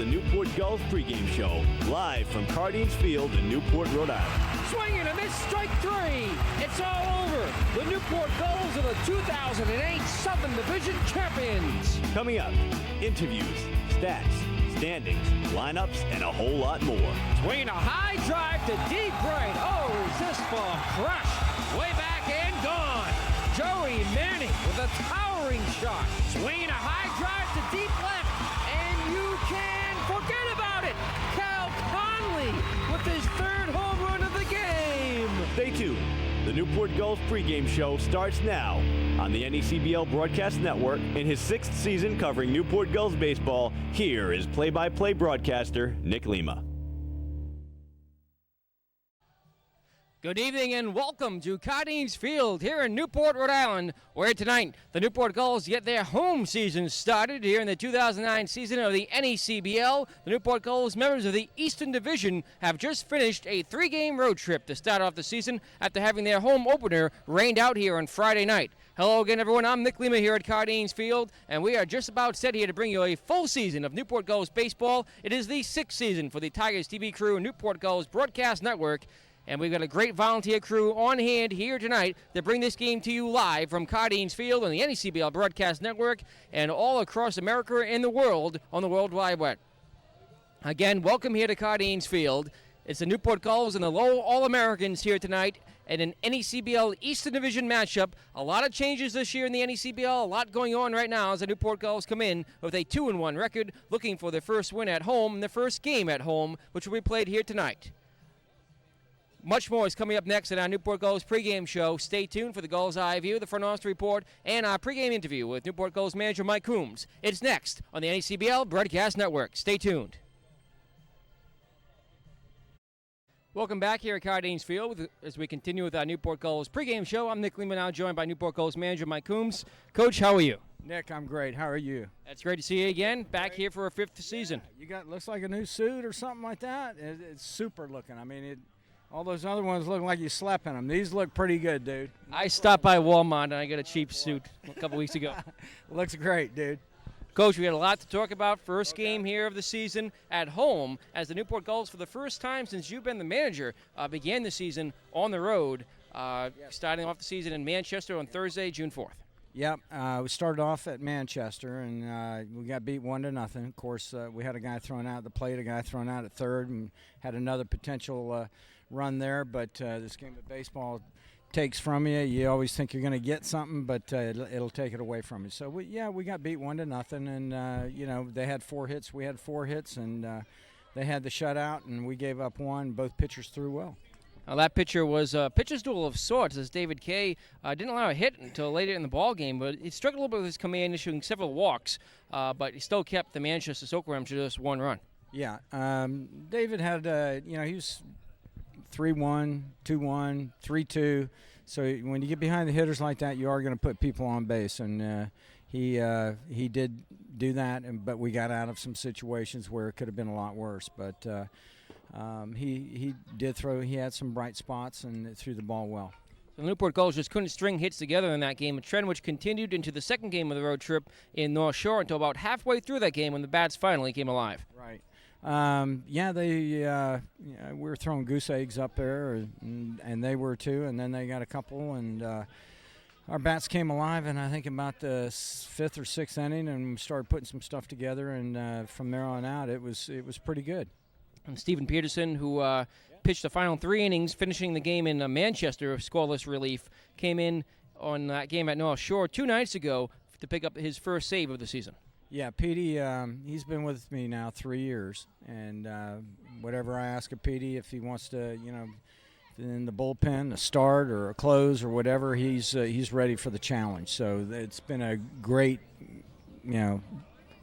the Newport Gulls pregame show, live from Cardines Field in Newport, Rhode Island. Swing and a miss, strike three. It's all over. The Newport Gulls are the 2008 Southern Division champions. Coming up, interviews, stats, standings, lineups, and a whole lot more. Swinging a high drive to deep right. Oh, is this ball crushed? Way back and gone. Joey Manning with a towering shot. Swinging a high drive to deep left, and you can forget about it. Cal Conley with his third home run of the game. Stay tuned. The Newport Gulls pregame show starts now on the NECBL Broadcast Network. In his 6th season covering Newport Gulls baseball, here is play-by-play broadcaster Nick Lima. Good evening and welcome to Cardines Field here in Newport, Rhode Island, where tonight the Newport Gulls get their home season started here in the 2009 season of the NECBL. The Newport Gulls, members of the Eastern Division, have just finished a 3-game road trip to start off the season after having their home opener rained out here on Friday night. Hello again, everyone. I'm Nick Lima here at Cardines Field, and we are just about set here to bring you a full season of Newport Gulls baseball. It is the 6th season for the Tigers TV crew and Newport Gulls Broadcast Network. And we've got a great volunteer crew on hand here tonight to bring this game to you live from Cardines Field on the NECBL Broadcast Network and all across America and the world on the World Wide Web. Again, welcome here to Cardines Field. It's the Newport Gulls and the Lowell All-Americans here tonight at an NECBL Eastern Division matchup. A lot of changes this year in the NECBL, a lot going on right now as the Newport Gulls come in with a 2-1 record, looking for their first win at home and their first game at home, which will be played here tonight. Much more is coming up next in our Newport Gulls pregame show. Stay tuned for the Gulls Eye View, the front office report, and our pregame interview with Newport Gulls manager Mike Coombs. It's next on the NECBL Broadcast Network. Stay tuned. Welcome back here at Cardines Field as we continue with our Newport Gulls pregame show. I'm Nick Lehman, now joined by Newport Gulls manager Mike Coombs. Coach, how are you? Nick, I'm great. How are you? It's great to see you again, back here for a 5th season. You got, looks like a new suit or something like that. It's super looking. I mean, all those other ones look like you slept in them. These look pretty good, dude. I stopped by Walmart and I got a cheap suit a couple weeks ago. Looks great, dude. Coach, we had a lot to talk about. First game here of the season at home as the Newport Gulls, for the first time since you've been the manager, began the season on the road, starting off the season in Manchester on Thursday, June 4th. Yep, we started off at Manchester, and we got beat 1-0. Of course, we had a guy thrown out at the plate, a guy thrown out at third, and had another potential run there. But this game of baseball takes from you. You always think you're going to get something, but it'll take it away from you. So, we got beat 1-0, and, they had 4 hits. We had 4 hits, and they had the shutout, and we gave up 1. Both pitchers threw well. Now that pitcher was a pitcher's duel of sorts, as David Kay didn't allow a hit until later in the ball game, but he struggled a little bit with his command, issuing several walks, but he still kept the Manchester Soakerham to just 1 run. Yeah, David had, he was 3-1, 2-1, 3-2. So when you get behind the hitters like that, you are going to put people on base, and he did do that, but we got out of some situations where it could have been a lot worse, but. He did throw. He had some bright spots and threw the ball well. The Newport Gulls just couldn't string hits together in that game, a trend which continued into the second game of the road trip in North Shore until about halfway through that game when the bats finally came alive. Right. We were throwing goose eggs up there, and they were too. And then they got a couple, and our bats came alive. And I think about the 5th or 6th inning, and we started putting some stuff together. And from there on out, it was pretty good. And Stephen Peterson, who pitched the final 3 innings, finishing the game in Manchester, scoreless relief, came in on that game at North Shore 2 nights ago to pick up his first save of the season. Yeah, Petey, he's been with me now 3 years, and whatever I ask of Petey, if he wants to, in the bullpen, a start or a close or whatever, he's ready for the challenge. So it's been a great,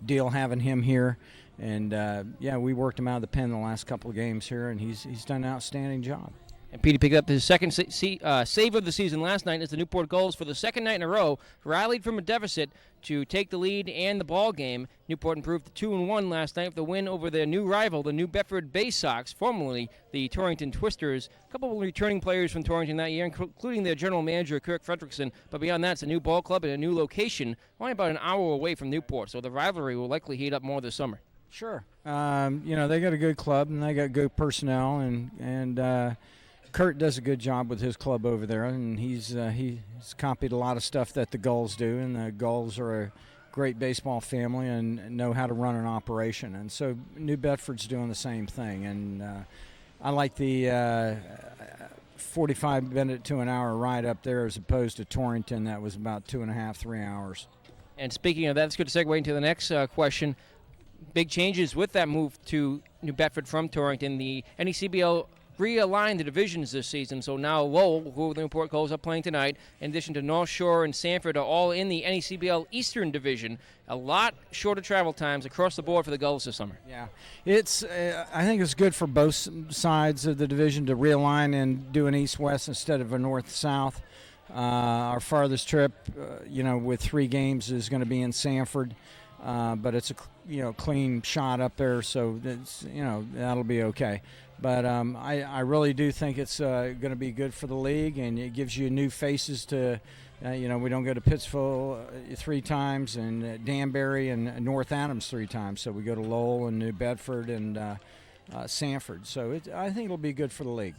deal having him here. And, we worked him out of the pen the last couple of games here, and he's done an outstanding job. And Petey picked up his second save of the season last night as the Newport Gulls, for the second night in a row, rallied from a deficit to take the lead and the ball game. Newport improved to 2-1 last night with the win over their new rival, the New Bedford Bay Sox, formerly the Torrington Twisters. A couple of returning players from Torrington that year, including their general manager, Kirk Fredrickson. But beyond that, it's a new ball club and a new location, only about an hour away from Newport, so the rivalry will likely heat up more this summer. Sure. They got a good club and they got good personnel, and Kurt does a good job with his club over there, and he's copied a lot of stuff that the Gulls do, and the Gulls are a great baseball family and know how to run an operation, and so New Bedford's doing the same thing, and I like the 45-minute to an hour ride up there as opposed to Torrington that was about 2.5, 3 hours. And speaking of that, it's good to segue into the next question. Big changes with that move to New Bedford from Torrington. The NECBL realigned the divisions this season, so now Lowell, who the Newport Gulls are playing tonight, in addition to North Shore and Sanford, are all in the NECBL Eastern Division. A lot shorter travel times across the board for the Gulls this summer. Yeah, it's I think it's good for both sides of the division to realign and do an east-west instead of a north-south. Our farthest trip, with 3 games is going to be in Sanford, but it's a clean shot up there, so it's, that'll be okay. But I really do think it's going to be good for the league, and it gives you new faces to, we don't go to Pittsville 3 times, and Danbury and North Adams 3 times. So we go to Lowell and New Bedford and Sanford. So I think it'll be good for the league.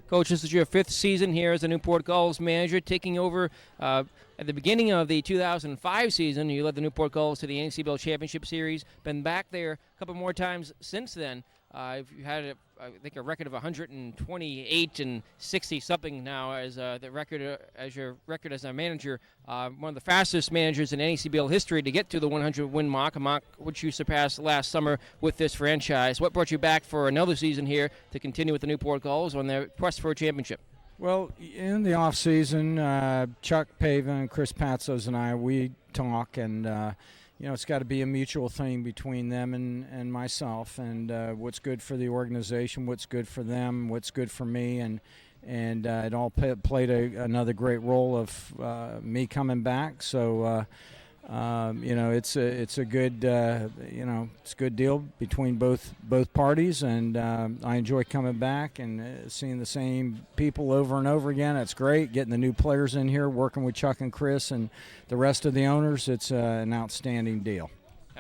Coach, this is your 5th season here as the Newport Gulls manager, taking over at the beginning of the 2005 season. You led the Newport Gulls to the NCBL Championship Series, been back there a couple more times since then. You had, I think, a record of 128 and 60-something now as the record as your record as a manager. One of the fastest managers in NECBL history to get to the 100-win mark, a mark which you surpassed last summer with this franchise. What brought you back for another season here to continue with the Newport Gulls on their quest for a championship? Well, in the off season, Chuck Pavin, Chris Patzos, and I, we talk, and it's got to be a mutual thing between them and myself, and what's good for the organization, what's good for them, what's good for me, and it all played another great role of me coming back. So it's a good it's a good deal between both parties, and I enjoy coming back and seeing the same people over and over again. It's great getting the new players in here, working with Chuck and Chris and the rest of the owners. It's an outstanding deal.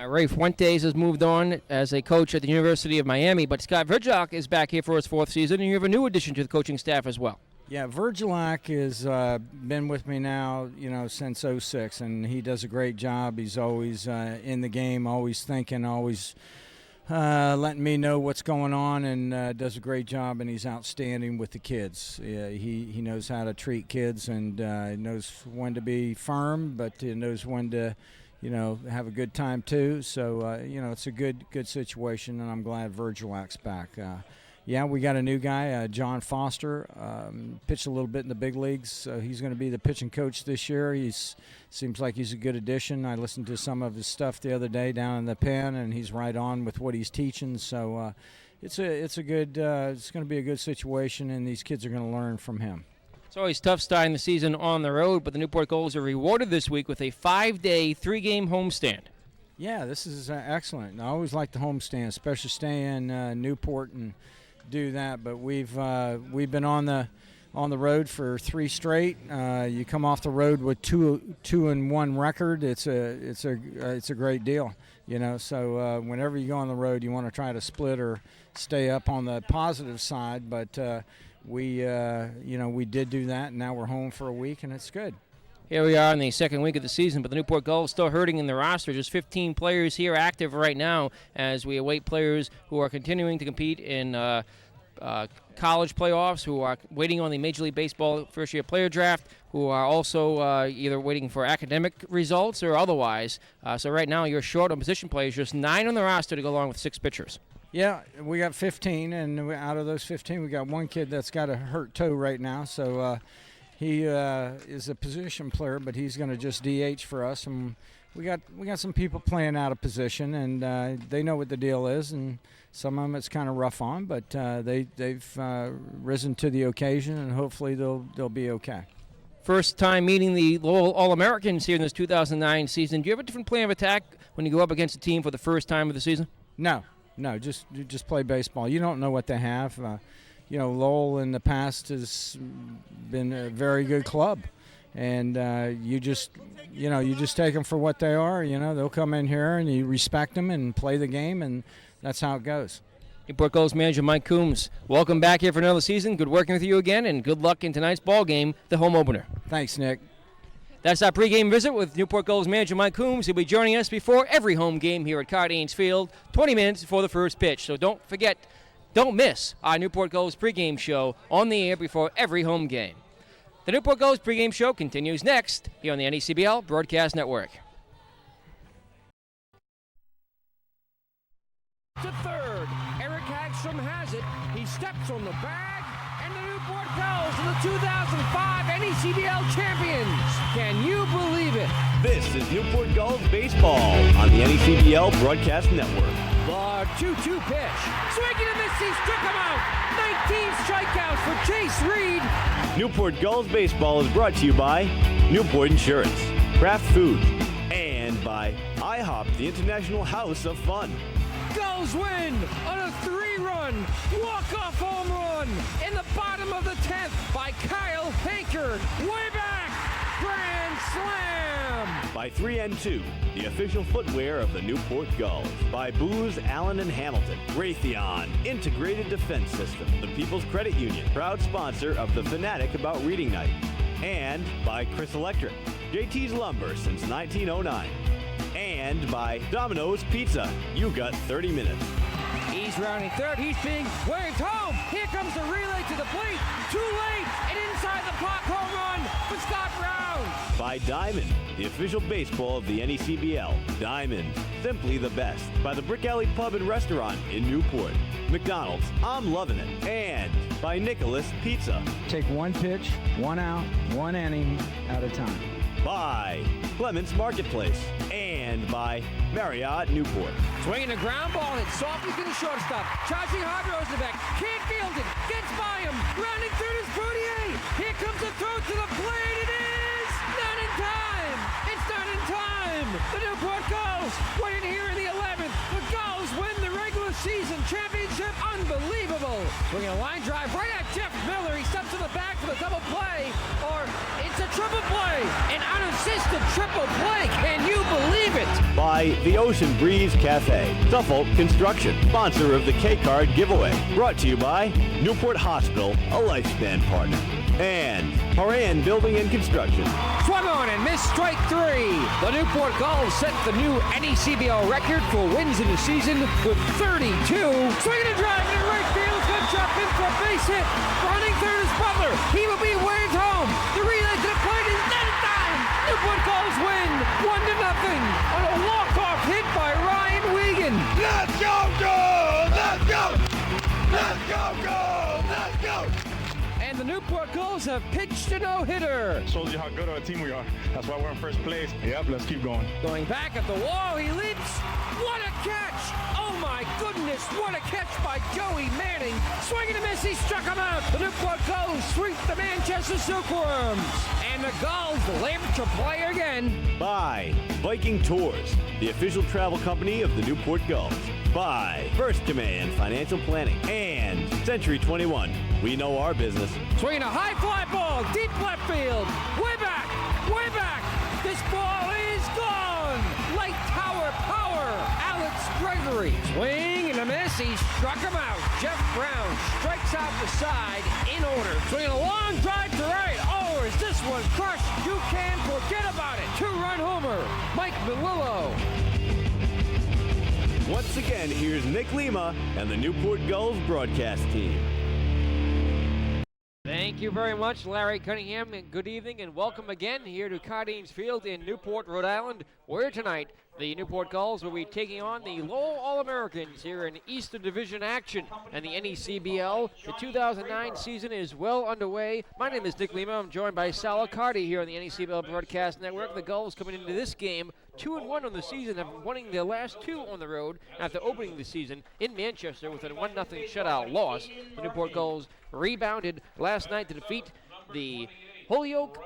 Ray Fuentes has moved on as a coach at the University of Miami, but Scott Virgilak is back here for his 4th season, and you have a new addition to the coaching staff as well. Yeah, Virgilak has been with me now, since '06, and he does a great job. He's always in the game, always thinking, always letting me know what's going on, and does a great job, and he's outstanding with the kids. He knows how to treat kids, and knows when to be firm, but he knows when to, have a good time too. So, it's a good situation, and I'm glad Virgilak's back. Yeah, we got a new guy, John Foster, pitched a little bit in the big leagues. So he's going to be the pitching coach this year. Seems like he's a good addition. I listened to some of his stuff the other day down in the pen, and he's right on with what he's teaching. So it's going to be a good situation, and these kids are going to learn from him. It's always tough starting the season on the road, but the Newport Gulls are rewarded this week with a 5-day, 3-game homestand. Yeah, this is excellent. I always like the homestand, especially stay in Newport and do that, but we've been on the road for 3 straight. You come off the road with 2-1 record. It's a great deal, So whenever you go on the road, you want to try to split or stay up on the positive side. But we did do that, and now we're home for a week, and it's good. Here we are in the 2nd week of the season, but the Newport Gulls still hurting in the roster. Just 15 players here active right now as we await players who are continuing to compete in college playoffs, who are waiting on the Major League Baseball first-year player draft, who are also either waiting for academic results or otherwise. So right now you're short on position players, just 9 on the roster to go along with 6 pitchers. Yeah, we got 15, and out of those 15, we got one kid that's got a hurt toe right now. So he is a position player, but he's going to just DH for us. And we got some people playing out of position, and they know what the deal is. And some of them it's kind of rough on, but they've risen to the occasion, and hopefully they'll be okay. First time meeting the Lowell All-Americans here in this 2009 season. Do you have a different plan of attack when you go up against a team for the first time of the season? No, just play baseball. You don't know what they have. Lowell in the past has been a very good club, and you just take them for what they are. They'll come in here and you respect them and play the game, and that's how it goes. Newport Gulls manager Mike Coombs, welcome back here for another season. Good working with you again, and good luck in tonight's ball game, the home opener. Thanks, Nick. That's our pregame visit with Newport Gulls manager Mike Coombs. He'll be joining us before every home game here at Cardines Field, 20 minutes before the first pitch. So don't miss our Newport Gulls pregame show on the air before every home game. The Newport Gulls pregame show continues next here on the NECBL Broadcast Network. To third, Eric Hagstrom has it. He steps on the bag, and the Newport Gulls are the 2005 NECBL champions. Can you believe it? This is Newport Gulls baseball on the NECBL Broadcast Network. The 2-2 pitch. Swinging and missing, struck him out. 19 strikeouts for Chase Reed. Newport Gulls baseball is brought to you by Newport Insurance, Kraft Foods, and by IHOP, the International House of Fun. Gulls win on a 3-run walk-off home run in the bottom of the 10th by Kyle Hankard. Way back, grand slam. By 3N2, the official footwear of the Newport Gulls. By Booz, Allen & Hamilton. Raytheon, Integrated Defense System. The People's Credit Union, proud sponsor of the Fanatic About Reading Night. And by Chris Electric, JT's Lumber since 1909. And by Domino's Pizza. You got 30 minutes. He's rounding third. He's being waved home. Here comes the relay to the plate. Too late. And inside the park, home run for Scott Brown. By Diamond, the official baseball of the NECBL. Diamond, simply the best. By the Brick Alley Pub and Restaurant in Newport. McDonald's, I'm loving it. And by Nicholas Pizza. Take one pitch, one out, one inning at a time. By Clements Marketplace. And by Marriott Newport. Swinging a ground ball, hit softly to the shortstop. Charging hard, Rosenbeck. Can't field it. Gets by him. Rounding third is Boudier. Here comes the throw to the plate. It is not in time. It's not in time. The Newport Gulls win here in the 11th. The Gulls win the regular season championship. Unbelievable. Swinging a line drive right at Jeff Miller. He steps to the back for the double play. Or it's a triple play. An unassisted triple play. Can you believe it? By the Ocean Breeze Cafe. Suffolk Construction, sponsor of the K-Card giveaway. Brought to you by Newport Hospital, a lifespan partner. And Horan Building and Construction. Swung on and missed strike 3. The Newport Gulls set the new NECBL record for wins in the season with 32. Swinging and driving in right field. Good drop in for a base hit. Running third is Butler. He will be waved home. The relay to the plate is not in time. Newport Gulls win 1-0 on a walk-off hit by Ryan Wiegand. Let's go, Gulls! Let's go! Let's go, Gulls! Let's go! And the Newport Gulls have pitched a no-hitter. Shows you how good of a team we are. That's why we're in first place. Yep, let's keep going. Going back at the wall, he leaps. What a catch! Oh my goodness, what a catch by Joey Manning. Swinging a miss, he struck him out. The Newport Gulls sweep the Manchester Silkworms. And the Gulls live to play again. By Viking Tours, the official travel company of the Newport Gulls. By First Command Financial Planning. And Century 21. We know our business. Swinging a high fly ball, deep left field. Way back, way back. This ball is gone. Light tower power. Alex Gregory. Swing and a miss. He struck him out. Jeff Brown strikes out the side in order. Swinging a long drive to right. Oh, is this one crushed? You can forget about it. 2-run homer. Mike Melillo. Once again, here's Nick Lima and the Newport Gulls broadcast team. Thank you very much, Larry Cunningham, and good evening and welcome again here to Cardines Field in Newport, Rhode Island, where tonight the Newport Gulls will be taking on the Lowell All-Americans here in Eastern Division action and the NECBL. The 2009 season is well underway. My name is Nick Lima. I'm joined by Sal Accardi here on the NECBL Broadcast Network. The Gulls coming into this game 2-1 on the season, after winning their last 2 on the road after opening the season in Manchester with a 1-0 shutout loss. The Newport Gulls rebounded last night to defeat the Holyoke,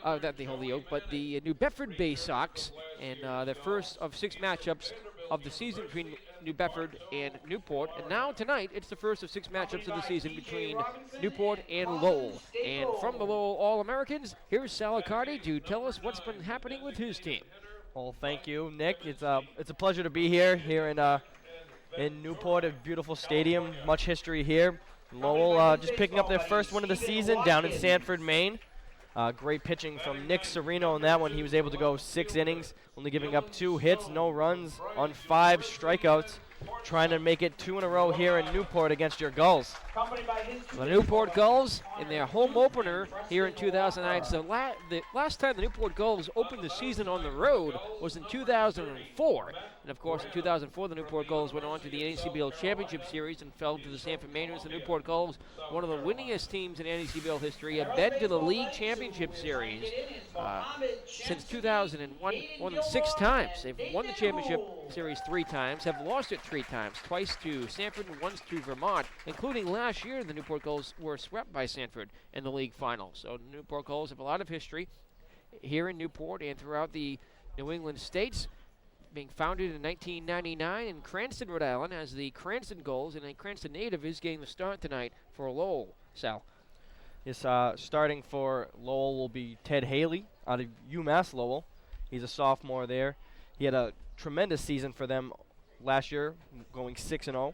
not the Holyoke, but the New Bedford Bay Sox, and the first of 6 matchups of the season between New Bedford and Newport. And now tonight, it's the first of 6 matchups of the season between Newport and Lowell. And from the Lowell All-Americans, here's Sal Accardi to tell us what's been happening with his team. Well, thank you, Nick. It's a pleasure to be here in Newport, a beautiful stadium, much history here. Lowell just picking up their first win of the season down in Sanford, Maine. Great pitching from Nick Serino in that one. He was able to go 6 innings, only giving up 2 hits, no runs on 5 strikeouts, trying to make it 2 in a row here in Newport against your Gulls. The Newport Gulls in their home opener here in 2009. So the last time the Newport Gulls opened the season on the road was in 2004. And of course, in 2004, the Newport Gulls went on to the NECBL Championship Series and fell to the Sanford Mainers. The Newport Gulls, one of the winningest teams in NECBL history, have been to the League Championship Series since 2001, won it 6 times. They've won the Championship Series 3 times, have lost it 3 times, twice to Sanford and once to Vermont, including last year the Newport Gulls were swept by Sanford in the league final. So the Newport Gulls have a lot of history here in Newport and throughout the New England states, being founded in 1999 in Cranston, Rhode Island, as the Cranston Gulls, and a Cranston native is getting the start tonight for Lowell. Sal. Yes, starting for Lowell will be Ted Haley out of UMass Lowell. He's a sophomore there. He had a tremendous season for them last year, going 6-0. And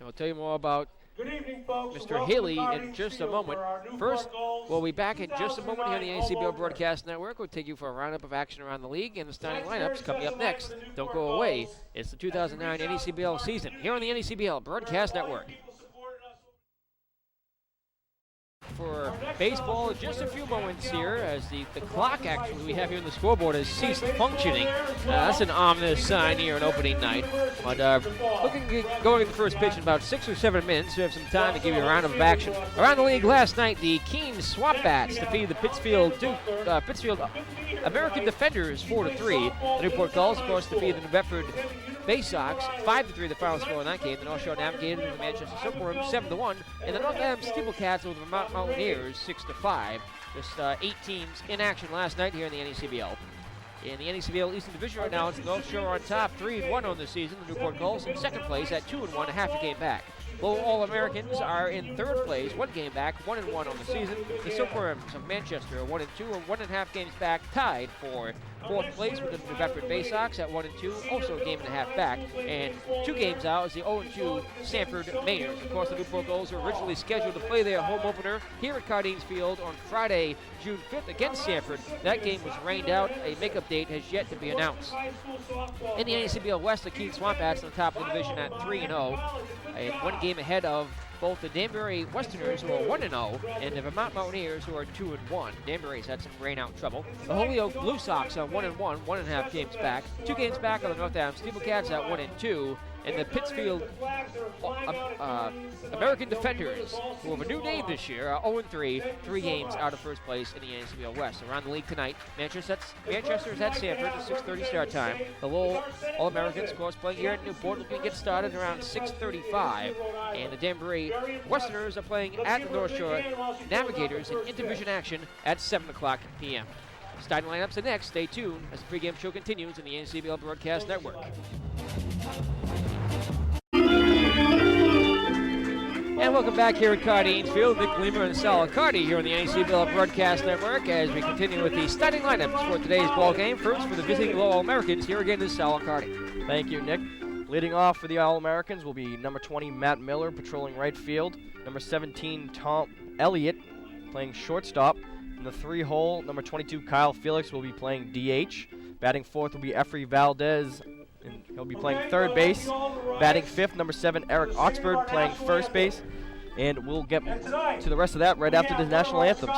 we'll tell you more about Good evening, folks. Mr. Haley in just a moment. First, we'll be back in just a moment here on the NECBL Broadcast Network. We'll take you for a roundup of action around the league and the starting lineups coming up next. Don't go away. It's the 2009 NECBL season here on the NECBL Broadcast Network. For baseball, just a few moments here as the clock actually we have here on the scoreboard has ceased functioning. That's an ominous sign here on opening night. But going to the first pitch in about 6 or 7 minutes. We have some time to give you a round of action. Around the league last night, the Keene Swamp Bats defeated the Pittsfield American Defenders 4-3. The Newport Gulls, of course, defeated the New Bedford Bay Sox 5-3, the final score in that game. The North Shore Navigators and the Manchester Silkworms 7-1, and the North Adams Steeplecats over the Vermont Mountaineers 6-5. Just 8 teams in action last night here in the NECBL. In the NECBL Eastern Division right now, it's North Shore on top, 3-1 on the season. The Newport Gulls in second place at 2-1, a half a game back. Lowell All-Americans are in third place, 1 game back, 1-1 on the season. The Silkworms of Manchester are 1-2, or 1.5 games back, tied for fourth place with the New Bedford Bay Sox at 1-2, also a game and a half back. And 2 games out is the 0-2 Sanford Mainers. Of course, the Newport Gulls were originally scheduled to play their home opener here at Cardines Field on Friday, June 5th against Sanford. That game was rained out. A makeup date has yet to be announced. In the NECBL West, the Keene Swamp Bats on top of the division at 3-0, and 1 game ahead of both the Danbury Westerners, who are 1-0, and the Vermont Mountaineers, who are 2-1. Danbury's had some rain-out trouble. The Holyoke Blue Sox are 1-1, 1.5 games back. 2 games back on the North Adams Steeplecats at 1-2. And the Pittsfield American Defenders, who have a new name this year, are 0-3, 3 games out of first place in the NECBL West. Around the league tonight, Manchester's at Sanford at 6:30 start time. The Lowell All-Americans, of course, playing here at Newport, looking to get started around 6:35. And the Danbury Westerners are playing at the North Shore Navigators in interdivision action at 7 o'clock p.m. Starting lineups are next. Stay tuned as the pregame show continues in the NCBL Broadcast Network. And welcome back here at Cardines Field. Nick Gleamer and Sal Accardi here on the NCBL Broadcast Network as we continue with the starting lineups for today's ball game. First, for the visiting Lowell Americans, here again is Sal Accardi. Thank you, Nick. Leading off for the All-Americans will be number 20, Matt Miller, patrolling right field. Number 17, Tom Elliott, playing shortstop. In the 3-hole, number 22, Kyle Felix, will be playing DH. Batting fourth will be Efrey Valdez, and he'll be playing third base. Batting fifth, number 7, Eric Oxford, playing first base. And we'll get to the rest of that right after the national anthems.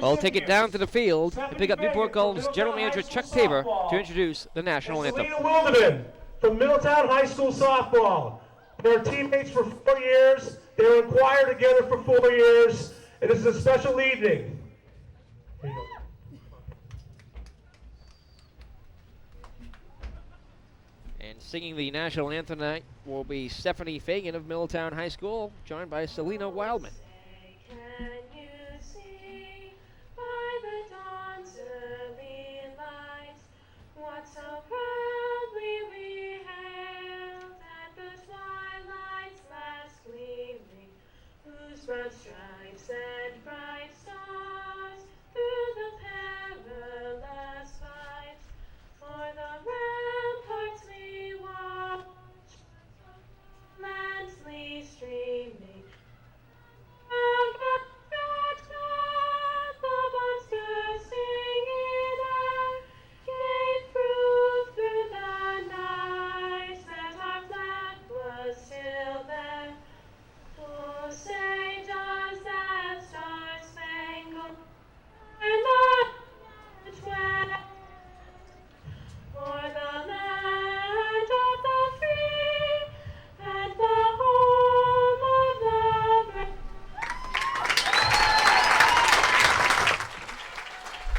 We'll take it down to the field and pick up Newport Gulls General Manager Chuck Tabor to introduce the national anthem. Wilderman from Middletown High School softball. They're teammates for 4 years. They were in choir together for 4 years. And this is a special evening. Here you go. And singing the national anthem tonight will be Stephanie Fagan of Middletown High School, joined by Selena Wildman. Can you see by the dawn's early light what so proudly we hailed at the stripes and bright stars through the perilous fight. O'er the ramparts we watch, immensely streaming. The monsters sing in air, gave proof through the night that our flag was still there. Oh, say does that star-spangled banner wave o'er the land of the free and the home of the brave?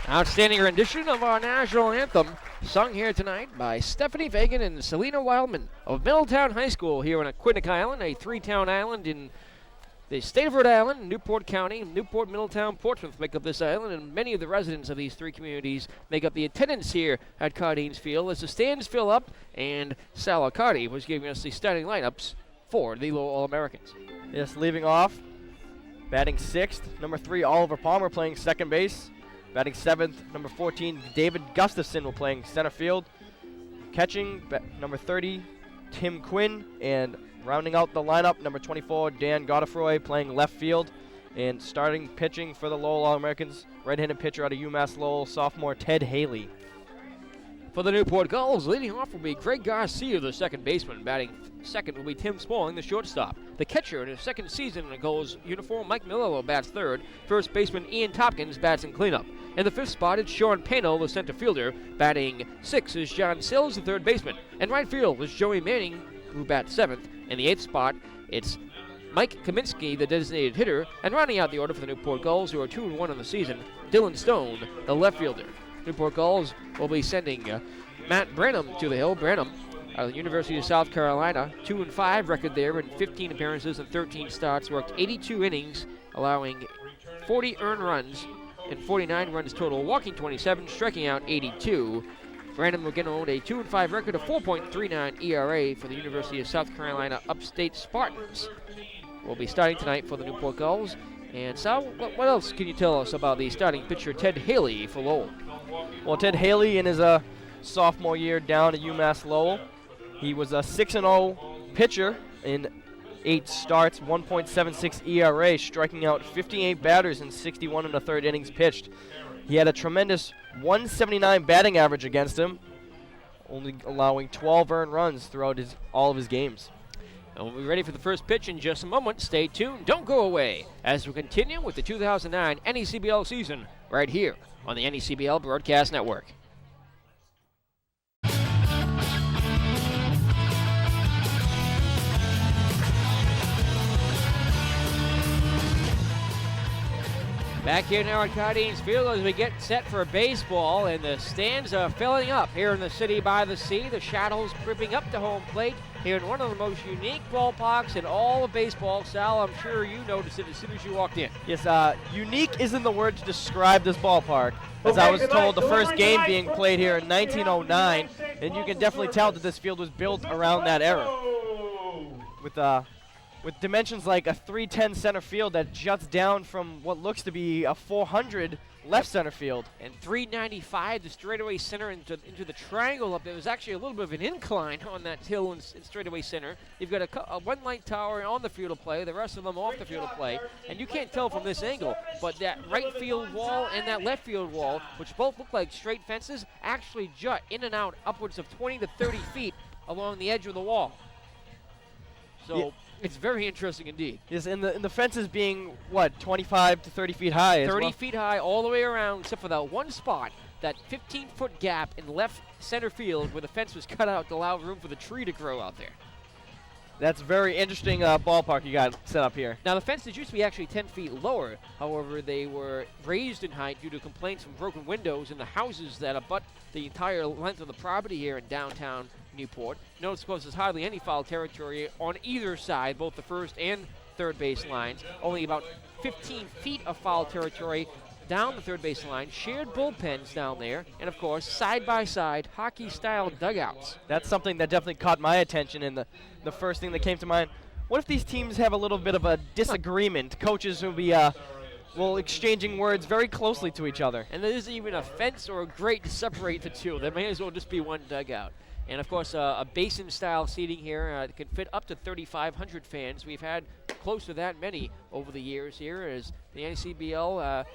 Outstanding rendition of our national anthem, sung here tonight by Stephanie Fagan and Selena Wildman of Middletown High School here on Aquidneck Island, a three-town island in the state of Rhode Island. Newport County, Newport, Middletown, Portsmouth make up this island, and many of the residents of these three communities make up the attendance here at Cardines Field as the stands fill up, and Sal Accardi was giving us the starting lineups for the Lowell All-Americans. Yes, leaving off, batting 6th, number 3, Oliver Palmer playing second base. Batting 7th, number 14, David Gustafson will playing center field. Catching, number 30, Tim Quinn, and rounding out the lineup, number 24, Dan Godefroy playing left field. And starting pitching for the Lowell All-Americans, right-handed pitcher out of UMass Lowell, sophomore Ted Haley. For the Newport Gulls, leading off will be Greg Garcia, the second baseman. Batting second will be Tim Smalling, the shortstop. The catcher in his second season in the Gulls uniform, Mike Milillo, bats third. First baseman Ian Tompkins bats in cleanup. In the fifth spot, it's Sean Pano, the center fielder. Batting sixth is John Sills, the third baseman. And right field is Joey Manning, who bats seventh. In the eighth spot, it's Mike Kaminsky, the designated hitter. And rounding out the order for the Newport Gulls, who are 2-1 on the season, Dylan Stone, the left fielder. Newport Gulls will be sending Matt Branham to the hill. Branham out of the University of South Carolina, 2-5 record there in 15 appearances and 13 starts. Worked 82 innings, allowing 40 earned runs and 49 runs total, walking 27, striking out 82. Branham again owned a 2-5 record, of 4.39 ERA for the University of South Carolina Upstate Spartans. Will be starting tonight for the Newport Gulls. And Sal, what else can you tell us about the starting pitcher Ted Haley for Lowell? Well, Ted Haley in his sophomore year down at UMass Lowell, he was a 6-0 pitcher in 8 starts, 1.76 ERA, striking out 58 batters in 61 1/3 innings pitched. He had a tremendous 179 batting average against him, only allowing 12 earned runs throughout all of his games. And we'll be ready for the first pitch in just a moment. Stay tuned. Don't go away as we continue with the 2009 NECBL season right here on the NECBL Broadcast Network. Back here now at Cardines Field as we get set for baseball, and the stands are filling up here in the city by the sea. The shadows creeping up to home plate here in one of the most unique ballparks in all of baseball. Sal, I'm sure you noticed it as soon as you walked in. Yes, unique isn't the word to describe this ballpark. As I was told, the first game being played here in 1909, and you can definitely tell that this field was built around that era. With dimensions like a 310 center field that juts down from what looks to be a 400 left center field. And 395, the straightaway center into the triangle up there. There's actually a little bit of an incline on that hill in straightaway center. You've got a one light tower on the field of play, the rest of them off the field of play. And you can't tell from this angle, but that right field wall and that left field wall, which both look like straight fences, actually jut in and out upwards of 20 to 30 feet along the edge of the wall. So. Yeah. It's very interesting indeed. Yes, and the fences being, what, 25 to 30 feet high 30 feet high all the way around, except for that one spot, that 15-foot gap in left center field where the fence was cut out to allow room for the tree to grow out there. That's a very interesting ballpark you got set up here. Now, the fences used to be actually 10 feet lower. However, they were raised in height due to complaints from broken windows in the houses that abut the entire length of the property here in downtown Newport. Notice, of course, there's hardly any foul territory on either side, both the first and third base lines. Only about 15 feet of foul territory down the third base line. Shared bullpens down there, and of course, side-by-side hockey-style dugouts. That's something that definitely caught my attention, and the first thing that came to mind what if these teams have a little bit of a disagreement? Coaches will be exchanging words very closely to each other. And there isn't even a fence or a grate to separate the two. There may as well just be one dugout. And, of course, a basin-style seating here can fit up to 3,500 fans. We've had close to that many over the years here as the NCBL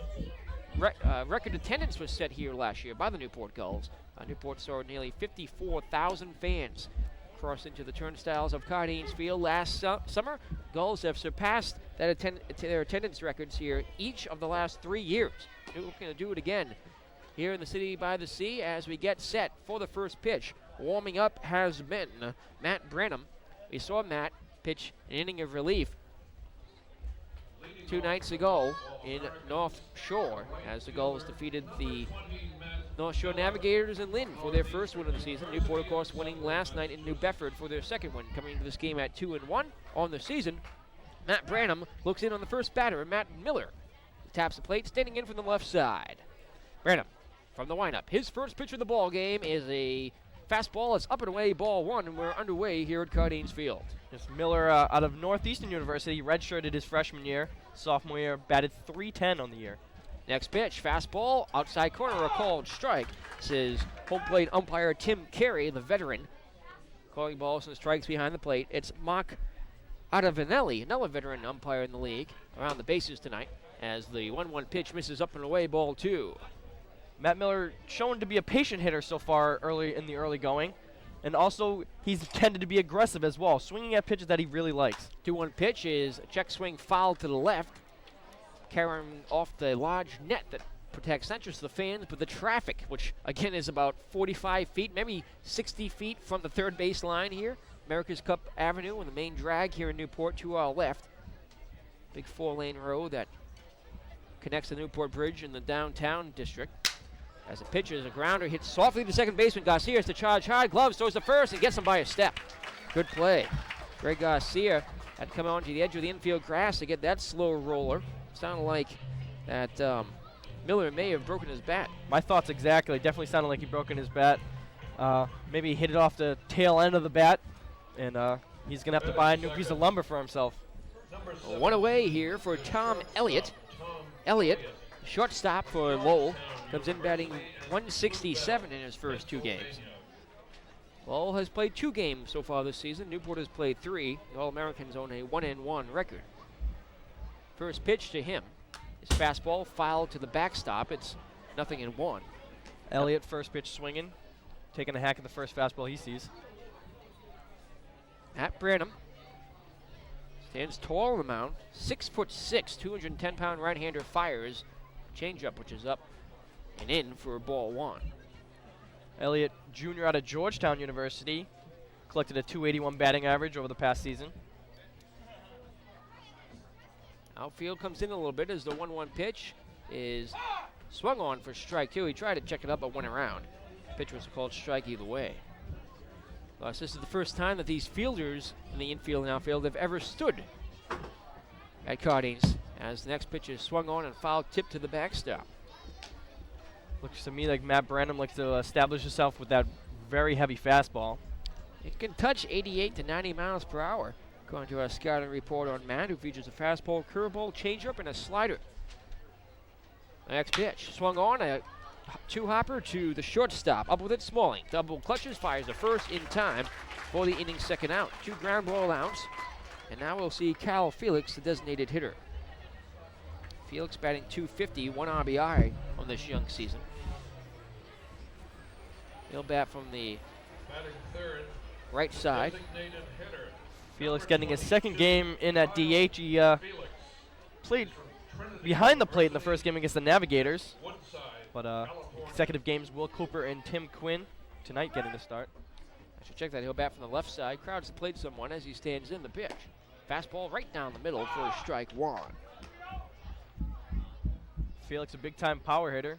record attendance was set here last year by the Newport Gulls. Newport saw nearly 54,000 fans cross into the turnstiles of Cardines Field last summer. Gulls have surpassed their attendance records here each of the last 3 years. We're going to do it again here in the city by the sea as we get set for the first pitch. Warming up has been Matt Branham. We saw Matt pitch an inning of relief 2 nights ago in North Shore as the Gulls defeated the North Shore Navigators in Lynn for their first win of the season. Newport, of course, winning last night in New Bedford for their second win, coming into this game at 2-1 on the season. Matt Branham looks in on the first batter, Matt Miller. Taps the plate, standing in from the left side. Branham from the windup. His first pitch of the ball game is a fastball. It's up and away, ball 1, and we're underway here at Cardines Field. This Miller out of Northeastern University, redshirted his freshman year. Sophomore year, batted .310 on the year. Next pitch, fastball, outside corner, a called strike. Says home plate umpire Tim Carey, the veteran, calling balls and strikes behind the plate. It's Mark Ardavinelli, another veteran umpire in the league, around the bases tonight, as the 1-1 pitch misses up and away, ball 2. Matt Miller shown to be a patient hitter so far in the early going, and also he's tended to be aggressive as well, swinging at pitches that he really likes. 2-1 pitch is a check swing foul to the left, carrying off the large net that protects not just the fans but the traffic, which again is about 45 feet, maybe 60 feet from the third base line here. America's Cup Avenue and the main drag here in Newport to our left. Big 4-lane road that connects the Newport Bridge in the downtown district. As the pitch is a grounder, hits softly to second baseman Garcia to charge hard. Gloves throws to first and gets him by a step. Good play. Greg Garcia had to come onto the edge of the infield grass to get that slow roller. Sounded like that Miller may have broken his bat. My thoughts exactly. Definitely sounded like he broken his bat. Maybe he hit it off the tail end of the bat, and he's going to have to buy a new piece of lumber for himself. 1 away here for Tom Elliott. Elliott, shortstop for Lowell, comes in batting .167 in his first 2 games. Lowell has played 2 games so far this season. Newport has played 3. The All-Americans own a 1-1 record. First pitch to him is fastball fouled to the backstop. It's 0-1. Elliott first pitch swinging, taking a hack at the first fastball he sees. Matt Branham stands tall on the mound. 6'6", 210-pound right-hander fires changeup, which is up and in for ball 1. Elliott Jr. out of Georgetown University collected a .281 batting average over the past season. Outfield comes in a little bit as the 1-1 pitch is swung on for strike 2. He tried to check it up but went around. Pitch was called strike either way. This is the first time that these fielders in the infield and outfield have ever stood at Cardines, as the next pitch is swung on and foul tipped to the backstop. Looks to me like Matt Branham likes to establish himself with that very heavy fastball. It can touch 88 to 90 miles per hour, according to our scouting report on Matt, who features a fastball, curveball, changeup, and a slider. The next pitch swung on, a 2-hopper to the shortstop. Up with it, Smalling. Double clutches, fires the first in time for the inning's second out. 2 ground ball outs, and now we'll see Kyle Felix, the designated hitter. Felix batting .250, 1 RBI on this young season. He'll bat from the right side. Felix getting his second game in at DH. He played behind the plate in the first game against the Navigators. But consecutive games, Will Cooper and Tim Quinn tonight getting the start. I should check that. He'll bat from the left side. Crowds played someone as he stands in the pitch. Fastball right down the middle for strike 1. Felix, a big-time power hitter.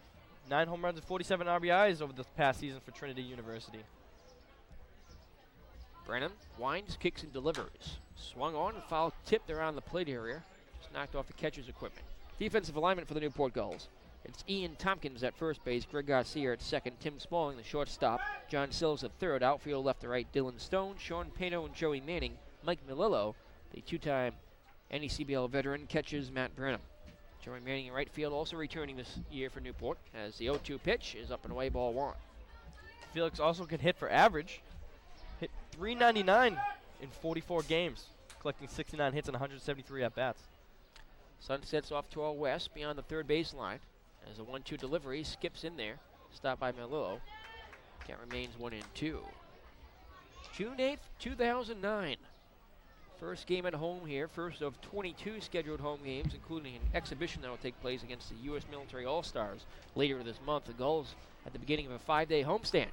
9 home runs and 47 RBIs over the past season for Trinity University. Brennan winds, kicks, and delivers. Swung on and foul tipped around the plate area. Just knocked off the catcher's equipment. Defensive alignment for the Newport Gulls. It's Ian Tompkins at first base, Greg Garcia at second, Tim Smalling the shortstop, John Sills at third, outfield left to right, Dylan Stone, Sean Pano, and Joey Manning, Mike Melillo The two-time NECBL veteran catches Matt Brenham. Joey Manning in right field also returning this year for Newport as the 0-2 pitch is up and away, ball one. Felix also can hit for average. Hit .399 in 44 games, collecting 69 hits and 173 at-bats. Sun sets off to our west beyond the third baseline as a 1-2 delivery skips in there. Stopped by Melillo. Count remains 1-2. June 8th, 2009. First game at home here, first of 22 scheduled home games, including an exhibition that will take place against the U.S. Military All-Stars later this month. The Gulls at the beginning of a 5-day homestand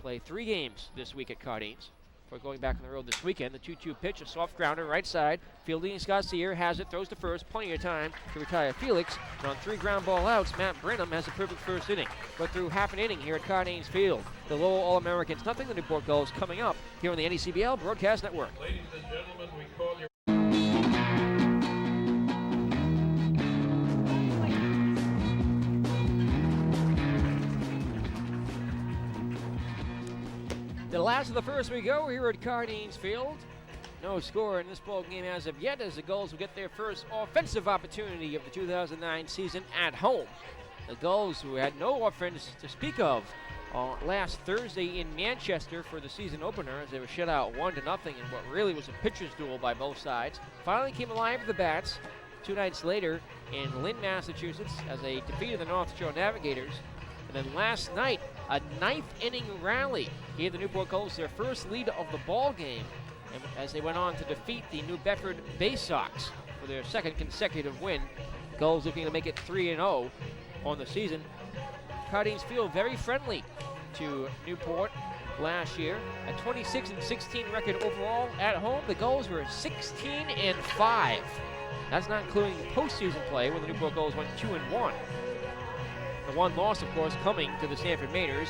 play 3 games this week at Cardines. Before going back on the road this weekend, the 2-2 pitch, a soft grounder, right side. Fielding Scott Sear has it, throws to first, plenty of time to retire Felix. And on 3 ground ball outs, Matt Brenham has a perfect first inning. But through half an inning here at Cardines Field, the Lowell All-Americans, nothing the Newport Gulls coming up here on the NECBL Broadcast Network. Ladies and gentlemen, we call your To the last of the first we go here at Cardines Field. No score in this ball game as of yet, as the Gulls will get their first offensive opportunity of the 2009 season at home. The Gulls, who had no offense to speak of last Thursday in Manchester for the season opener, as they were shut out 1-0 in what really was a pitcher's duel by both sides, finally came alive with the bats 2 nights later in Lynn, Massachusetts, as they defeated the North Shore Navigators. And then last night, a 9th inning rally gave the Newport Gulls their first lead of the ball game, and as they went on to defeat the New Bedford Bay Sox for their second consecutive win. Gulls looking to make it 3-0 on the season. Cardines Field very friendly to Newport last year. A 26-16 record overall at home. The Gulls were 16-5. That's not including the postseason play, where the Newport Gulls went 2-1. The one loss, of course, coming to the Sanford Mainers,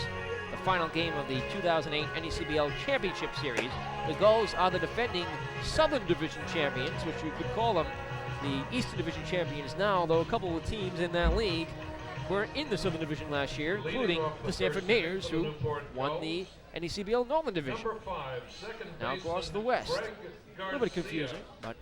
the final game of the 2008 NECBL Championship Series. The Gulls are the defending Southern Division champions, which you could call them the Eastern Division champions now, though a couple of teams in that league were in the Southern Division last year, including the Sanford Mainers, who won the NECBL Northern Division. Now across the West. A little bit confusing, but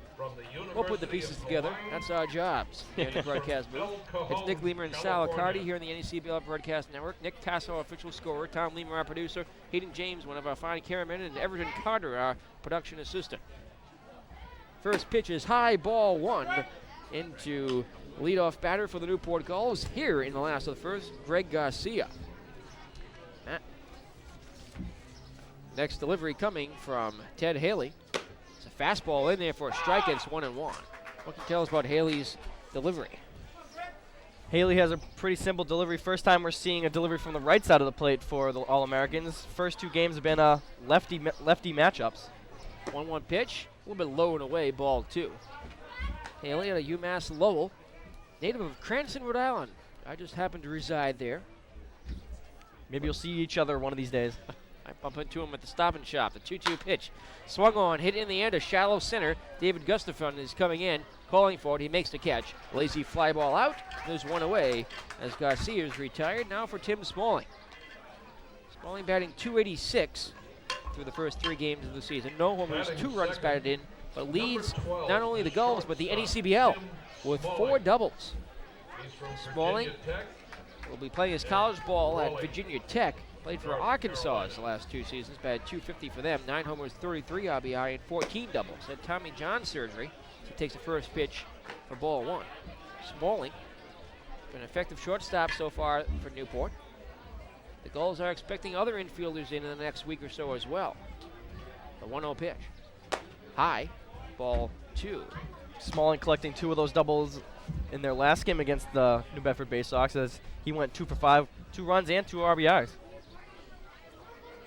we'll put the pieces together. That's our jobs here in the broadcast booth. It's Nick Leamer and Sal Accardi here in the NECBL Broadcast Network. Nick Tasso, official scorer. Tom Leamer, our producer. Hayden James, one of our fine cameramen. And Everton Carter, our production assistant. First pitch is high, ball 1 into leadoff batter for the Newport Gulls here in the last of the first, Greg Garcia. Next delivery coming from Ted Haley. It's a fastball in there for a strike. It's 1-1. What can you tell us about Haley's delivery? Haley has a pretty simple delivery. First time we're seeing a delivery from the right side of the plate for the All-Americans. First 2 games have been lefty matchups. 1-1 pitch, a little bit low and away, ball 2. Haley at a UMass Lowell, native of Cranston, Rhode Island. I just happen to reside there. Maybe you'll see each other one of these days. I bump into him at the Stop and Shop. The 2-2 pitch. Swung on, hit in the air to shallow center. David Gustafson is coming in, calling for it. He makes the catch. Lazy fly ball out. There's one away as Garcia is retired. Now for Tim Smalling. Smalling batting .286 through the first 3 games of the season. No homers, 2 runs batted in, but leads not only the Gulls but the NECBL with 4 doubles. Smalling will be playing his college ball at Virginia Tech. Played for Arkansas the last 2 seasons, batted .250 for them, 9 homers, 33 RBI, and 14 doubles. Had Tommy John surgery, so he takes the first pitch for ball 1. Smalling, been an effective shortstop so far for Newport. The Gulls are expecting other infielders in the next week or so as well. The 1-0 pitch. High, ball 2. Smalling collecting 2 of those doubles in their last game against the New Bedford Bay Sox, as he went 2 for 5, 2 runs and 2 RBIs.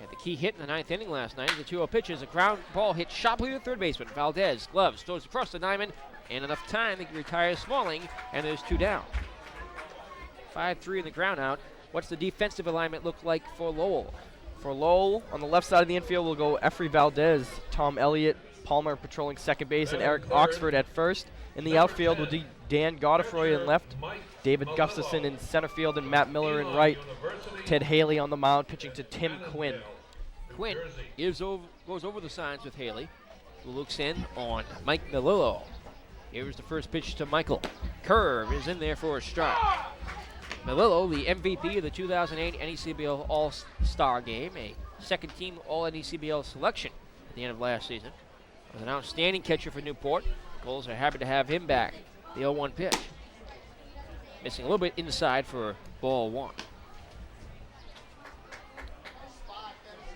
Had the key hit in the 9th inning last night. The 2-0 pitch is a ground ball hit sharply to the third baseman. Valdez, gloves, throws across the diamond, and enough time to retire Smalling, and there's 2 down. 5-3 in the ground out. What's the defensive alignment look like for Lowell? For Lowell, on the left side of the infield, will go Efrey Valdez, Tom Elliott, Palmer patrolling second base, and Eric Oxford at first. In the outfield will be Dan Godefroy in left, David Gustafson in center field, and Matt Miller in right. Ted Haley on the mound, pitching to Tim Quinn. Quinn goes over the signs with Haley. who looks in on Mike Melillo. Here's the first pitch to Michael. Curve is in there for a strike. Melillo, the MVP of the 2008 NECBL All-Star Game, a second-team All-NECBL selection at the end of last season. Was an outstanding catcher for Newport. Gulls are happy to have him back. The 0-1 pitch. Missing a little bit inside for ball one.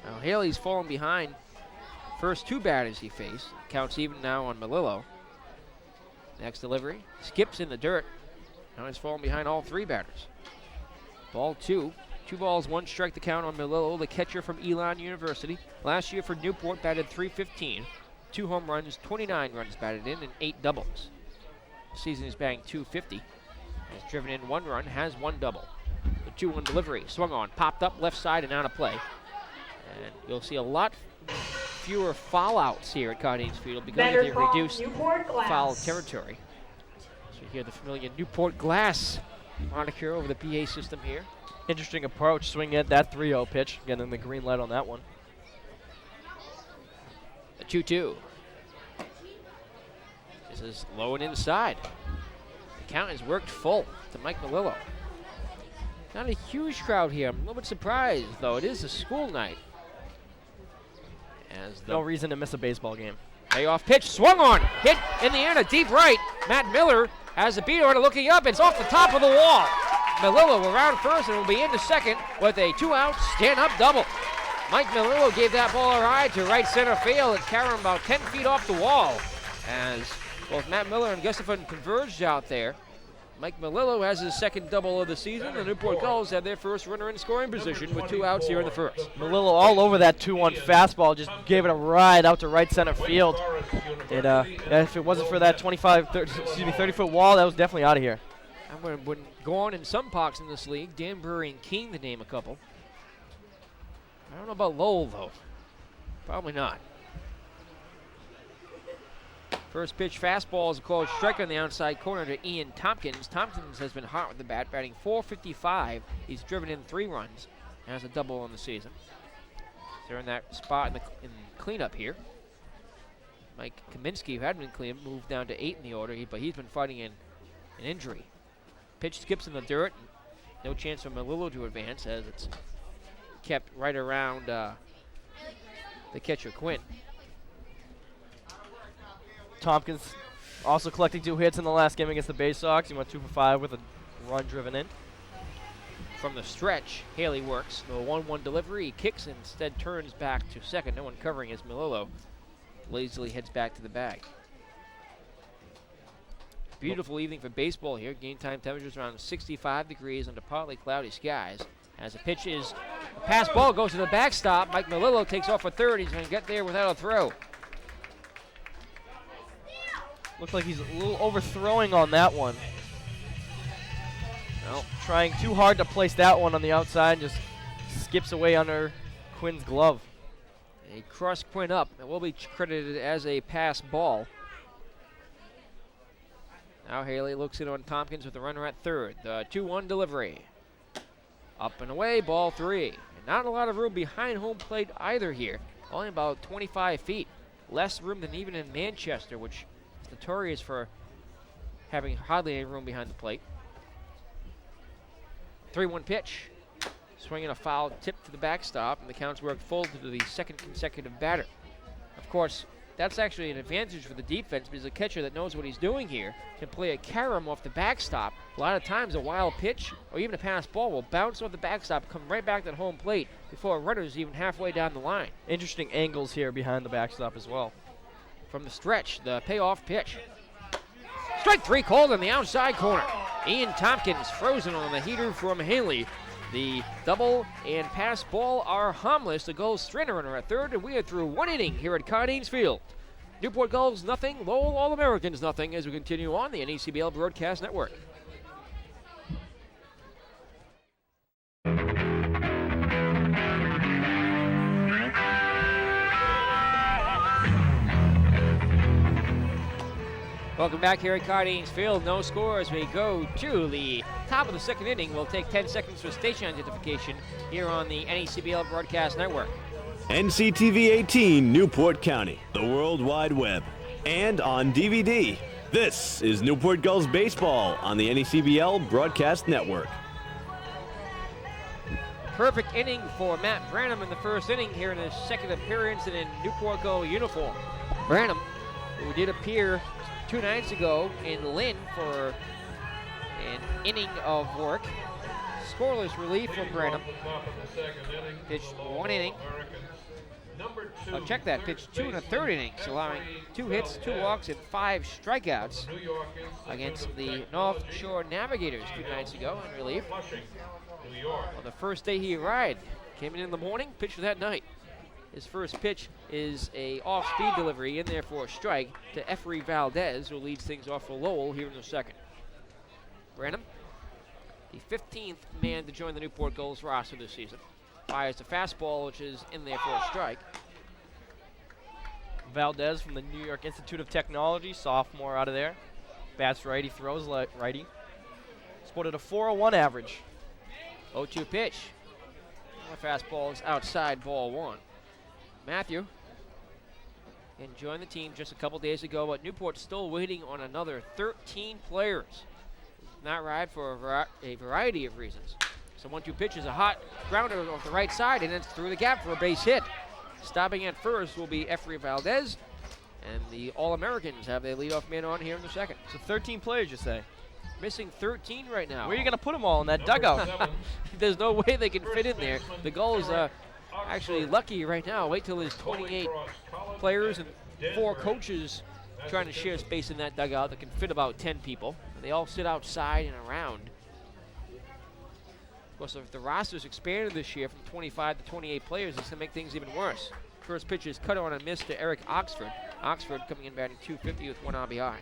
Now Haley's fallen behind first two batters he faced. Counts even now on Melillo. Next delivery. Skips in the dirt. Now he's fallen behind all three batters. Ball two. 2 balls, 1 strike to count on Melillo, the catcher from Elon University. Last year for Newport, batted .315, 2 home runs, 29 runs batted in, and 8 doubles. This season he's batting .250. Has driven in 1 run, has 1 double. The 2-1 delivery, swung on, popped up left side and out of play. And you'll see a lot fewer foul-outs here at Cardines Field because of the reduced foul territory. So you hear the familiar Newport Glass moniker over the PA system here. Interesting approach, swinging at that 3-0 pitch, getting the green light on that one. The 2-2. This is low and inside. The count has worked full to Mike Melillo. Not a huge crowd here. I'm a little bit surprised, though. It is a school night. As no reason to miss a baseball game. Payoff pitch, swung on, hit in the air to deep right. Matt Miller has a beat on it, looking up. It's off the top of the wall. Melillo around first and will be into second with a 2-out stand-up double. Mike Melillo gave that ball a ride to right center field. It carried him about 10 feet off the wall as both Matt Miller and Gustafson converged out there. Mike Melillo has his second double of the season. The Newport Gulls have their first runner in scoring position with 2 outs here in the first. Melillo all over that 2-1 fastball, just gave it a ride out to right center field. If it wasn't for that 30-foot wall, that was definitely out of here. And when go on in some parks in this league, Danbury and Keene to name a couple. I don't know about Lowell, though. Probably not. First pitch fastball is a called strike on the outside corner to Ian Tompkins. Tompkins has been hot with the bat, batting .455. He's driven in 3 runs. Has a double on the season. They're in that spot in cleanup here. Mike Kaminsky, who had been clean, moved down to 8 in the order, but he's been fighting an injury. Pitch skips in the dirt. No chance for Melillo to advance as it's kept right around the catcher, Quinn. Tompkins also collecting 2 hits in the last game against the Bay Sox. He went 2 for 5 with a run driven in. From the stretch, Haley works. The 1-1 delivery. He kicks and instead turns back to second. No one covering as Melillo lazily heads back to the bag. Beautiful evening for baseball here. Game time temperatures around 65 degrees under partly cloudy skies. As the pitch is a pass ball goes to the backstop. Mike Melillo takes off for third. He's going to get there without a throw. Looks like he's a little overthrowing on that one. Well, trying too hard to place that one on the outside, just skips away under Quinn's glove. A cross Quinn up. It will be credited as a pass ball. Now Haley looks in on Tompkins with the runner at third. The 2-1 delivery. Up and away, ball 3. And not a lot of room behind home plate either here. Only about 25 feet. Less room than even in Manchester, which is notorious for having hardly any room behind the plate. 3-1 pitch. Swinging a foul tip to the backstop, and the counts work full to the second consecutive batter. Of course, that's actually an advantage for the defense because the catcher that knows what he's doing here can play a carom off the backstop. A lot of times a wild pitch or even a pass ball will bounce off the backstop, come right back to the home plate before a runner's even halfway down the line. Interesting angles here behind the backstop as well. From the stretch, the payoff pitch. Strike 3 called on the outside corner. Ian Tompkins frozen on the heater from Haley. The double and pass ball are harmless. The Gulls strand a runner at third, and we are through 1 inning here at Cardines Field. Newport Gulls nothing, Lowell All-Americans nothing as we continue on the NECBL Broadcast Network. Welcome back here at Cardines Field. No score as we go to the top of the second inning. We'll take 10 seconds for station identification here on the NECBL Broadcast Network. NCTV 18 Newport County, the World Wide Web, and on DVD. This is Newport Gulls Baseball on the NECBL Broadcast Network. Perfect inning for Matt Branham in the first inning here in his second appearance in a Newport Gull uniform. Branham, who did appear 2 nights ago in Lynn for an inning of work. Scoreless relief from Branham. Pitched 1 inning. Check that, pitched 2 1/3 innings, allowing 2 hits, 2 walks, and 5 strikeouts against the North Shore Navigators 2 nights ago in relief. On the first day he arrived, came in the morning, pitched that night. His first pitch is a off-speed delivery in there for a strike to Efrey Valdez, who leads things off for Lowell here in the second. Branham, the 15th man to join the Newport Gulls roster this season. Fires a fastball, which is in there for a strike. Valdez from the New York Institute of Technology, sophomore out of there. Bats righty, throws righty. Sported a 401 average. 0-2 pitch. The fastball is outside, ball 1. Matthew and joined the team just a couple days ago, but Newport's still waiting on another 13 players. Not arrived for a variety of reasons. So 1-2 pitch is a hot grounder off the right side, and it's through the gap for a base hit. Stopping at first will be Efrey Valdez, and the All-Americans have their leadoff man on here in the second. So 13 players, you say? Missing 13 right now. Where are you going to put them all in that dugout? There's no way they can fit in there. The Gulls are actually lucky right now. Wait till there's 28 players and 4 coaches trying to share space in that dugout that can fit about 10 people. They all sit outside and around. Of course, if the roster's expanded this year from 25 to 28 players, it's going to make things even worse. First pitch is cut on a miss to Eric Oxford. Oxford coming in batting .250 with 1 RBI.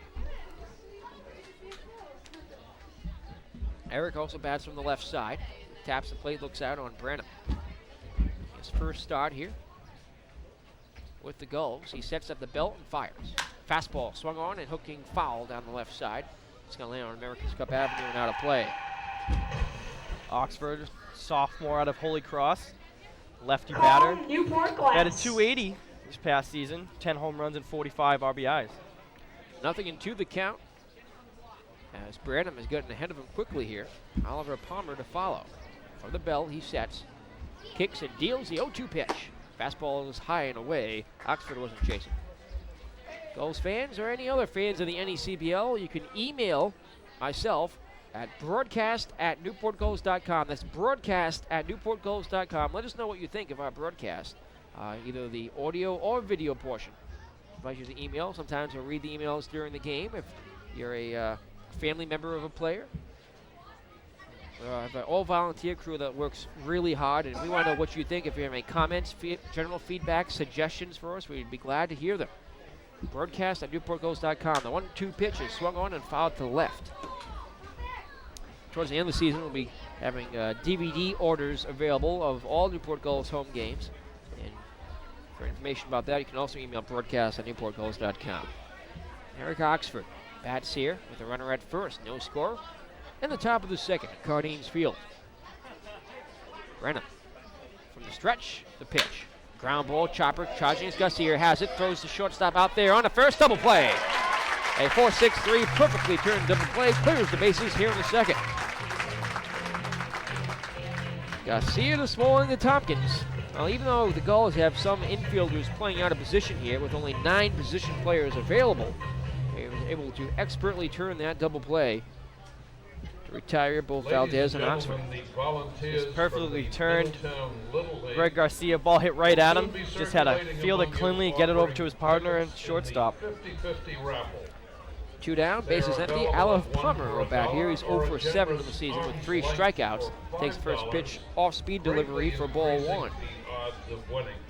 Eric also bats from the left side. Taps the plate, looks out on Branham. His first start here with the Gulls. He sets up the belt and fires. Fastball swung on and hooking foul down the left side. It's going to land on America's Cup Avenue and out of play. Oxford, sophomore out of Holy Cross. Lefty batter. Newport Glass. Batted .280 this past season. 10 home runs and 45 RBIs. Nothing into the count, as Branham has gotten ahead of him quickly here. Oliver Palmer to follow. From the belt, he sets, kicks and deals the 0-2 pitch. Fastball is high and away. Oxford wasn't chasing. Gulls fans or any other fans of the NECBL, you can email myself at broadcast@newportgulls.com. That's broadcast@newportgulls.com. Let us know what you think of our broadcast, either the audio or video portion. I invite you to email. Sometimes we'll read the emails during the game if you're a family member of a player. We have an all-volunteer crew that works really hard, and we want to know what you think. If you have any comments, general feedback, suggestions for us, we'd be glad to hear them. Broadcast@newportgulls.com. The 1-2 pitch is swung on and fouled to left. Towards the end of the season, we'll be having DVD orders available of all Newport Gulls home games. And for information about that, you can also email broadcast@newportgulls.com. Eric Oxford bats here with a runner at first. No score. And the top of the second at Cardines Field. Branham from the stretch, the pitch. Ground ball, chopper, charging his guts here, has it, throws the shortstop out there on the first double play. A 4-6-3 perfectly turned double play clears the bases here in the second. Garcia to Smalling to Tompkins. Well, even though the Gulls have some infielders playing out of position here with only 9 position players available, they were able to expertly turn that double play to retire both Valdez and Oxford. Just perfectly turned. Greg Garcia, ball hit right at him. Just had to field it cleanly, get it over to his partner and shortstop. 2 down, bases empty. Oliver Palmer will bat here. He's 0 for 7 in the season with 3 strikeouts. Takes first pitch off-speed delivery for ball 1.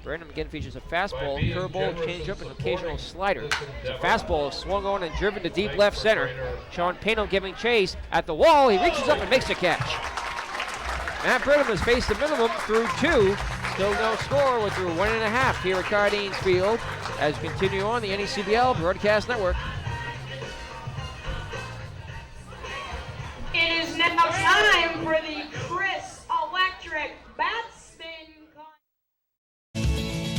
Branham again features a fastball, curveball, changeup, and occasional slider. The fastball is swung on and driven to deep left center. Sean Pano giving chase at the wall. He reaches up and makes the catch. Matt Branham has faced the minimum through 2. Still no score. We're through 1.5 here at Cardines Field as we continue on the NECBL Broadcast Network. It is now time for the Chris Electric Bat Spin Contest.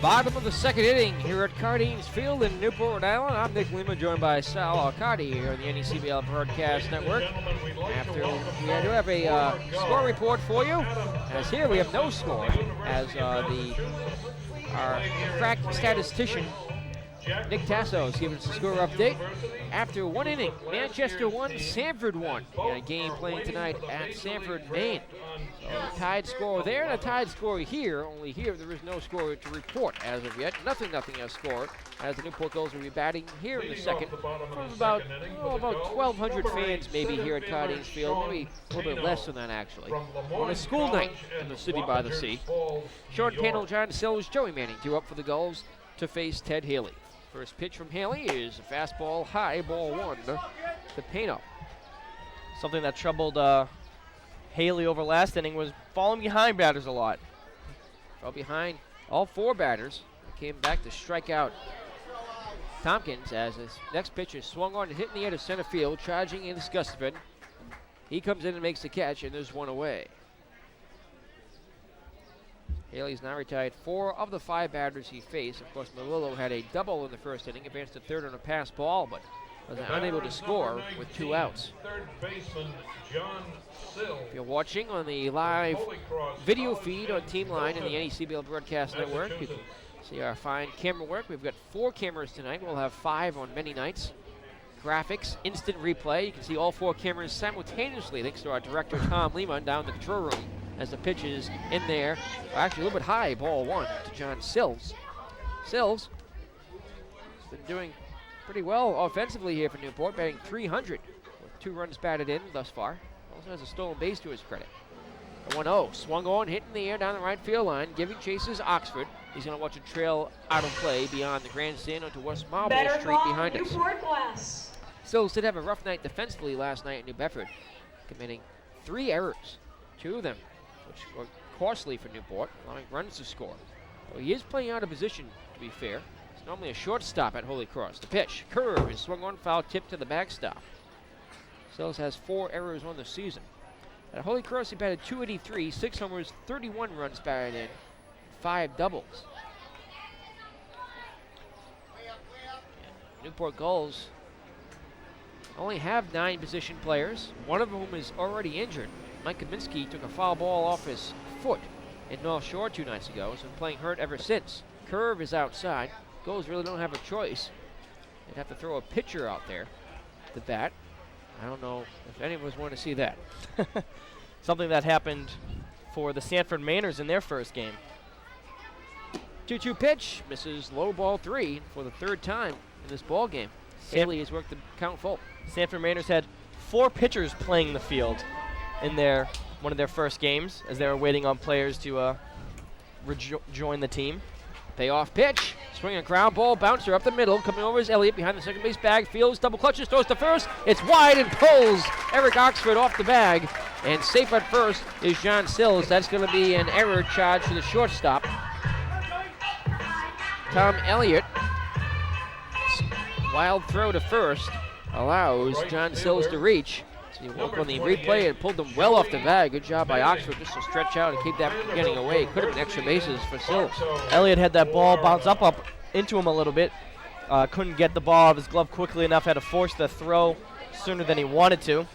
Bottom of the second inning here at Cardines Field in Newport, Rhode Island. I'm Nick Lima, joined by Sal Arcadi here on the NECBL Broadcast Network. After we do have a score report for you, as here we have no score, as our crack statistician Nick Tasso is giving us a score update. After one inning, Manchester 1, Sanford 1 in a game playing tonight at Sanford, Maine. So a tied score there and a tied score here. Only here there is no score to report as of yet. Nothing has scored, as the Newport Gulls will be batting here in the second from about 1,200 fans maybe here at Cardines Field, maybe a little bit less than that actually. On a school night in the city by the sea. Short panel, John Sills, Joey Manning due up for the Gulls to face Ted Haley. First pitch from Haley is a fastball high, ball one to Pano. Something that troubled Haley over last inning was falling behind batters a lot. Fell behind all four batters. Came back to strike out Tompkins as his next pitch is swung on and hit in the air to center field, charging in Gustafson. He comes in and makes the catch, and there's one away. Haley's now retired 4 of the 5 batters he faced. Of course, Melillo had a double in the first inning, advanced to third on a pass ball, but was unable to score with 2 outs. If you're watching on the live video feed on Team Line and the NECBL Broadcast Network, you can see our fine camera work. We've got 4 cameras tonight. We'll have 5 on many nights. Graphics, instant replay. You can see all 4 cameras simultaneously, thanks to our director, Tom Lima, down in the control room, as the pitch is in there. Actually, a little bit high, ball one to John Sills. Sills has been doing pretty well offensively here for Newport, batting .300 with 2 runs batted in thus far. Also has a stolen base to his credit. The 1-0, swung on, hit in the air down the right field line, giving chases Oxford. He's going to watch a trail out of play beyond the grandstand onto West Marble Street behind us. Newport Glass. Sills did have a rough night defensively last night at New Bedford, committing 3 errors, 2 of them which were costly for Newport, allowing runs to score. Well, he is playing out of position, to be fair. It's normally a shortstop at Holy Cross. The pitch, curve, is swung on, foul, tip to the backstop. Sills has 4 errors on the season. At Holy Cross, he batted .283, 6 homers, 31 runs batted in, 5 doubles. Newport Gulls only have 9 position players, one of whom is already injured. Mike Kaminsky took a foul ball off his foot in North Shore 2 nights ago. He's been playing hurt ever since. Curve is outside. Gulls really don't have a choice. They'd have to throw a pitcher out there to bat. I don't know if any of us want to see that. Something that happened for the Sanford Mainers in their first game. 2-2 pitch, misses low ball 3 for the 3rd time in this ball game. Haley has worked the count full. Sanford Mainers had 4 pitchers playing the field in one of their first games as they were waiting on players to join the team. Payoff pitch, swinging a ground ball, bouncer up the middle, coming over is Elliott behind the second base bag, fields, double clutches, throws to first, it's wide and pulls Eric Oxford off the bag, and safe at first is John Sills. That's going to be an error charge to the shortstop. Tom Elliott, wild throw to first, allows John Sills to reach. He worked on the replay and pulled them well off the bag. Good job by Oxford just to stretch out and keep that from getting away. Could have been extra bases for Sills. Elliott had that ball bounce up into him a little bit. Couldn't get the ball out of his glove quickly enough. Had to force the throw sooner than he wanted to.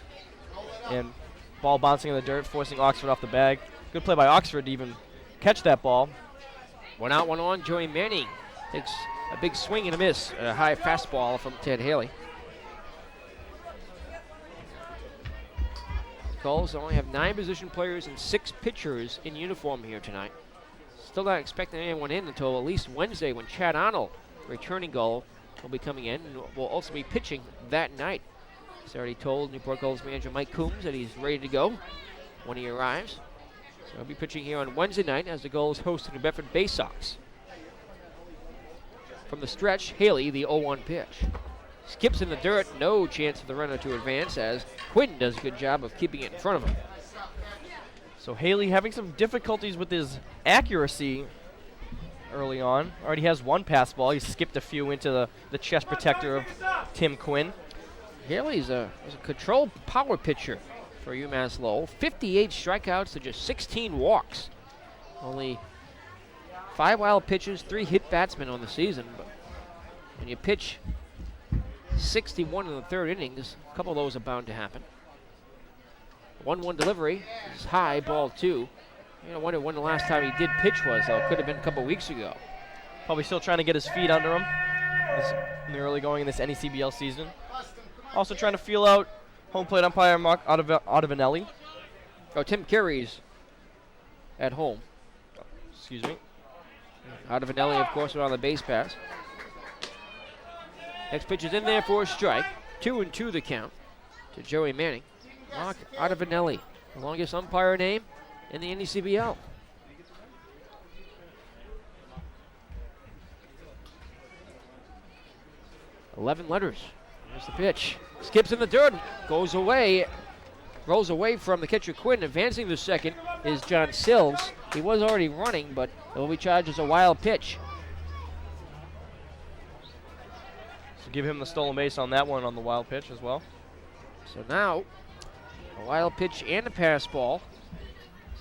And ball bouncing in the dirt, forcing Oxford off the bag. Good play by Oxford to even catch that ball. 1 out, 1 on. Joey Manning takes a big swing and a miss. A high fastball from Ted Haley. Gulls only have 9 position players and 6 pitchers in uniform here tonight. Still not expecting anyone in until at least Wednesday when Chad Arnold, returning Gull, will be coming in and will also be pitching that night. He's already told Newport Gulls manager Mike Coombs that he's ready to go when he arrives. So he'll be pitching here on Wednesday night as the Gulls host the New Bedford Bay Sox. From the stretch, Haley, the 0-1 pitch. Skips in the dirt, no chance for the runner to advance as Quinn does a good job of keeping it in front of him. So Haley having some difficulties with his accuracy early on. Already has 1 pass ball. He skipped a few into the chest protector of Tim Quinn. Haley's a controlled power pitcher for UMass Lowell. 58 strikeouts to just 16 walks. Only 5 wild pitches, 3 hit batsmen on the season. But when you pitch 61 in the third innings, a couple of those are bound to happen. 1-1 delivery is high, ball 2. I wonder when the last time he did pitch was, though. It could have been a couple weeks ago. Probably still trying to get his feet under him in the early going in this NECBL season. Also trying to feel out home plate umpire Mark Ottavinelli. Oh, Tim Carey's at home. Excuse me. Ottavinelli, of course, on the base pass. Next pitch is in there for a strike. 2-2 the count to Joey Manning. Mark Ottavinelli, the longest umpire name in the NECBL. Eleven letters. There's the pitch. Skips in the dirt. Goes away. Rolls away from the catcher Quinn. Advancing to second is John Sills. He was already running, but it will be charged as a wild pitch. So give him the stolen base on that one on the wild pitch as well. So now, a wild pitch and a pass ball.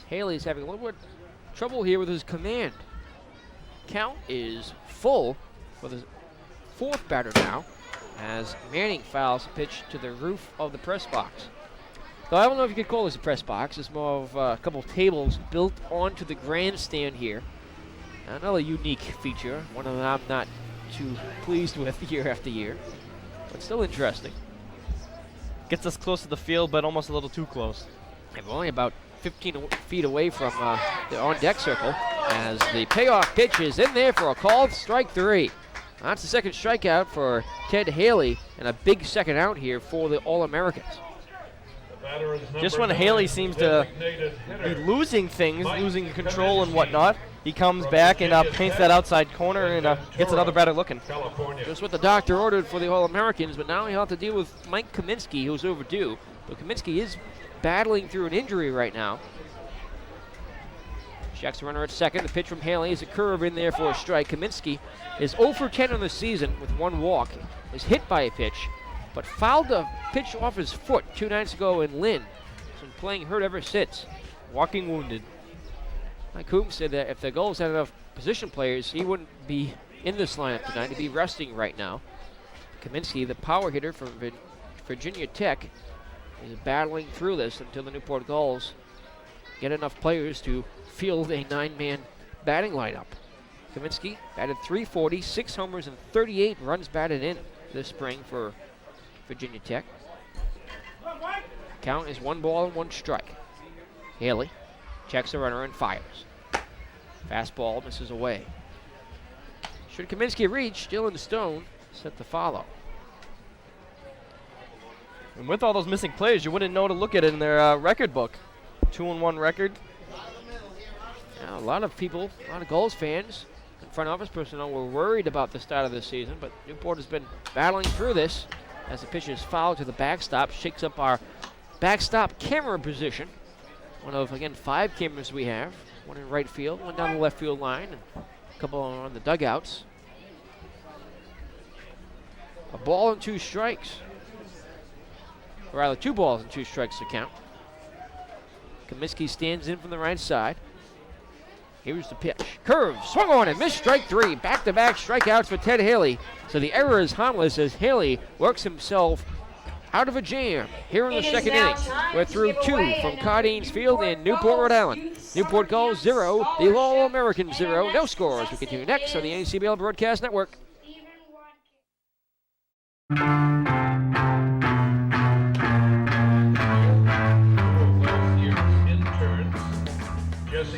Haley's having a little bit of trouble here with his command. Count is full for the fourth batter now, as Manning fouls a pitch to the roof of the press box. Though I don't know if you could call this a press box. It's more of a couple of tables built onto the grandstand here. Another unique feature, one that I'm not too pleased with year after year, but still interesting. Gets us close to the field, but almost a little too close. And we're only about 15 feet away from the on-deck circle, as the payoff pitch is in there for a called strike 3. That's the second strikeout for Ted Haley, and a big second out here for the All-Americans. Just when Haley seems to be losing things, losing control and whatnot, he comes back and paints that outside corner and gets another batter looking. Just what the doctor ordered for the All-Americans, but now he'll have to deal with Mike Kaminsky, who's overdue. But Kaminsky is battling through an injury right now. Checks the runner at second. The pitch from Haley is a curve in there for a strike. Kaminsky is 0 for 10 on the season with 1 walk. Was hit by a pitch, but fouled a pitch off his foot 2 nights ago in Lynn. He's been playing hurt ever since. Walking wounded. Mike Coombs said that if the Gulls had enough position players, he wouldn't be in this lineup tonight. He'd be resting right now. Kaminsky, the power hitter from Virginia Tech, is battling through this until the Newport Gulls get enough players to field a 9-man batting lineup. Kaminsky batted .340, 6 homers, and 38 runs batted in this spring for Virginia Tech. Count is 1 ball and 1 strike. Haley checks the runner and fires. Fastball misses away. Should Kaminsky reach, Dylan Stone set to follow. And with all those missing players, you wouldn't know to look at it in their record book. 2-1 record. Now, a lot of people, a lot of Gulls fans, and front office personnel were worried about the start of this season, but Newport has been battling through this as the pitch is fouled to the backstop, shakes up our backstop camera position. One of, again, 5 cameras we have. One in right field, one down the left field line, and a couple on the dugouts. A ball and 2 strikes. Or rather, 2 balls and 2 strikes to count. Kaminsky stands in from the right side. Here's the pitch. Curve, swung on and missed strike 3. Back-to-back strikeouts for Ted Haley. So the error is harmless as Haley works himself out of a jam here in the second inning. We're through 2 from Cardines Field in Newport, Rhode Island. Newport Gulls 0, the Lowell Americans 0. No scores. We continue next on the NECBL Broadcast Network.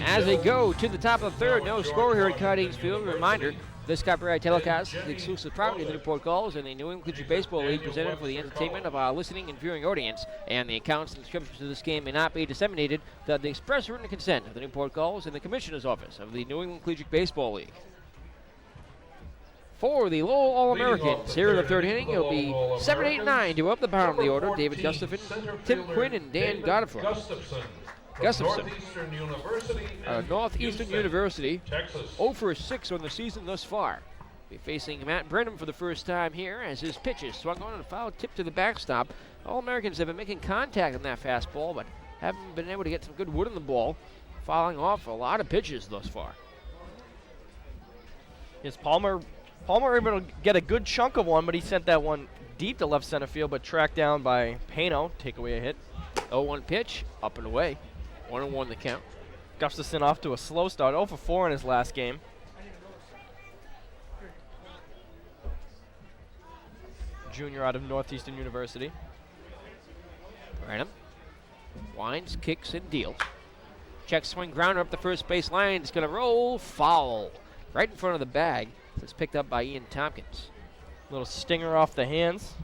As they go to the top of the third, no score here at Cardines Field. Reminder, this copyright telecast is the exclusive property of the Newport Gulls and the New England Collegiate Baseball League, presented for the entertainment of our listening and viewing audience, and the accounts and descriptions of this game may not be disseminated without the express written consent of the Newport Gulls and the Commissioner's Office of the New England Collegiate Baseball League. For the Lowell All-Americans, here in the third inning, it'll be 7, 8, 9 to up the bottom of the order. David Gustafson, Tim Quinn, and Dan Godfrey. Gustafson, Northeastern University, Texas. 0 for 6 on the season thus far. Be facing Matt Brenham for the first time here as his pitch is swung on and a foul tip to the backstop. All-Americans have been making contact on that fastball, but haven't been able to get some good wood on the ball, fouling off a lot of pitches thus far. Yes, Palmer able to get a good chunk of one, but he sent that one deep to left center field, but tracked down by Pano. Take away a hit. 0-1 pitch, up and away. 1-1 the count. Gustafson off to a slow start. 0 for 4 in his last game. Junior out of Northeastern University. Branham winds, kicks, and deals. Check swing grounder up the first base line. It's going to roll foul right in front of the bag. It's picked up by Ian Tompkins. Little stinger off the hands.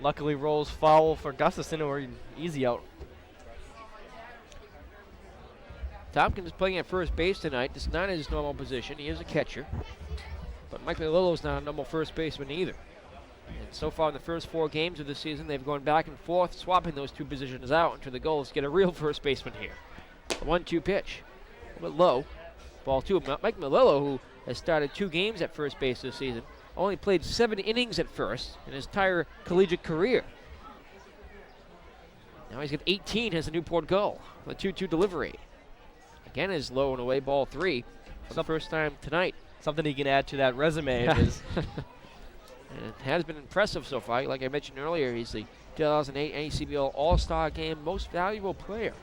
Luckily rolls foul for Gustafson, or easy out. Tompkins is playing at first base tonight. This is not his normal position. He is a catcher. But Mike Melillo's not a normal first baseman either. And so far in the first 4 games of the season, they've gone back and forth, swapping those 2 positions out until the Gulls get a real first baseman here. The 1-2 pitch. A little bit low. Ball 2. Mike Melillo, who has started 2 games at first base this season, only played 7 innings at first in his entire collegiate career. Now he's got 18 as a Newport Gull with a 2-2 delivery. Again is low and away, ball 3 for the first time tonight. Something he can add to that resume of his. And it has been impressive so far. Like I mentioned earlier, he's the 2008 NECBL All-Star Game Most Valuable Player.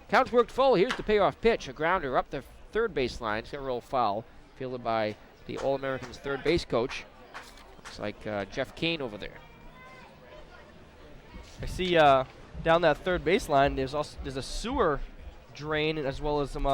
Count's worked full. Here's the payoff pitch. A grounder up the third base line. It's going to roll foul. Fielded by the All-Americans third base coach. Looks like Jeff Kane over there. I see down that third base line, there's a sewer drain as well as some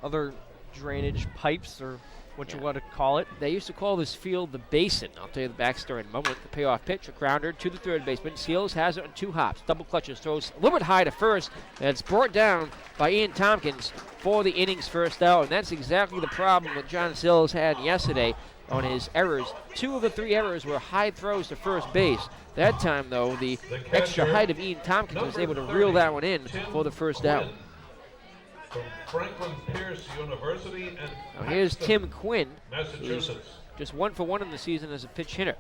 other drainage pipes, or what you want to call it. They used to call this field the basin. I'll tell you the backstory in a moment. The payoff pitch, a grounder to the third baseman. Seals has it on 2 hops. Double clutches, throws a little bit high to first. And it's brought down by Ian Tompkins for the inning's first out. And that's exactly the problem that John Seals had yesterday on his errors. 2 of the 3 errors were high throws to first base. That time, though, the extra height of Ian Tompkins was able to reel that one in for the first out. From Franklin Pierce University and Now here's Tim Quinn. Massachusetts. Just 1 for 1 in the season as a pitch hitter.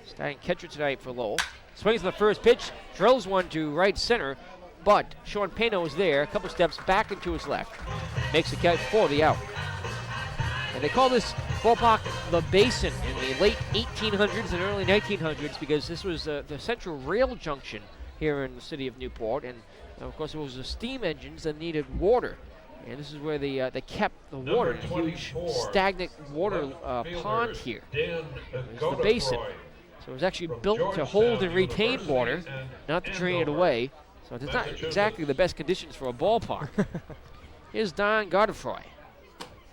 Starting catcher tonight for Lowell. Swings on the first pitch, drills one to right center, but Sean Pano is there, a couple steps back and to his left. Makes the catch for the out. And they call this ballpark the Basin in the late 1800s and early 1900s because this was the central rail junction here in the city of Newport. And of course, it was the steam engines that needed water. And this is where they kept the water in a huge stagnant water pond here. It was the basin. So it was actually built to hold and retain water, not to drain it away. So it's not exactly the best conditions for a ballpark. Here's Don Godefroy,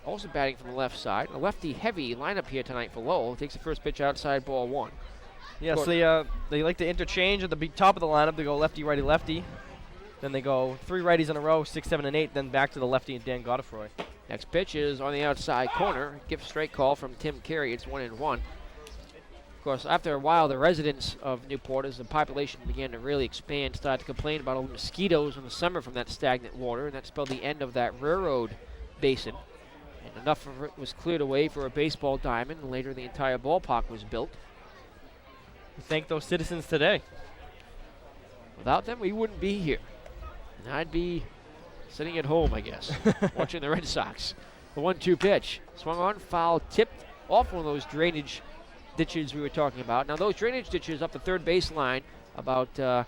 also batting from the left side. A lefty-heavy lineup here tonight for Lowell. Takes the first pitch outside, ball 1. Yes, they like to interchange at the top of the lineup. They go lefty, righty, lefty. Then they go 3 righties in a row, 6, 7, and 8, then back to the lefty and Dan Godefroy. Next pitch is on the outside corner. Gift straight call from Tim Carey. It's 1-1. Of course, after a while, the residents of Newport, as the population began to really expand, started to complain about all the mosquitoes in the summer from that stagnant water, and that spelled the end of that railroad basin. And enough of it was cleared away for a baseball diamond, and later the entire ballpark was built. We thank those citizens today. Without them, we wouldn't be here. And I'd be sitting at home, I guess, watching the Red Sox. The 1-2 pitch. Swung on, foul, tipped off one of those drainage ditches we were talking about. Now, those drainage ditches up the third base line, about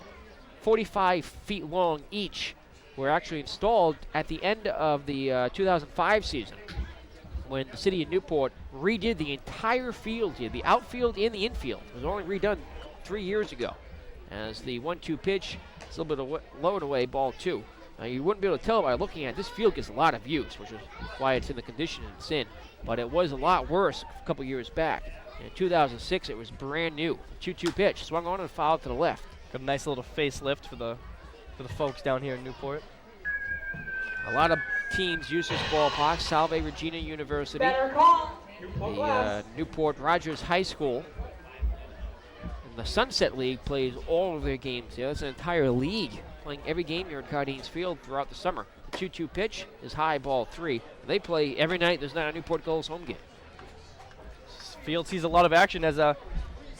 45 feet long each, were actually installed at the end of the 2005 season when the city of Newport redid the entire field here, the outfield and the infield. It was only redone 3 years ago. As the 1-2 pitch, it's a little bit low and away, ball 2. Now, you wouldn't be able to tell by looking at it. This field gets a lot of use, which is why it's in the condition it's in. But it was a lot worse a couple years back. In 2006, it was brand new. 2-2 pitch, swung on and fouled to the left. Got a nice little facelift for the folks down here in Newport. A lot of teams use this ballpark. Salve Regina University, the Newport Rogers High School. The Sunset League plays all of their games here. That's an entire league playing every game here at Cardines Field throughout the summer. The 2-2 pitch is high, ball 3. They play every night. There's not a Newport Gulls home game. This field sees a lot of action as the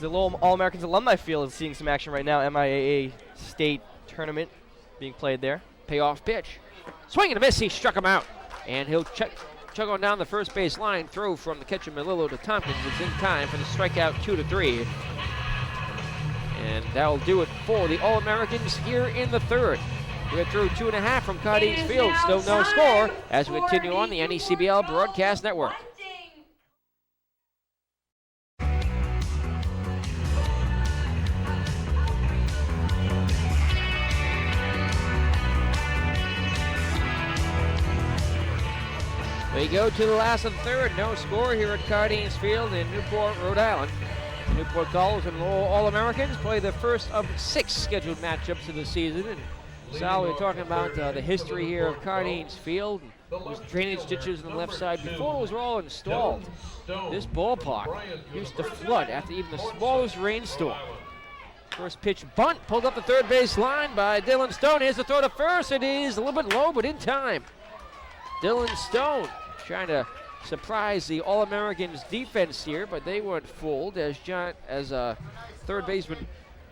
Lowell All-Americans alumni field is seeing some action right now. MIAA state tournament being played there. Payoff pitch. Swing and a miss. He struck him out. And he'll check chug on down the first base line. Throw from the catcher Melillo to Tompkins is in time for the strikeout 2-3. And that'll do it for the All-Americans here in the third. We're through 2.5 from Cardines Field. Still no score as we continue on the NECBL Broadcast Network. We go to the last of the third. No score here at Cardines Field in Newport, Rhode Island. The Newport Gulls and Lowell All-Americans play the first of 6 scheduled matchups of the season. And Sal, we were talking about the history here of Cardines Field. Those drainage ditches on the left side. Before those were all installed, this ballpark used to flood after even the smallest rainstorm. First pitch bunt pulled up the third base line by Dylan Stone. Here's the throw to first. It is a little bit low, but in time. Dylan Stone trying to surprise the All-Americans defense here, but they weren't fooled as third baseman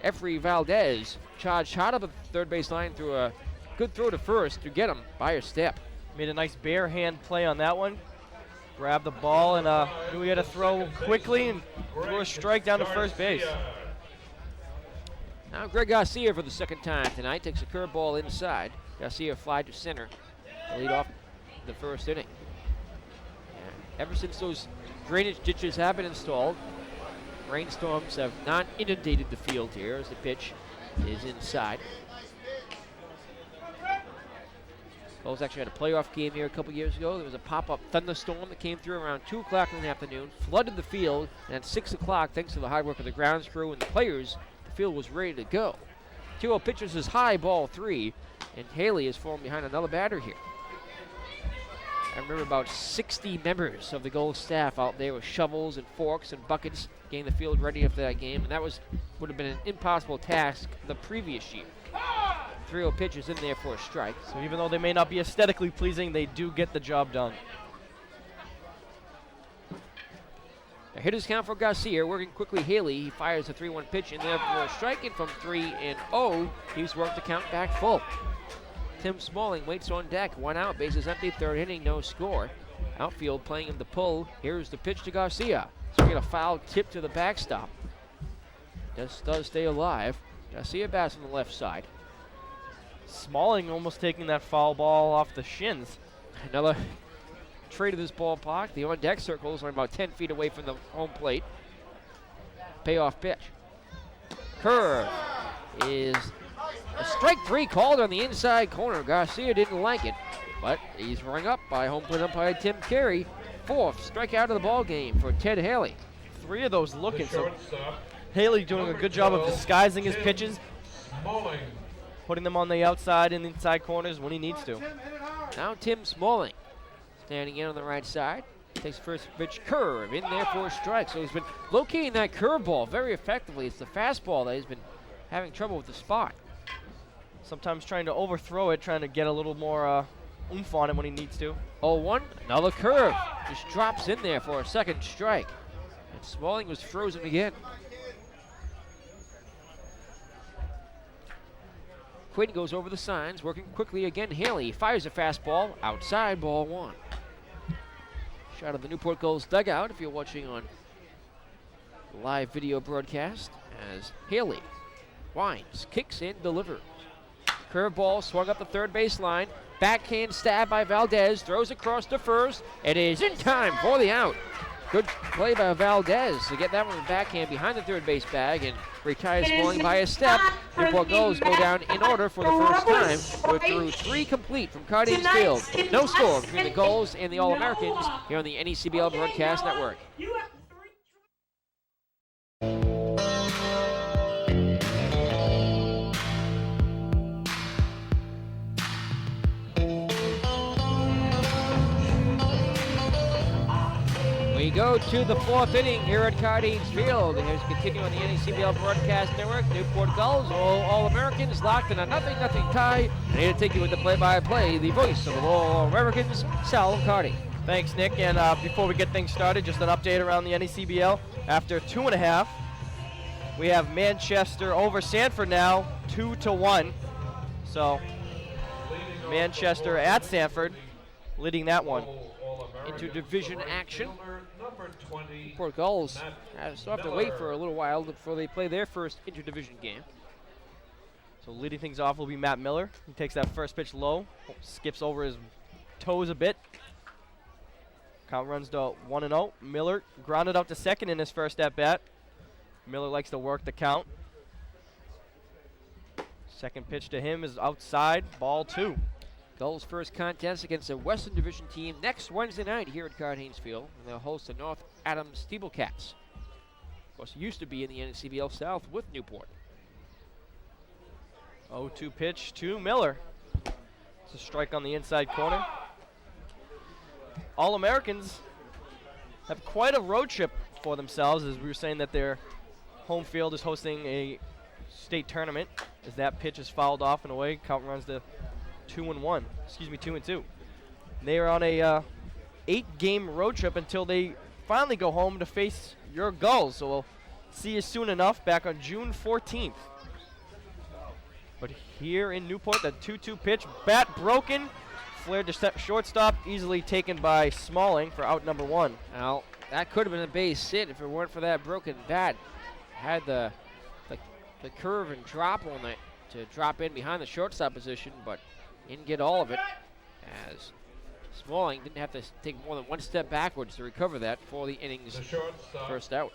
Efrey Valdez charged hard up at the third base line through a good throw to first to get him by a step. Made a nice bare hand play on that one. Grabbed the ball and knew he had to throw quickly and threw a strike down to first base. Now Greg Garcia for the second time tonight takes a curveball inside. Garcia fly to center to lead off the first inning. Ever since those drainage ditches have been installed, rainstorms have not inundated the field here as the pitch is inside. Gulls actually had a playoff game here a couple years ago. There was a pop-up thunderstorm that came through around 2 o'clock in the afternoon, flooded the field, and at 6 o'clock, thanks to the hard work of the grounds crew and the players, the field was ready to go. 2-0 pitches is high, ball 3, and Haley is falling behind another batter here. I remember about 60 members of the Gulls staff out there with shovels and forks and buckets getting the field ready for that game, and that would have been an impossible task the previous year. 3-0 pitch is in there for a strike. So even though they may not be aesthetically pleasing, they do get the job done. A hitter's count for Garcia, working quickly Haley. He fires a 3-1 pitch in there for a strike, and from 3-0, he's worked the count back full. Tim Smalling waits on deck, 1 out, bases empty, third inning, no score. Outfield playing him to pull. Here's the pitch to Garcia. So we get a foul tip to the backstop. This does stay alive. Garcia bats on the left side. Smalling almost taking that foul ball off the shins. Another trade of this ballpark. The on-deck circles are about 10 feet away from the home plate. Payoff pitch. Curve is a strike 3 called on the inside corner. Garcia didn't like it, but he's rung up by home plate umpire Tim Carey. 4th strikeout of the ball game for Ted Haley. 3 of those looking. So Haley doing a good job of disguising his pitches, putting them on the outside and inside corners when he needs to. Now Tim Smalling standing in on the right side. Takes the first pitch, curve in there for a strike. So he's been locating that curveball very effectively. It's the fastball that he's been having trouble with the spot. Sometimes trying to overthrow it, trying to get a little more oomph on it when he needs to. 0-1, another curve. Just drops in there for a second strike. And Smalling was frozen again. Quinn goes over the signs, working quickly again. Haley fires a fastball, outside, ball 1. Shot of the Newport Gulls dugout if you're watching on live video broadcast as Haley winds, kicks and delivers. Curveball swung up the third base line. Backhand stab by Valdez, throws across to first. It is in time for the out. Good play by Valdez to get that one backhand behind the third base bag and retires Smalling by a step. Newport Gulls go down in order for the first time. We're through 3 complete from Cardines Field. No score between the Gulls and the All-Americans here on the NECBL Broadcast Network. We go to the 4th inning here at Cardines Field. Here's continuing on the NECBL Broadcast Network. Newport Gulls, All-Americans locked in a 0-0 tie. And here to take you with the play-by-play, the voice of the All-Americans, Sal Cardi. Thanks, Nick. And before we get things started, just an update around the NECBL. After 2.5, we have Manchester over Sanford now, 2-1. So Manchester at Sanford leading that one. Interdivision action. Number 20. Newport Gulls still have to wait for a little while before they play their first interdivision game. So leading things off will be Matt Miller. He takes that first pitch low, skips over his toes a bit. Count runs to 1-0. Miller grounded out to second in his first at bat. Miller likes to work the count. Second pitch to him is outside, ball 2. Gulls' first contest against a Western Division team next Wednesday night here at Card-Haynes Field. And they'll host the North Adams Steeplecats. Of course, used to be in the NCBL South with Newport. 0-2 pitch to Miller. It's a strike on the inside corner. All-Americans have quite a road trip for themselves, as we were saying that their home field is hosting a state tournament. As that pitch is fouled off and away, count runs to 2-1. Excuse me, 2-2. They are on a 8-game road trip until they finally go home to face your Gulls. So we'll see you soon enough back on June 14th. But here in Newport, the 2-2 pitch, bat broken, flared to shortstop, easily taken by Smalling for out number 1. Now, that could have been a base hit if it weren't for that broken bat. Had the curve and drop on it to drop in behind the shortstop position, but didn't get all of it, as Smalling didn't have to take more than one step backwards to recover that for the inning's first out.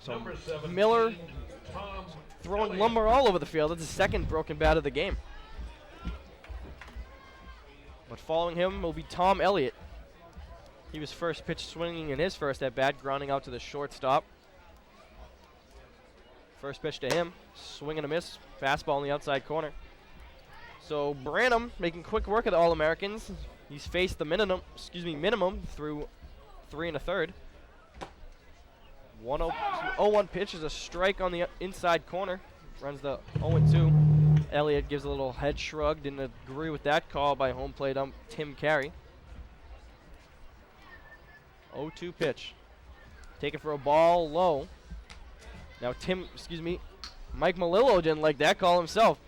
So Miller throwing lumber all over the field. That's his second broken bat of the game. But following him will be Tom Elliott. He was first pitch swinging in his first at bat, grounding out to the shortstop. First pitch to him, swing and a miss, fastball in the outside corner. So Branham making quick work of the All-Americans. He's faced the minimum through 3 1/3. 0-1 pitch is a strike on the inside corner. Runs the 0-2. Elliott gives a little head shrug. Didn't agree with that call by home plate ump Tim Carey. 0-2 pitch. Taken for a ball low. Now Mike Malillo didn't like that call himself.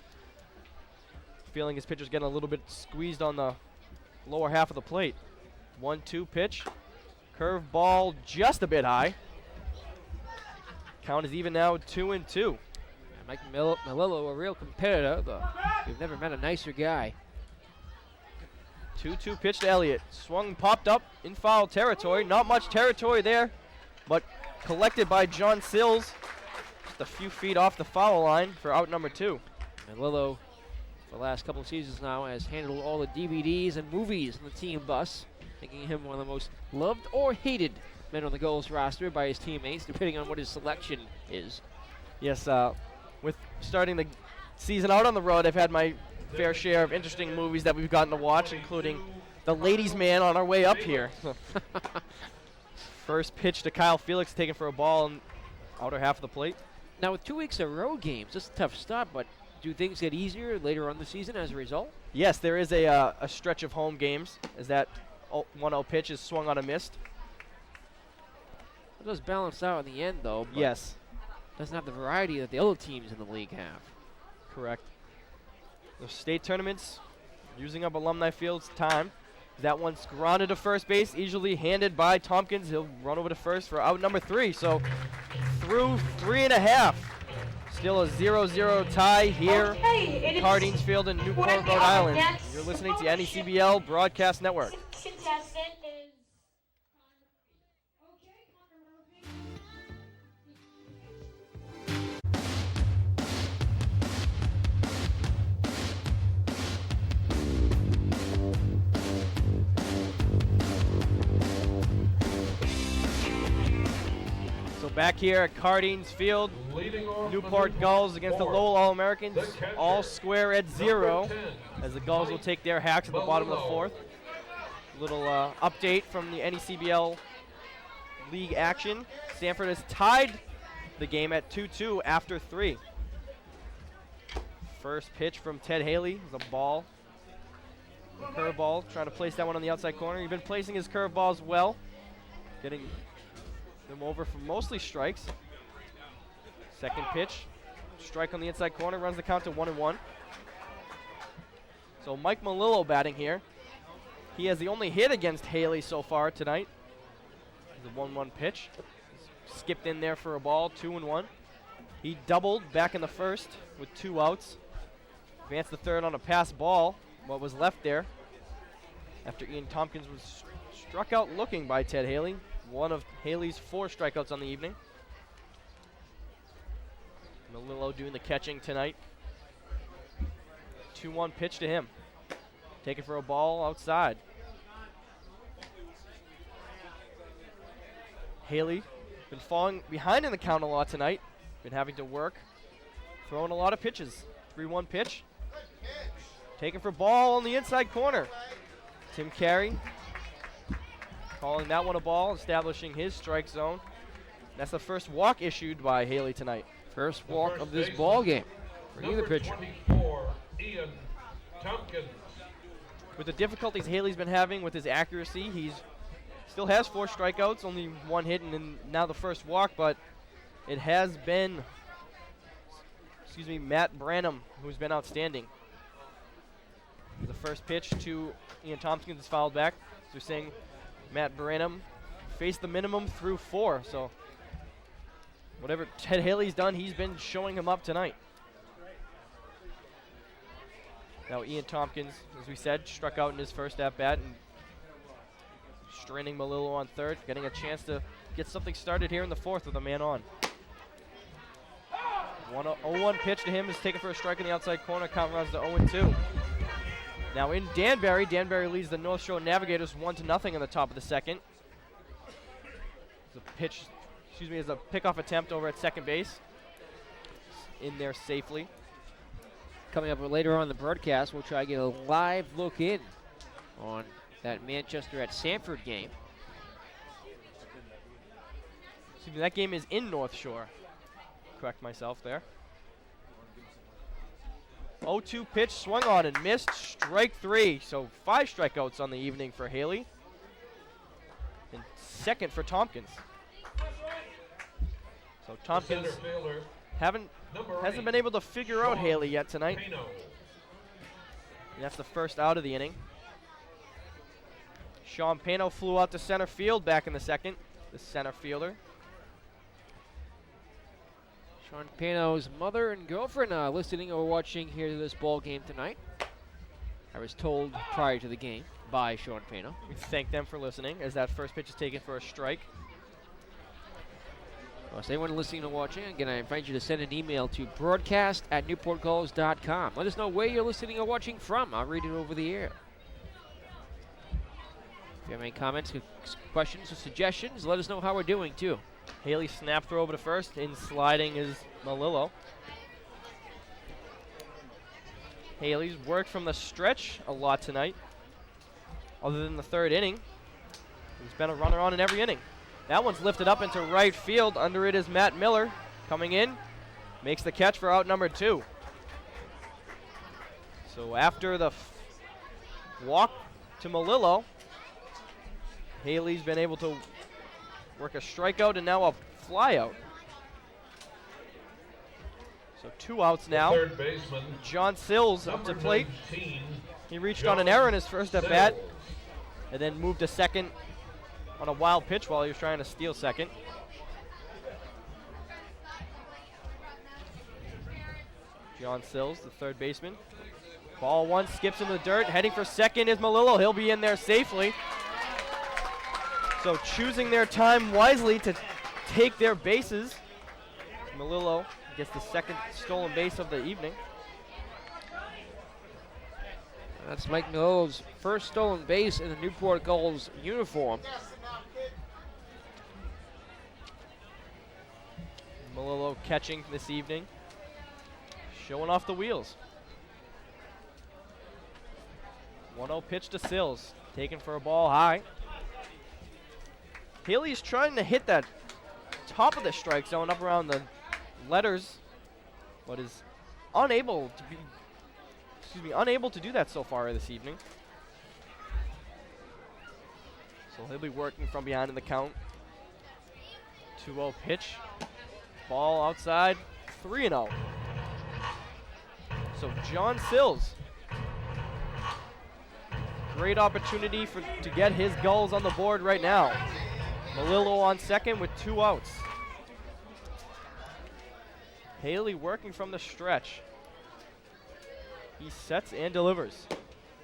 Feeling his pitcher's getting a little bit squeezed on the lower half of the plate. 1-2 pitch. Curve ball just a bit high. Count is even now 2-2. Mike Malillo, a real competitor. We've never met a nicer guy. 2-2 pitch to Elliott. Swung, popped up in foul territory. Not much territory there, but collected by John Sills. Just a few feet off the foul line for out number 2. Malillo, for the last couple of seasons now, has handled all the DVDs and movies on the team bus, making him one of the most loved or hated men on the Gulls roster by his teammates, depending on what his selection is. Yes, with starting the season out on the road, I've had my fair share of interesting movies that we've gotten to watch, including The Ladies' Man on our way up here. First pitch to Kyle Felix, taken for a ball in outer half of the plate. Now, with 2 weeks of road games, it's a tough start, but do things get easier later on in the season as a result? Yes, there is a stretch of home games as that 1-0 pitch is swung on a missed. It does balance out in the end, though. But yes. Doesn't have the variety that the other teams in the league have. Correct. The state tournaments using up Alumni Field's time. That one's grounded to first base, easily handed by Tompkins. He'll run over to first for out number 3. So through 3 1/2. Still a 0-0 tie here at Card-Haynes Field in Newport, Rhode Island. You're listening to NECBL Broadcast Network. Contestant is So back here at Card-Haynes Field, Newport Gulls against the Lowell All-Americans, all square at 0, as the Gulls will take their hacks at the bottom of the 4th. Little update from the NECBL league action. Stanford has tied the game at 2-2 after 3. First pitch from Ted Haley is a ball. Curveball, trying to place that one on the outside corner. He's been placing his curveballs well, getting them over for mostly strikes. Second pitch, strike on the inside corner, runs the count to 1-1. So Mike Malillo batting here. He has the only hit against Haley so far tonight. The 1-1 pitch. Skipped in there for a ball, 2-1. He doubled back in the first with 2 outs. Advanced the third on a pass ball, what was left there. After Ian Tompkins was struck out looking by Ted Haley. One of Haley's 4 strikeouts on the evening. Melillo doing the catching tonight. 2-1 pitch to him. Taken for a ball outside. Haley been falling behind in the count a lot tonight. Been having to work. Throwing a lot of pitches. 3-1 pitch. Taken for ball on the inside corner. Tim Carey calling that one a ball, establishing his strike zone. That's the first walk issued by Haley tonight. First walk of this ball game for either pitcher. 24, Ian Tompkins. With the difficulties Haley's been having with his accuracy, he's still has 4 strikeouts, only 1 hit, and then now the first walk, but it has been, Matt Branham who's been outstanding. The first pitch to Ian Tompkins is fouled back. So we're saying Matt Branham faced the minimum through 4, so whatever Ted Haley's done, he's been showing him up tonight. Now Ian Tompkins, as we said, struck out in his first at-bat and straining Melillo on third, getting a chance to get something started here in the fourth with a man on. 0-1 pitch to him is taken for a strike in the outside corner. Count runs to 0-2. Now in Danbury leads the North Shore Navigators 1-0 in the top of the second. Is a pickoff attempt over at second base. In there safely. Coming up later on in the broadcast, we'll try to get a live look in on that Manchester at Sanford game. That game is in North Shore. Correct myself there. 0-2 pitch, swung on and missed. Strike 3. So 5 strikeouts on the evening for Haley. And second for Tompkins. So Tompkins hasn't been able to figure out Haley yet tonight. And that's the first out of the inning. Sean Pano flew out to center field back in the second. The center fielder. Sean Pano's mother and girlfriend are listening or watching here to this ball game tonight. I was told prior to the game by Sean Pano. We thank them for listening as that first pitch is taken for a strike. Well, so anyone listening or watching, again, I invite you to send an email to broadcast@newportgulls.com. Let us know where you're listening or watching from. I'll read it over the air. If you have any comments, questions, or suggestions, let us know how we're doing, too. Haley snap throw over to first. In sliding is Melillo. Haley's worked from the stretch a lot tonight. Other than the third inning, he's been a runner on in every inning. That one's lifted up into right field. Under it is Matt Miller coming in. Makes the catch for out number 2. So after the walk to Melillo, Haley's been able to work a strikeout and now a flyout. So 2 outs now. Third baseman, John Sills up to plate. 19, He reached on an error in his first at bat and then moved to second on a wild pitch while he was trying to steal second. John Sills, the third baseman. Ball 1 skips in the dirt. Heading for second is Melillo. He'll be in there safely. So choosing their time wisely to take their bases. Melillo gets the second stolen base of the evening. That's Mike Melillo's first stolen base in the Newport Gulls uniform. Melillo catching this evening. Showing off the wheels. 1-0 pitch to Sills. Taken for a ball high. Haley's trying to hit that top of the strike zone up around the letters, but is unable to do that so far this evening. So he'll be working from behind in the count. 2-0 pitch. Ball outside. 3-0. So John Sills Great opportunity to get his Gulls on the board right now. Malillo on second with 2 outs. Haley working from the stretch. He sets and delivers.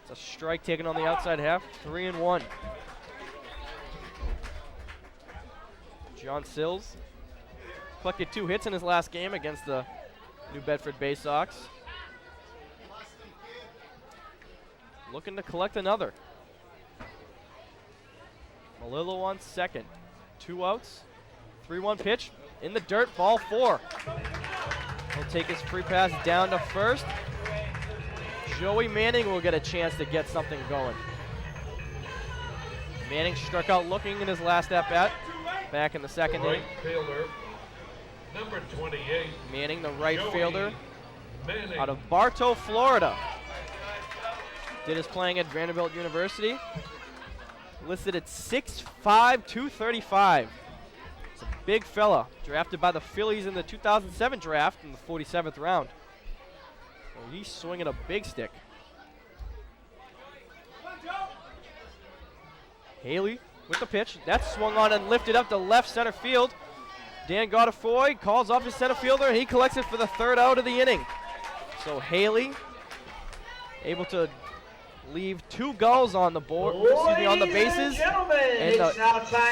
It's a strike taken on the outside half, 3-1. John Sills collected 2 hits in his last game against the New Bedford Bay Sox. Looking to collect another. Malillo on second. 2 outs. 3-1 pitch in the dirt, ball 4. He'll take his free pass down to first. Joey Manning will get a chance to get something going. Manning struck out looking in his last at-bat back in the second inning. Fielder, number 28. Manning, the right Joey fielder Manning. out of Bartow, Florida. Did his playing at Vanderbilt University. Listed at 6'5", 235. It's a big fella. Drafted by the Phillies in the 2007 draft in the 47th round. Oh, he's swinging a big stick. Haley with the pitch. That's swung on and lifted up to left center field. Dan Godefroy calls off his center fielder, and he collects it for the 3rd out of the inning. So Haley able to leave 2 Gulls on the board, on the bases, and the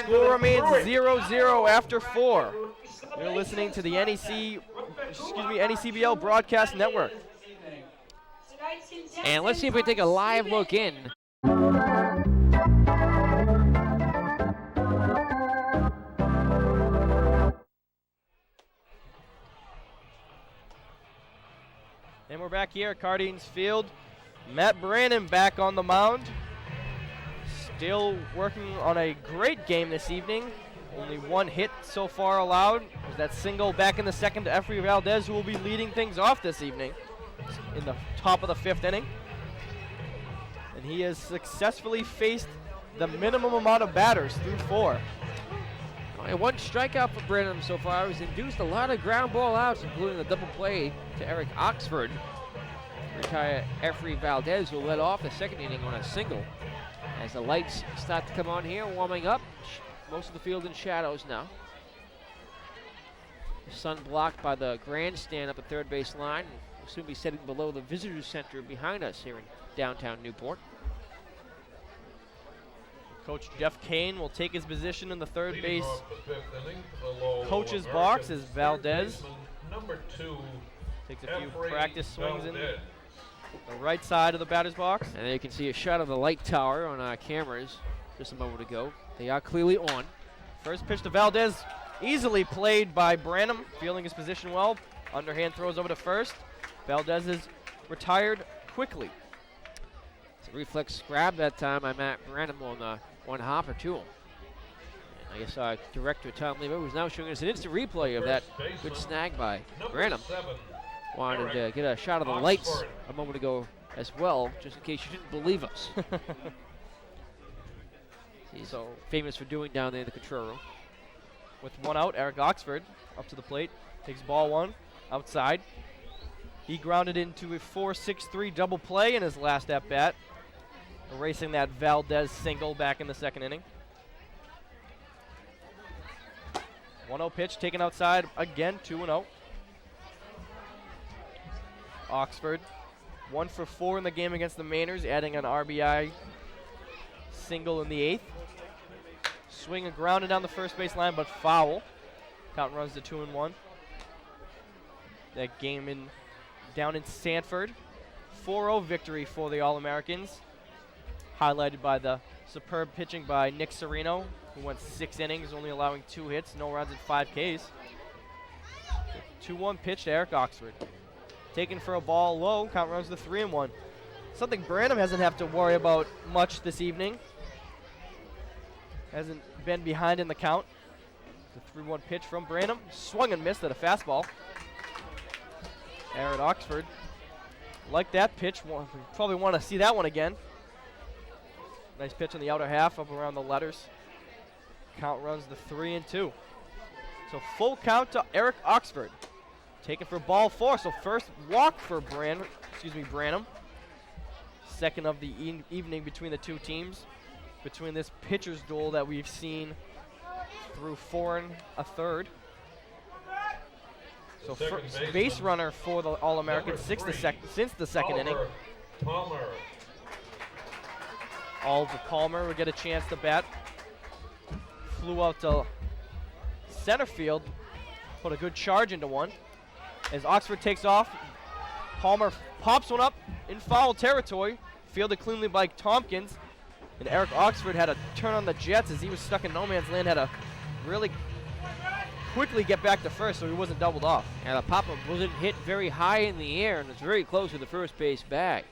score remains 0-0 after 4. You're listening to the NECBL Broadcast Network. And let's see if we take a live look in. And we're back here at Cardines Field. Matt Brannon back on the mound. Still working on a great game this evening. Only 1 hit so far allowed. There's that single back in the second to Efrey Valdez, who will be leading things off this evening in the top of the 5th inning. And he has successfully faced the minimum amount of batters through 4. Only 1 strikeout for Brenham so far. He's induced a lot of ground ball outs, including the double play to Eric Oxford. Retire Efrey Valdez, who led off the second inning on a single. As the lights start to come on here, warming up. Most of the field in shadows now. The sun blocked by the grandstand up at third base line. We'll soon be sitting below the visitor center behind us here in downtown Newport. Coach Jeff Kane will take his position in the third base coach's box as Valdez Number 2 takes a few practice swings in the right side of the batter's box. And there you can see a shot of the light tower on our cameras just a moment ago. They are clearly on. First pitch to Valdez, easily played by Branham, feeling his position well. Underhand throws over to first. Valdez is retired quickly. It's a reflex grab that time by Matt Branham on one hopper to him. And I guess our director, Tom Lever, who's now showing us an instant replay of that good snag by Branham. Wanted to get a shot of the lights a moment ago as well, just in case you didn't believe us. He's so famous for doing down there in the control room. With 1 out, Eric Oxford up to the plate, takes ball 1 outside. He grounded into a 4-6-3 double play in his last at-bat, erasing that Valdez single back in the second inning. 1-0 pitch taken outside, again 2-0. Oxford 1 for 4 in the game against the Mainers, adding an RBI single in the 8th. Swing and grounded down the first base line, but foul. Count runs to 2-1. That game down in Sanford. 4-0 victory for the All-Americans, highlighted by the superb pitching by Nick Serino, who went 6 innings, only allowing 2 hits, no runs, and 5 Ks. 2-1 pitch to Eric Oxford. Taken for a ball low, count runs to 3-1. Something Branham hasn't have to worry about much this evening. Hasn't been behind in the count. The 3-1 pitch from Branham. Swung and missed at a fastball. Eric Oxford. Like that pitch. Probably want to see that one again. Nice pitch on the outer half up around the letters. Count runs to 3-2. So full count to Eric Oxford. Taken for ball 4. So first walk for Branham. second of the evening between the two teams, between this pitcher's duel that we've seen through 4 1/3. So base runner for the All-Americans since the second inning. Palmer. Oliver Palmer will get a chance to bat. Flew out to center field, put a good charge into one. As Oxford takes off, Palmer pops one up in foul territory, fielded cleanly by Tompkins. And Eric Oxford had a turn on the Jets as he was stuck in no man's land, had to really quickly get back to first so he wasn't doubled off. And the pop-up wasn't hit very high in the air, and it's very close to the first base bag.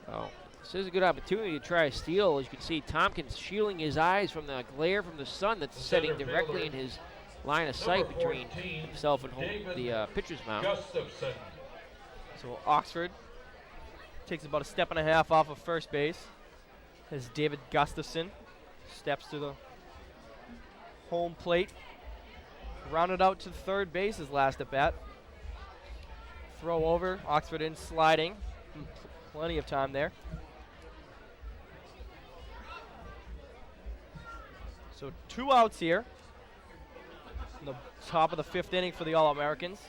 Oh, this is a good opportunity to try a steal. As you can see, Tompkins shielding his eyes from the glare from the sun that's setting directly in his line of sight between himself and the pitcher's mound. Gustafson. So Oxford takes about a step and a half off of first base as David Gustafson steps to the home plate. Rounded out to third base his last at bat. Throw over, Oxford in sliding. Plenty of time there. So 2 outs here in the top of the 5th inning for the All-Americans.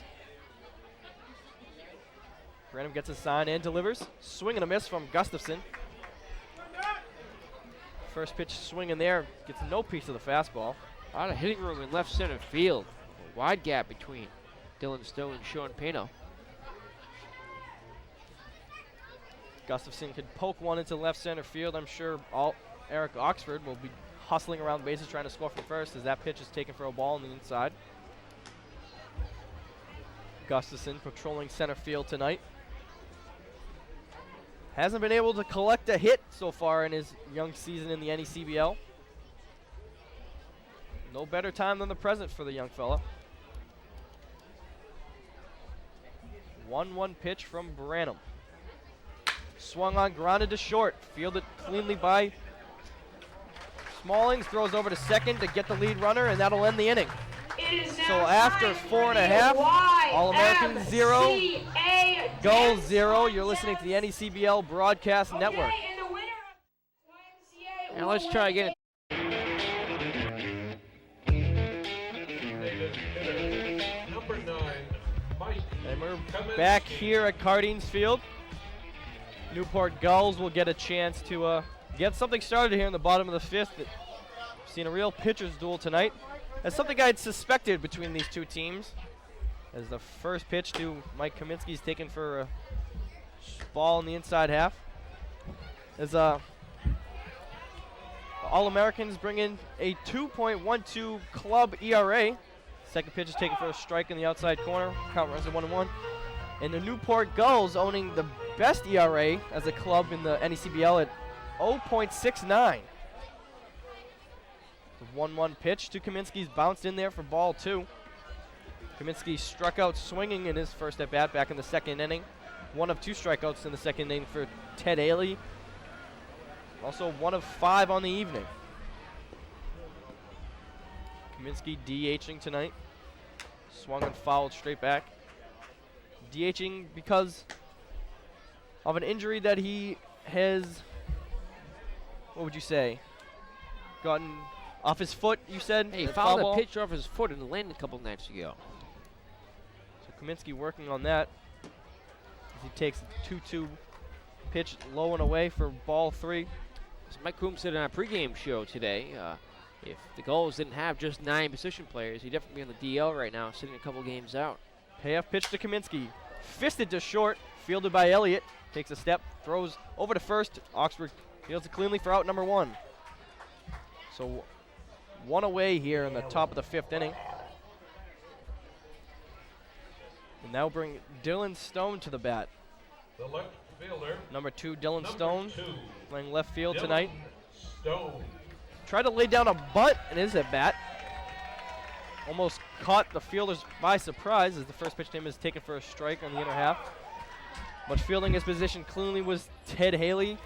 Branham gets a sign and delivers. Swing and a miss from Gustafson. First pitch swing in there, gets no piece of the fastball. A lot of hitting room in left center field. A wide gap between Dylan Stone and Sean Pano. Gustafson could poke one into left center field. I'm sure Eric Oxford will be hustling around the bases trying to score from first as that pitch is taken for a ball on the inside. Gustafson patrolling center field tonight. Hasn't been able to collect a hit so far in his young season in the NECBL. No better time than the present for the young fella. 1-1 pitch from Branham. Swung on, grounded to short. Fielded cleanly by Smallings. Throws over to second to get the lead runner, and that'll end the inning. So after 4 1/2, All-Americans 0, Gulls 0. You're listening to the NECBL Broadcast Network. Now let's try again. Number 9, Mike. And we're back here at Cardines Field. Newport Gulls will get a chance to get something started here in the bottom of the 5th. We've seen a real pitcher's duel tonight. That's something I had suspected between these two teams. As the first pitch to Mike Kaminsky is taken for a ball in the inside half. As All-Americans bring in a 2.12 club ERA. Second pitch is taken for a strike in the outside corner. Count runs to 1-1. And the Newport Gulls owning the best ERA as a club in the NECBL at 0.69. The 1-1 pitch to Kaminsky's bounced in there for ball 2. Kaminsky struck out swinging in his first at bat back in the second inning. 1 of 2 strikeouts in the second inning for Ted Ailey. Also 1 of 5 on the evening. Kaminsky DHing tonight. Swung and fouled straight back. DHing because of an injury that he has, what would you say, gotten off his foot, you said? Hey, he fouled a pitch off his foot and landed a couple nights ago. So Kaminsky working on that. As he takes a 2-2 pitch low and away for ball 3. As Mike Coombs said on our pregame show today, if the Gulls didn't have just 9 position players, he'd definitely be on the DL right now, sitting a couple games out. Payoff pitch to Kaminsky. Fisted to short, fielded by Elliott. Takes a step, throws over to first. Oxford fields it cleanly for out number 1. So 1 away here in the top of the 5th inning. And now bring Dylan Stone to the bat. The left fielder. Number 2, Dylan Stone, 2, playing left field Dylan tonight. Stone. Tried to lay down a bunt and is at bat. Almost caught the fielders by surprise as the first pitch to him is taken for a strike on the inner half. But fielding his position cleanly was Ted Haley.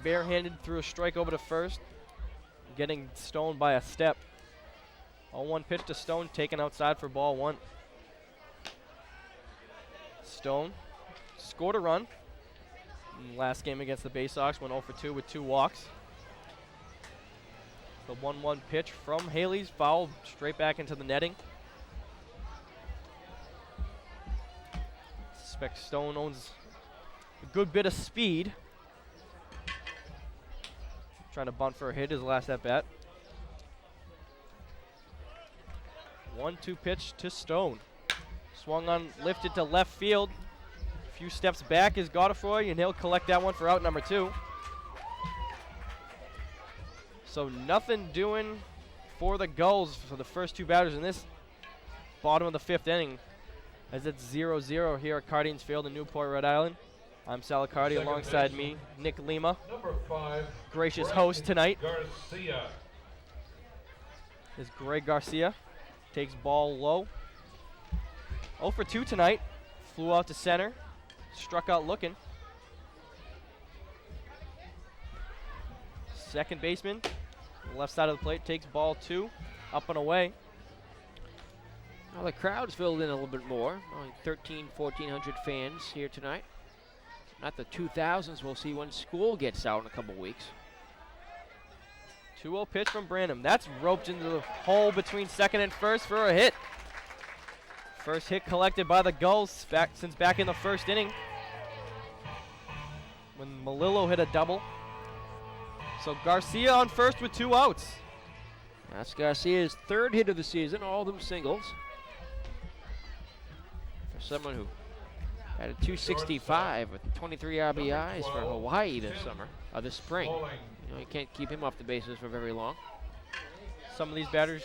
Barehanded threw a strike over to first, getting Stone by a step. 0-1 pitch to Stone, taken outside for ball 1. Stone scored a run. In the last game against the Bay Sox, went 0 for 2 with 2 walks. The 1-1 pitch from Haley's foul straight back into the netting. Suspect Stone owns a good bit of speed. Trying to bunt for a hit his last at bat. 1-2 pitch to Stone. Swung on, lifted to left field. A few steps back is Godefroy, and he'll collect that one for out number 2. So nothing doing for the Gulls for the first 2 batters in this bottom of the 5th inning, as it's 0-0 here at Cardines Field in Newport, Rhode Island. I'm Sal Accardi, alongside me, Nick Lima, Number 5, gracious Greg host tonight. Garcia. Is Greg Garcia. Takes ball low. 0 for 2 tonight. Flew out to center. Struck out looking. Second baseman, left side of the plate, takes ball 2. Up and away. Well, the crowd's filled in a little bit more. Only 1,400 fans here tonight. Not the 2,000s we'll see when school gets out in a couple weeks. 2-0 pitch from Branham. That's roped into the hole between second and first for a hit. First hit collected by the Gulls since back in the 1st inning, when Malillo hit a double. So Garcia on first with 2 outs. That's Garcia's 3rd hit of the season, all of them singles. For someone who had a 265 with 23 RBIs for Hawaii this spring. You know, you can't keep him off the bases for very long. Some of these batters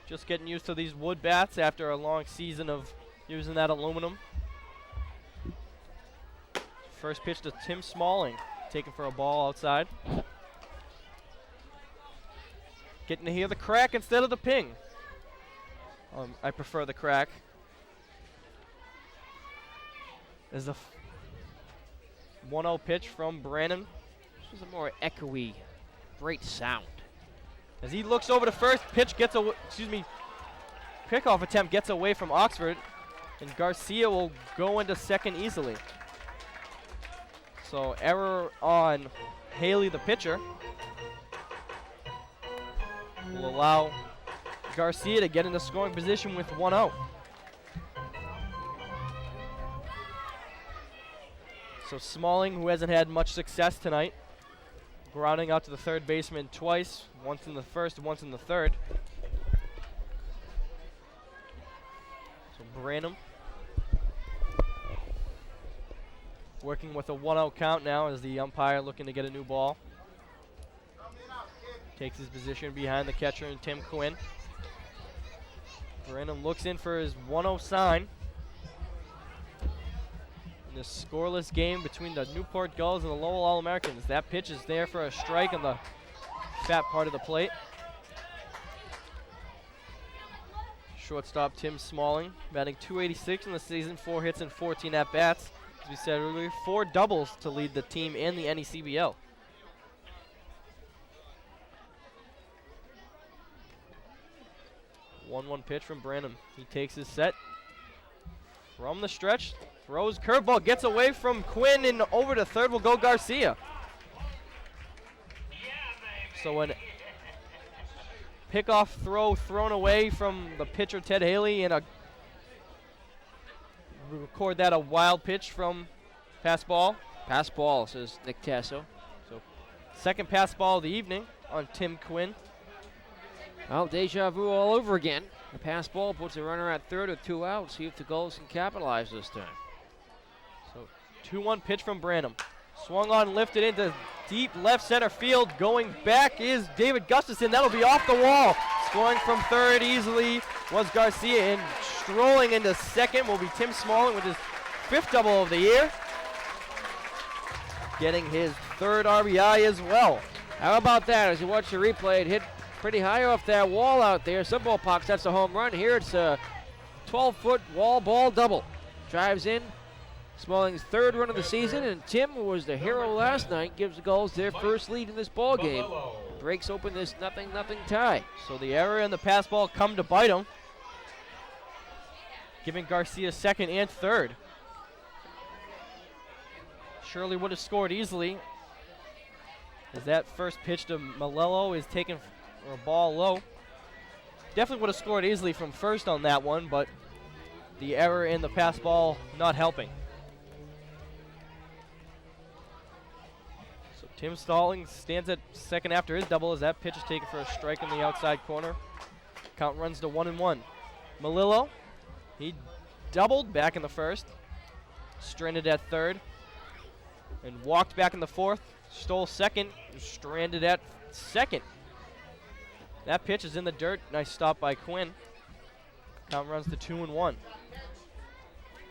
just getting used to these wood bats after a long season of using that aluminum. First pitch to Tim Smalling, taken for a ball outside. Getting to hear the crack instead of the ping. I prefer the crack. There's a 1-0 pitch from Brannon. This is a more echoey, great sound. As he looks over to first, pickoff attempt gets away from Oxford, and Garcia will go into second easily. So error on Haley, the pitcher, will allow Garcia to get into scoring position with 1-0. So Smalling, who hasn't had much success tonight, grounding out to the third baseman twice, once in the first, once in the third. So Branham working with a 1-0 count now as the umpire looking to get a new ball. Takes his position behind the catcher and Tim Quinn. Branham looks in for his 1-0 sign. In this scoreless game between the Newport Gulls and the Lowell All-Americans. That pitch is there for a strike on the fat part of the plate. Shortstop Tim Smalling, batting .286 in the season, 4 hits and 14 at-bats. As we said earlier, 4 doubles to lead the team in the NECBL. One pitch from Branham. He takes his set from the stretch. Throws curveball, gets away from Quinn, and over to third will go Garcia. So an pickoff throw thrown away from the pitcher Ted Haley, and we record that a wild pitch from pass ball. Pass ball, says Nick Tasso. So second pass ball of the evening on Tim Quinn. Well, deja vu all over again. The pass ball puts a runner at third with 2 outs. See if the Gulls can capitalize this time. So 2-1 pitch from Branham. Swung on, lifted into deep left center field. Going back is David Gustafson. That'll be off the wall. Scoring from third easily was Garcia, and strolling into second will be Tim Smalling with his 5th double of the year. Getting his 3rd RBI as well. How about that? As you watch the replay, it hit pretty high off that wall out there. Some ballparks, that's a home run. Here it's a 12-foot wall ball double. Drives in. Smalling's 3rd run of the season, and Tim, who was the hero last night, gives the Gulls their first lead in this ball game. Breaks open this 0-0 tie. So the error and the pass ball come to bite him, giving Garcia 2nd and 3rd. surely would have scored easily. As that first pitch to Malello is taken for a ball low. Definitely would have scored easily from first on that one, but the error in the pass ball not helping. So Tim Stallings stands at second after his double as that pitch is taken for a strike in the outside corner. Count runs to 1-1. Malillo, he doubled back in the first, stranded at third, and walked back in the fourth, stole second, stranded at second. That pitch is in the dirt. Nice stop by Quinn. Count runs to 2-1.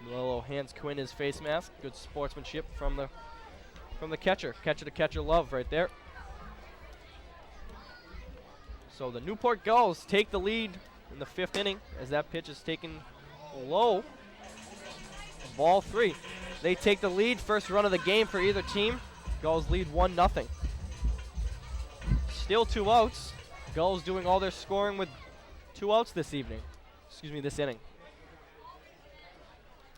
Malillo hands Quinn his face mask. Good sportsmanship from the catcher. Catcher to catcher love right there. So the Newport Gulls take the lead in the 5th inning as that pitch is taken low. Ball 3. They take the lead. First run of the game for either team. Gulls lead 1-0. Still 2 outs. Gulls doing all their scoring with 2 outs this inning.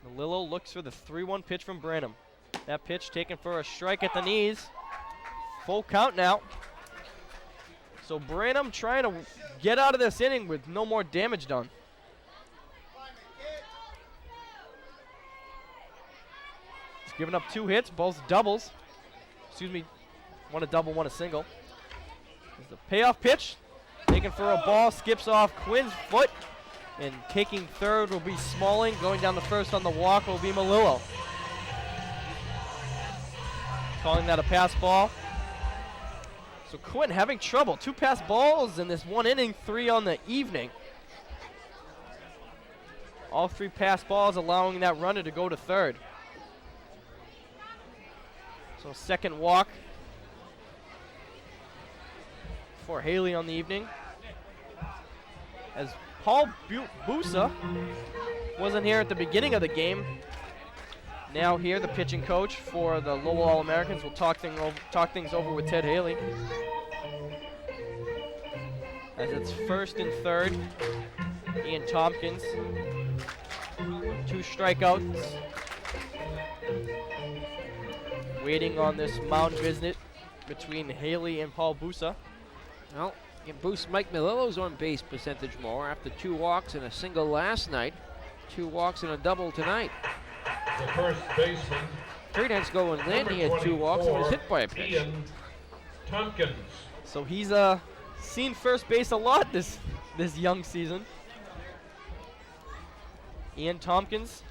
Malillo looks for the 3-1 pitch from Branham. That pitch taken for a strike at the knees. Full count now. So Branham trying to get out of this inning with no more damage done. He's given up 2 hits, both doubles. One a double, one a single. There's the payoff pitch. Taken for a ball, skips off Quinn's foot. And taking third will be Smalling. Going down the first on the walk will be Malillo. Calling that a pass ball. So Quinn having trouble. 2 pass balls in this 1 inning, 3 on the evening. All 3 pass balls allowing that runner to go to third. So second walk for Haley on the evening. As Paul Busa wasn't here at the beginning of the game. Now here, the pitching coach for the Lowell All-Americans will talk things over with Ted Haley. As it's first and third, Ian Tompkins. 2 strikeouts. Waiting on this mound visit between Haley and Paul Busa. Well, it boosts Mike Malillo's on base percentage more after 2 walks and a single last night. 2 walks and a double tonight. The first baseman. 3 nights ago in Lynn, he had 2 walks and was hit by a pitch. Ian Tompkins. So he's seen first base a lot this young season. Ian Tompkins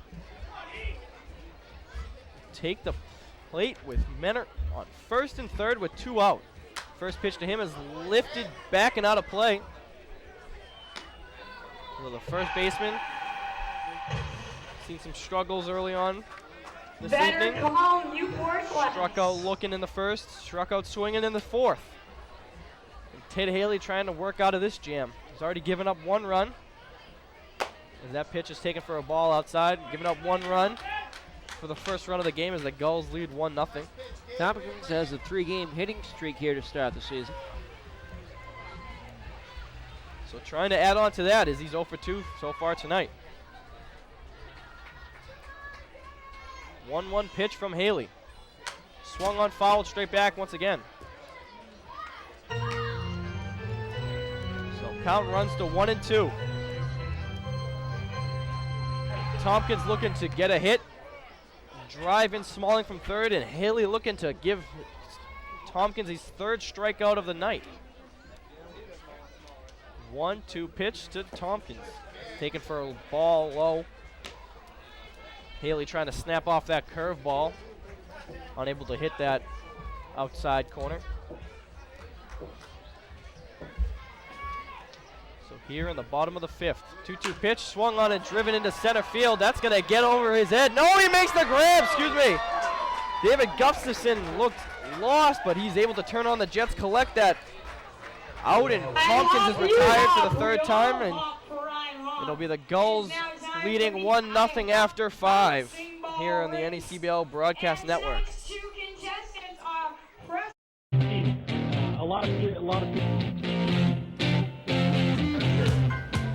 take the plate with Menner on first and third with 2 out. First pitch to him is lifted back and out of play. So the first baseman seen some struggles early on this evening. Struck out looking in the first, struck out swinging in the fourth. And Ted Haley trying to work out of this jam. He's already given up 1 run. As that pitch is taken for a ball outside, giving up 1 run for the first run of the game as the Gulls lead 1-0. Tompkins has a 3-game hitting streak here to start the season. So trying to add on to that as he's 0 for 2 so far tonight. 1-1 pitch from Haley. Swung on, fouled straight back once again. So count runs to 1-2. Tompkins looking to get a hit. Drive in Smalling from third, and Haley looking to give Tompkins his 3rd strikeout of the night. 1-2 pitch to Tompkins. Taken for a ball low. Haley trying to snap off that curveball. Unable to hit that outside corner. So here in the bottom of the 5th. 2-2 pitch, swung on and driven into center field. That's going to get over his head. No, he makes the grab, excuse me. David Gustafson looked lost, but he's able to turn on the Jets, collect that out, and Tompkins is retired for the 3rd time, and it'll be the Gulls leading 1-0 after 5 here on the NECBL Broadcast Network. A lot of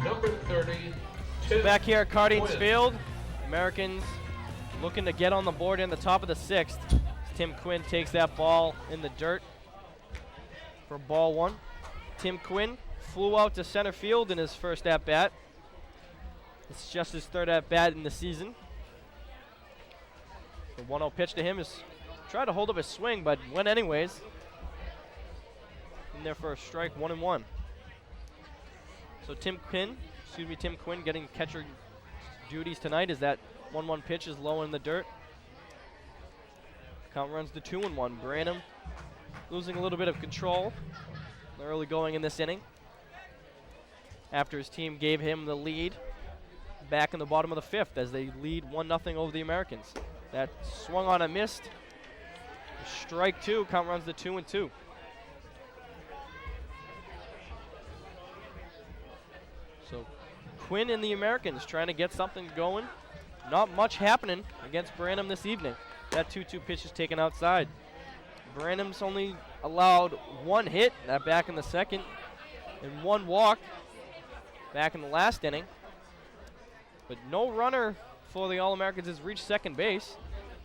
number 30. Back here at Cardines Field, Americans looking to get on the board in the top of the 6th. Tim Quinn takes that ball in the dirt for ball one. Tim Quinn flew out to center field in his first at-bat. It's just his third at-bat in the season. The 1-0 pitch to him is tried to hold up his swing, but went anyways. In there for a strike, 1-1. So Tim Quinn getting catcher duties tonight as that 1-1 pitch is low in the dirt. Count runs to 2-1. Branham losing a little bit of control early going in this inning after his team gave him the lead back in the bottom of the fifth as they lead 1-0 over the Americans. That swung on and missed. Strike two. Count runs to 2-2. So Quinn and the Americans trying to get something going. Not much happening against Branham this evening. That 2-2 pitch is taken outside. Branham's only allowed one hit, that back in the second, and one walk back in the last inning. But no runner for the All-Americans has reached second base.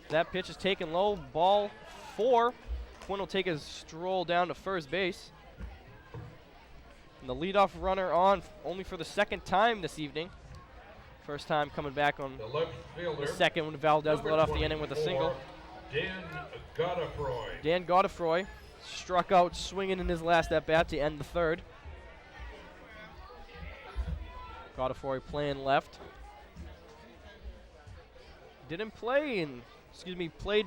That pitch is taken low, ball 4. Quinn will take his stroll down to first base. And the leadoff runner on only for the second time this evening. First time coming back on The left fielder, the second when Valdez led off the inning with a single. Dan Godefroy. Dan Godefroy struck out swinging in his last at-bat to end the third. Godefroy playing left. Played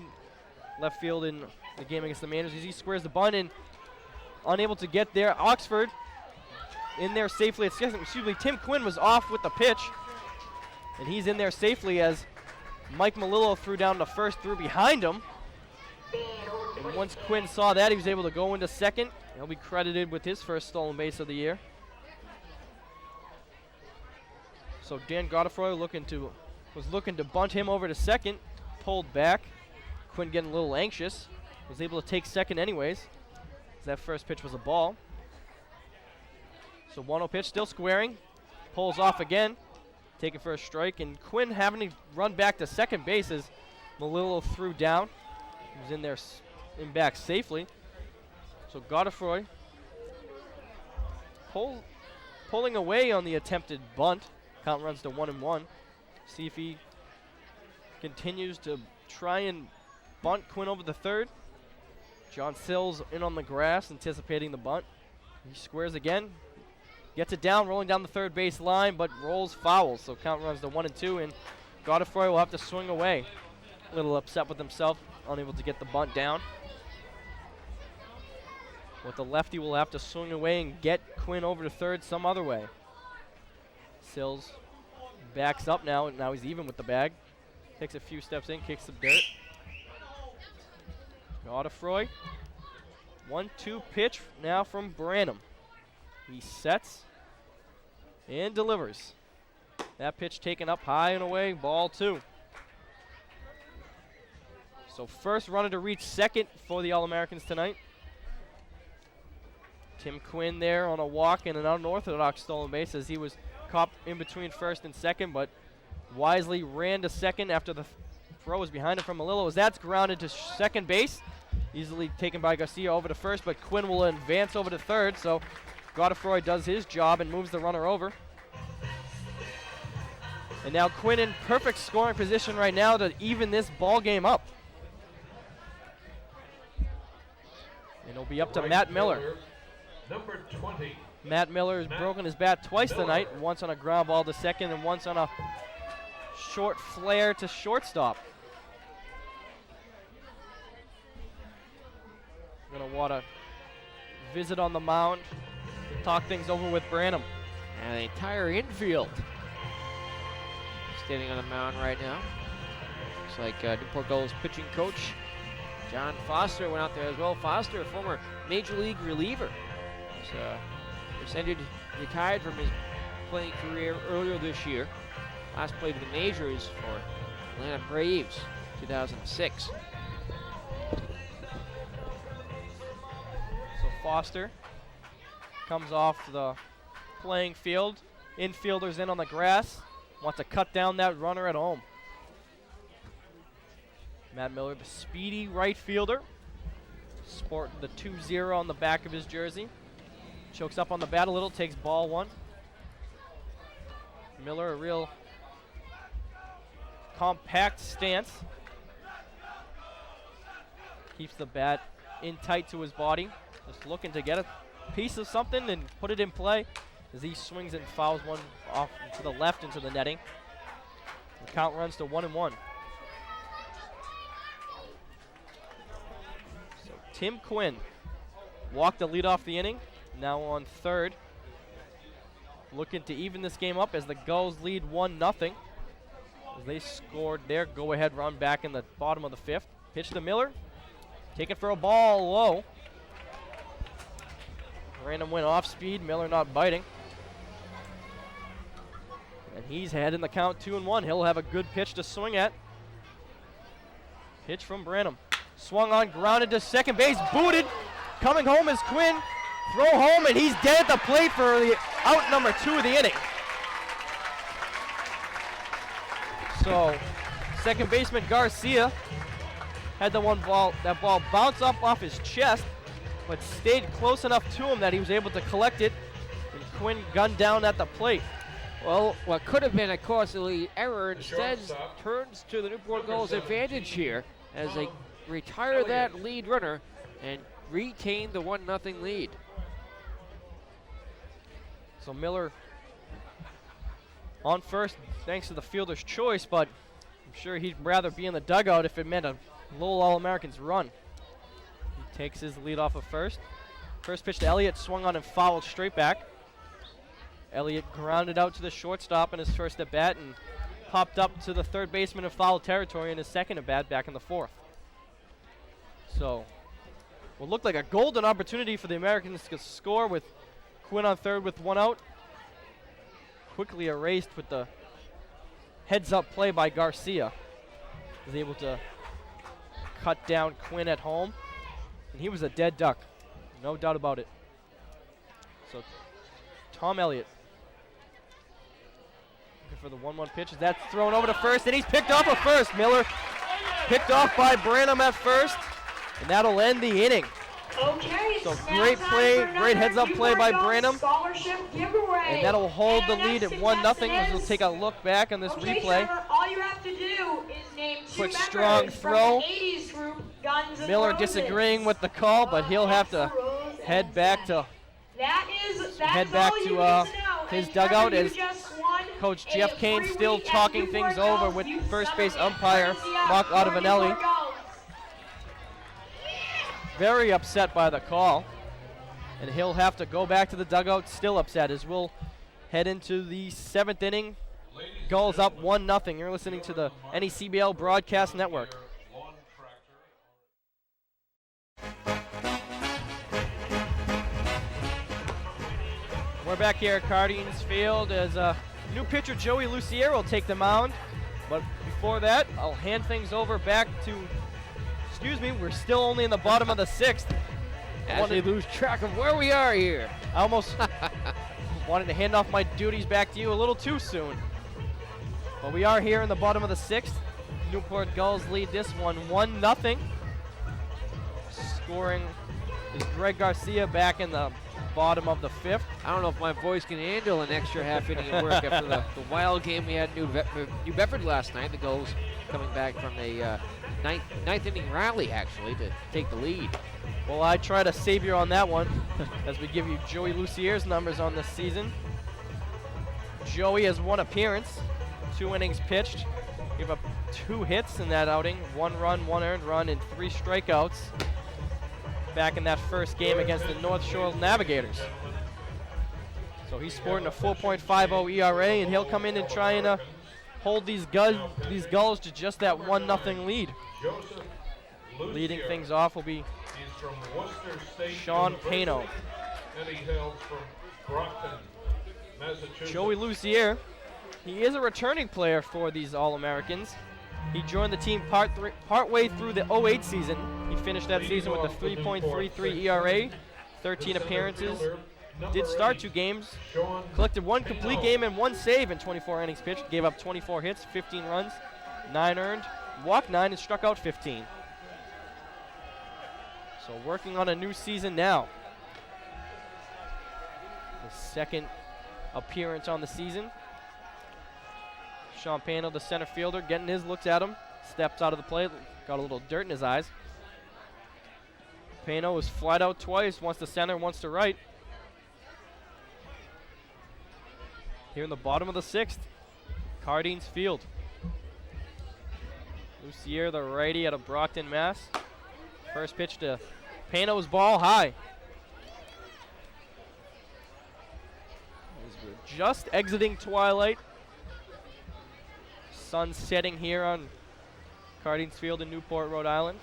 left field in the game against the Mariners. He squares the bunt and unable to get there. Oxford in there safely. Tim Quinn was off with the pitch. And he's in there safely as Mike Melillo threw down to first, threw behind him. And once Quinn saw that, he was able to go into second. He'll be credited with his first stolen base of the year. So Dan Godefroy was looking to bunt him over to second, pulled back. Quinn getting a little anxious, was able to take second anyways, as that first pitch was a ball. So 1-0 pitch, still squaring, pulls off again, taken for a strike, and Quinn having to run back to second base as Melillo threw down. He was in there in back safely. So Godefroy pulling away on the attempted bunt. Count runs to 1-1. See if he continues to try and bunt Quinn over the third. John Sills in on the grass, anticipating the bunt. He squares again. Gets it down, rolling down the third base line, but rolls foul. So count runs to 1-2, and Godefroy will have to swing away. A little upset with himself, unable to get the bunt down. With the lefty, will have to swing away and get Quinn over to third some other way. Sills backs up now, and now he's even with the bag. Takes a few steps in, kicks some dirt. Godefroy. 1-2 pitch now from Branham. He sets and delivers. That pitch taken up high and away, ball 2. So first runner to reach second for the All-Americans tonight. Tim Quinn there on a walk and an unorthodox stolen base as he was caught in between first and second, but wisely ran to second after the throw was behind him from Melillo. As that's grounded to second base, easily taken by Garcia over to first, but Quinn will advance over to third, so Godefroy does his job and moves the runner over. And now Quinn in perfect scoring position right now to even this ball game up. And it'll be up to Matt Miller. Number 20. Matt Miller has broken his bat twice tonight, once on a ground ball to second and once on a short flare to shortstop. Gonna want to visit on the mound, talk things over with Branham. And the entire infield standing on the mound right now. Looks like Newport Gulls pitching coach John Foster went out there as well. Foster, a former Major League reliever, was retired from his playing career earlier this year. Last played with the majors for Atlanta Braves, 2006. So Foster comes off the playing field. Infielders in on the grass. Wants to cut down that runner at home. Matt Miller, the speedy right fielder, sporting the 2-0 on the back of his jersey. Chokes up on the bat a little, takes ball one. Miller, a real compact stance. Keeps the bat in tight to his body. Just looking to get a piece of something and put it in play as he swings and fouls one off to the left into the netting. The count runs to 1-1. So Tim Quinn walked the lead off the inning, now on third. Looking to even this game up as the Gulls lead 1-0. As they scored their go-ahead run back in the bottom of the fifth. Pitch to Miller. Taken for a ball low. Random went off speed, Miller not biting. And he's had in the count 2-1. He'll have a good pitch to swing at. Pitch from Branham. Swung on, grounded to second base, booted. Coming home is Quinn. Throw home, and he's dead at the plate for the out number 2 of the inning. So, second baseman Garcia had that ball bounce up off his chest, but stayed close enough to him that he was able to collect it, and Quinn gunned down at the plate. Well, what could have been a costly error instead turns to the Newport Gulls' advantage here as they retire that lead runner and retain the 1-0 lead. So Miller on first thanks to the fielder's choice, but I'm sure he'd rather be in the dugout if it meant a Lowell All-Americans run. He takes his lead off of first. First pitch to Elliott, swung on and fouled straight back. Elliott grounded out to the shortstop in his first at bat and popped up to the third baseman in foul territory in his second at bat back in the fourth. So, what looked like a golden opportunity for the Americans to score with Quinn on third with one out. Quickly erased with the heads-up play by Garcia. Was able to cut down Quinn at home, and he was a dead duck, no doubt about it. So Tom Elliott looking for the 1-1 pitch. That's thrown over to first, and he's picked off at first. Miller picked off by Branham at first, and that'll end the inning. Okay, So great play, great heads-up play by Branham, and that'll hold the lead at 1-0 as we'll take a look back on this replay. Trevor, all you have to do is name 2 Quick, members strong from throw. the 80s group, Guns N' Miller Roses. disagreeing with the call, but he'll have to head back to his dugout as Coach Jeff Kane still talking things over with first base umpire Mark Ottavinelli. Very upset by the call, and he'll have to go back to the dugout still upset as we'll head into the 7th inning. Gulls up 1-0. You're listening to the NECBL Broadcast Network. We're back here at Cardines Field as new pitcher Joey Lucier will take the mound. But before that, I'll hand things over back to, we're still only in the bottom of the 6th. As they lose track of where we are here. I almost wanted to hand off my duties back to you a little too soon. But we are here in the bottom of the 6th. Newport Gulls lead this one 1-0. Scoring is Greg Garcia back in the bottom of the 5th. I don't know if my voice can handle an extra half inning of work after the wild game we had in New Bedford last night. The Gulls coming back from a ninth inning rally, actually, to take the lead. Well, I try to save you on that one as we give you Joey Lucier's numbers on this season. Joey has 1 appearance, 2 innings pitched. Gave up 2 hits in that outing, 1 run, 1 earned run, and 3 strikeouts back in that first game against the North Shore Navigators. So he's sporting a 4.50 ERA, and he'll come in and try and hold these Gulls to just that 1-0 lead. Leading things off will be Sean Pano. Joey Lucier, he is a returning player for these All-Americans. He joined the team partway through the 08 season. He finished that season with a 3.33 ERA, 13 appearances. Did start 2 games, collected 1 complete game and 1 save in 24 innings pitched. Gave up 24 hits, 15 runs, 9 earned, walked 9 and struck out 15. So working on a new season now. The second appearance on the season. Sean Pano, the center fielder, getting his looks at him. Steps out of the plate, got a little dirt in his eyes. Pano was flied out twice, once to center, once to right. Here in the bottom of the 6th, Cardines Field. Lucier, the righty, out of Brockton, Mass. First pitch to Pano's ball high. As we're just exiting twilight. Sun setting here on Cardines Field in Newport, Rhode Island.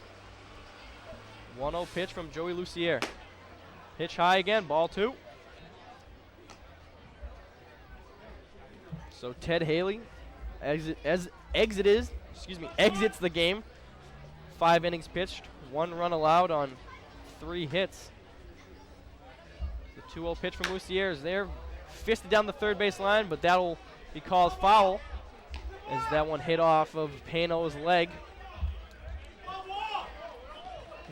1-0 pitch from Joey Lucier. Pitch high again, ball 2. So Ted Haley exits the game. 5 innings pitched, 1 run allowed on 3 hits. The 2-0 pitch from Lucier is there, fisted down the third base line, but that'll be called foul as that one hit off of Pano's leg.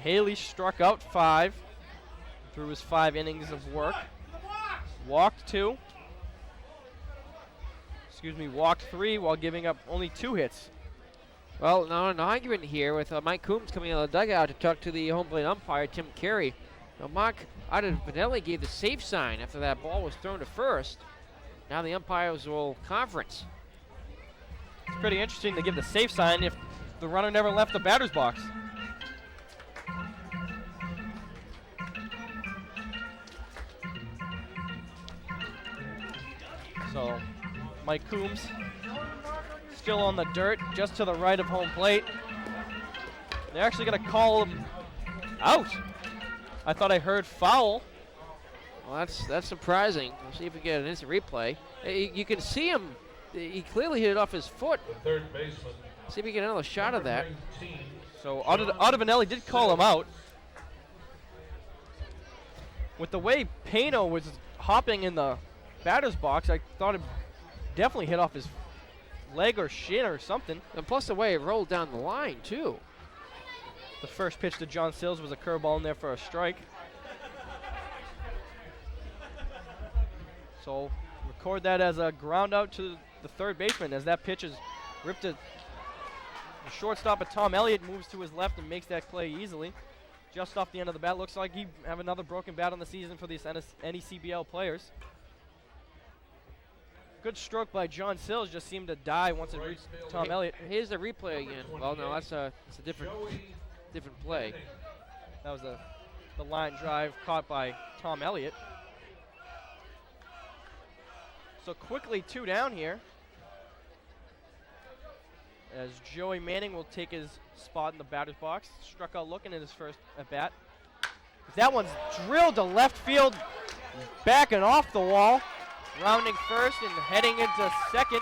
Haley struck out 5 through his 5 innings of work. Walked 3 while giving up only 2 hits. Well, now an argument here with Mike Coombs coming out of the dugout to talk to the home plate umpire, Tim Carey. Now, Mark Vanelli gave the safe sign after that ball was thrown to first. Now the umpires will conference. It's pretty interesting to give the safe sign if the runner never left the batter's box. So, Mike Coombs still on the dirt, just to the right of home plate. They're actually going to call him out. I thought I heard foul. Well, that's surprising. We'll see if we get an instant replay. You can see him. He clearly hit it off his foot. The third baseman. See if we get another shot of that. 19. So Vanelli did call him out. With the way Pano was hopping in the batter's box, I thought it definitely hit off his leg or shin or something. And plus the way it rolled down the line, too. The first pitch to John Sills was a curveball in there for a strike. So record that as a ground out to the third baseman as that pitch is ripped to the shortstop. But Tom Elliott moves to his left and makes that play easily. Just off the end of the bat. Looks like he have another broken bat on the season for these NECBL players. Good stroke by John Sills, just seemed to die once it reached Tom Elliott. Here's the replay again. Well, no, it's a different play. That was the line drive caught by Tom Elliott. So quickly 2 down here as Joey Manning will take his spot in the batter's box. Struck out looking at his first at bat. That one's drilled to left field, backing off the wall. Rounding first and heading into second.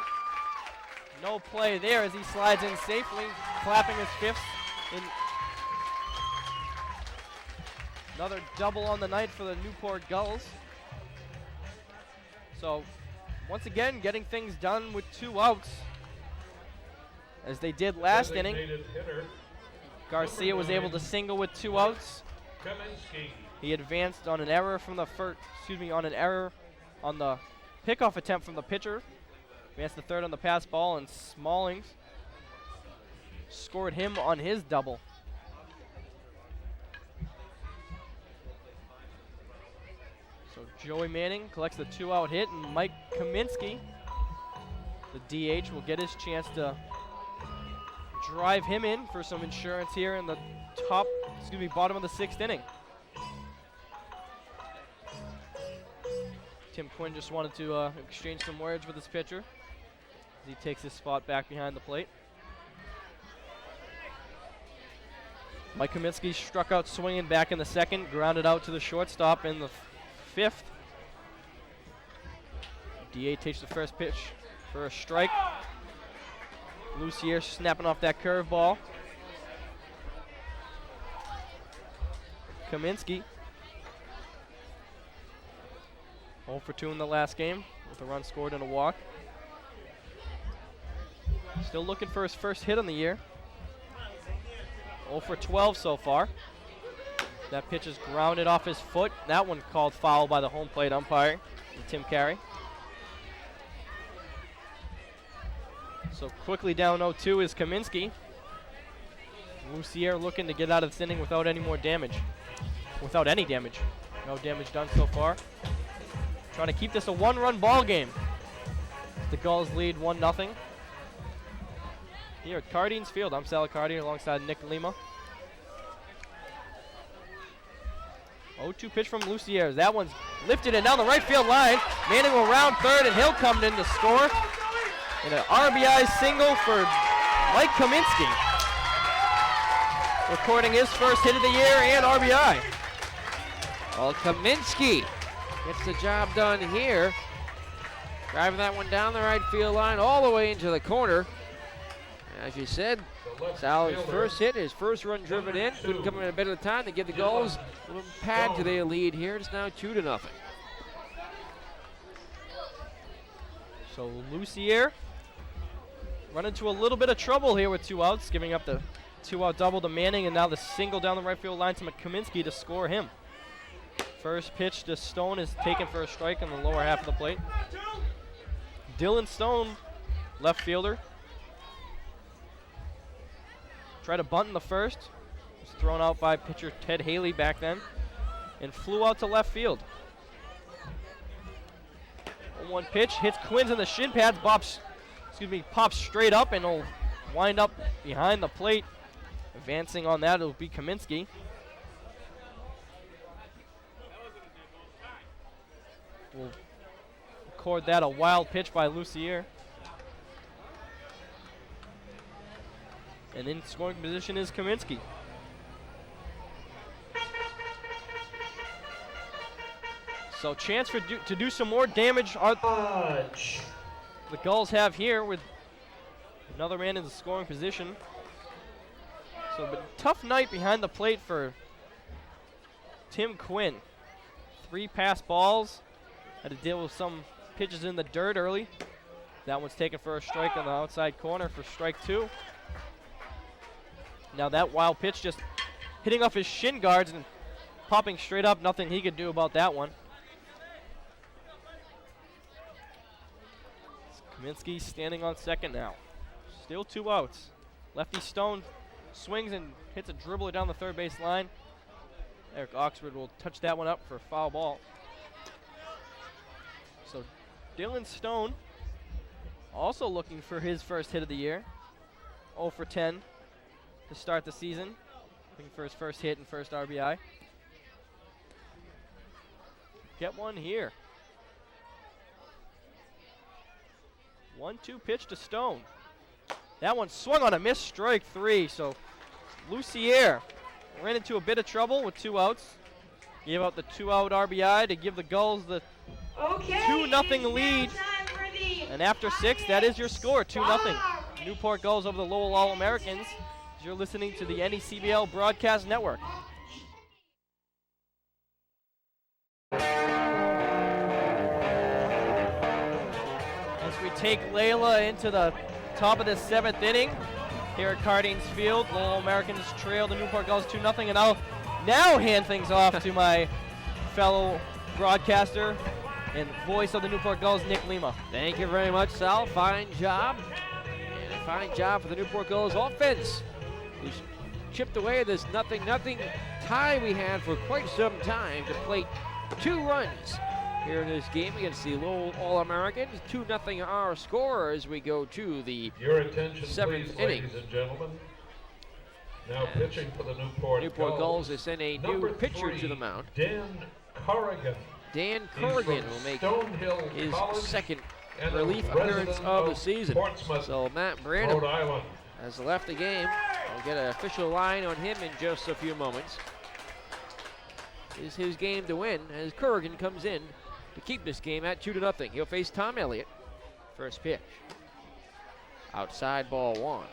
No play there as he slides in safely, clapping his fifth. Another double on the night for the Newport Gulls. So, once again, getting things done with 2 outs, as they did last inning. Garcia was able to single with 2 outs. He advanced on an error from the on the pickoff attempt from the pitcher. Advanced the third on the pass ball, and Smallings scored him on his double. So Joey Manning collects the 2-out hit, and Mike Kaminsky, the DH, will get his chance to drive him in for some insurance here in the bottom of the 6th inning. Tim Quinn just wanted to exchange some words with his pitcher as he takes his spot back behind the plate. Mike Kaminsky struck out swinging back in the 2nd, grounded out to the shortstop in the 5th. DA takes the first pitch for a strike. Lucier snapping off that curveball. Kaminsky 0 for 2 in the last game with a run scored and a walk. Still looking for his first hit on the year. 0 for 12 so far. That pitch is grounded off his foot. That one called foul by the home plate umpire, Tim Carey. So quickly down 0-2 is Kaminsky. Lucier looking to get out of this inning without any more damage. Without any damage. No damage done so far. Trying to keep this a one-run ball game. The Gulls lead 1-0. Here at Cardines Field, I'm Sal Cardi alongside Nick Lima. 0-2 pitch from Lucier. That one's lifted and down the right field line. Manning will round third, and he'll come in to score. And an RBI single for Mike Kaminsky. Recording his first hit of the year and RBI. Well, Kaminsky gets the job done here. Driving that one down the right field line all the way into the corner. As you said, Sal's first hit, his first run driven in. Couldn't come in a bit of time to give the Gulls a little pad to their lead here. It's now 2-0. So Lucier run into a little bit of trouble here with 2 outs, giving up the 2-out double to Manning, and now the single down the right field line to Kaminsky to score him. First pitch to Stone is taken for a strike on the lower half of the plate. Dylan Stone, left fielder. Tried to bunt in the first. Was thrown out by pitcher Ted Haley back then and flew out to left field. 1 pitch, hits Quinns in the shin pads, pops straight up and will wind up behind the plate. Advancing on that, it'll be Kaminsky. We'll record that a wild pitch by Lucier. And in scoring position is Kaminsky. So chance to do some more damage the Gulls have here with another man in the scoring position. So but tough night behind the plate for Tim Quinn. 3 pass balls. Had to deal with some pitches in the dirt early. That one's taken for a strike on the outside corner for strike 2. Now that wild pitch just hitting off his shin guards and popping straight up. Nothing he could do about that one. Kaminsky standing on second now. Still 2 outs. Lefty Stone swings and hits a dribbler down the third base line. Eric Oxford will touch that one up for a foul ball. So Dylan Stone also looking for his first hit of the year. 0 for 10 to start the season. Looking for his first hit and first RBI. Get one here. 1-2 pitch to Stone. That one swung on a miss, strike 3. So Lucier ran into a bit of trouble with 2 outs. Gave out the 2-out RBI to give the Gulls the 2-0 lead. And after 6, that is your score, 2-0. Newport Gulls over the Lowell All-Americans. You're listening to the NECBL Broadcast Network. As we take Layla into the top of the 7th inning here at Cardines Field, Lowell Americans trail the Newport Gulls 2-0, and I'll now hand things off to my fellow broadcaster and voice of the Newport Gulls, Nick Lima. Thank you very much, Sal. Fine job. And a fine job for the Newport Gulls offense, who's chipped away this 0-0 tie we had for quite some time to plate 2 runs here in this game against the Lowell All-Americans. 2-0 our score as we go to the Your attention, 7th please, inning. ladies and gentlemen. Now pitching for the Newport Gulls is send a new pitcher to the mound. Dan Corrigan. Dan He's Corrigan from will make Stonehill his College second and a relief appearance resident of the season. Portsmouth, So Matt Branham Rhode Island. has left the game. We'll get an official line on him in just a few moments. This is his game to win as Corrigan comes in to keep this game at 2-0. He'll face Tom Elliott. First pitch. Outside, ball 1.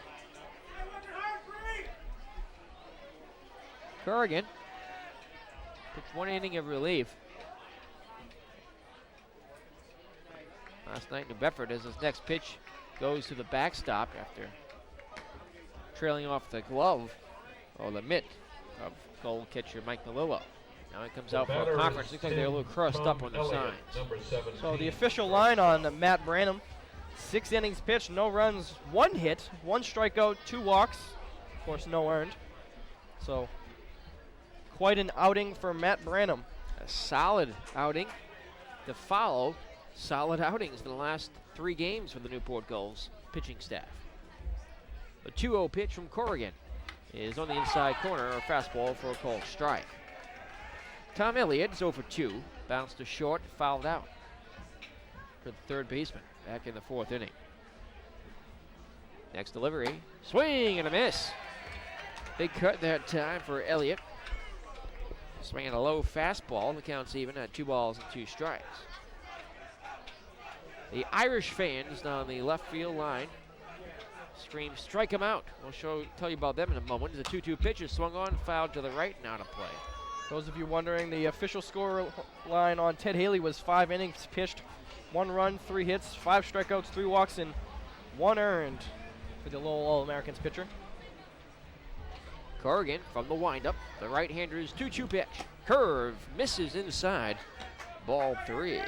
Corrigan pitched 1 inning of relief last night in New Bedford as his next pitch goes to the backstop after trailing off the glove or the mitt of goal catcher Mike Melillo. Now it comes The out for a batter conference. is Looks like they're a little crossed Tom up on the Elliott, signs. number 17. So the official line on Matt Branham, 6 innings pitched, no runs, 1 hit, 1 strikeout, 2 walks. Of course, no earned. So quite an outing for Matt Branham. A solid outing to follow solid outings in the last 3 games for the Newport Gulls pitching staff. The 2-0 pitch from Corrigan is on the inside corner, a fastball for a called strike. Tom Elliott is 0 for 2, bounced to short, fouled out for the third baseman back in the 4th inning. Next delivery, swing and a miss. Big cut that time for Elliott. Swinging a low fastball, the count's even at 2 balls and 2 strikes. The Irish fans down the left field line scream, strike him out. We'll tell you about them in a moment. The 2-2 pitch is swung on, fouled to the right, and out of play. Those of you wondering, the official score line on Ted Haley was 5 innings pitched, 1 run, 3 hits, 5 strikeouts, 3 walks, and 1 earned for the Lowell All-Americans pitcher. Corrigan from the windup. The right-hander's 2-2 pitch. Curve misses inside. Ball 3.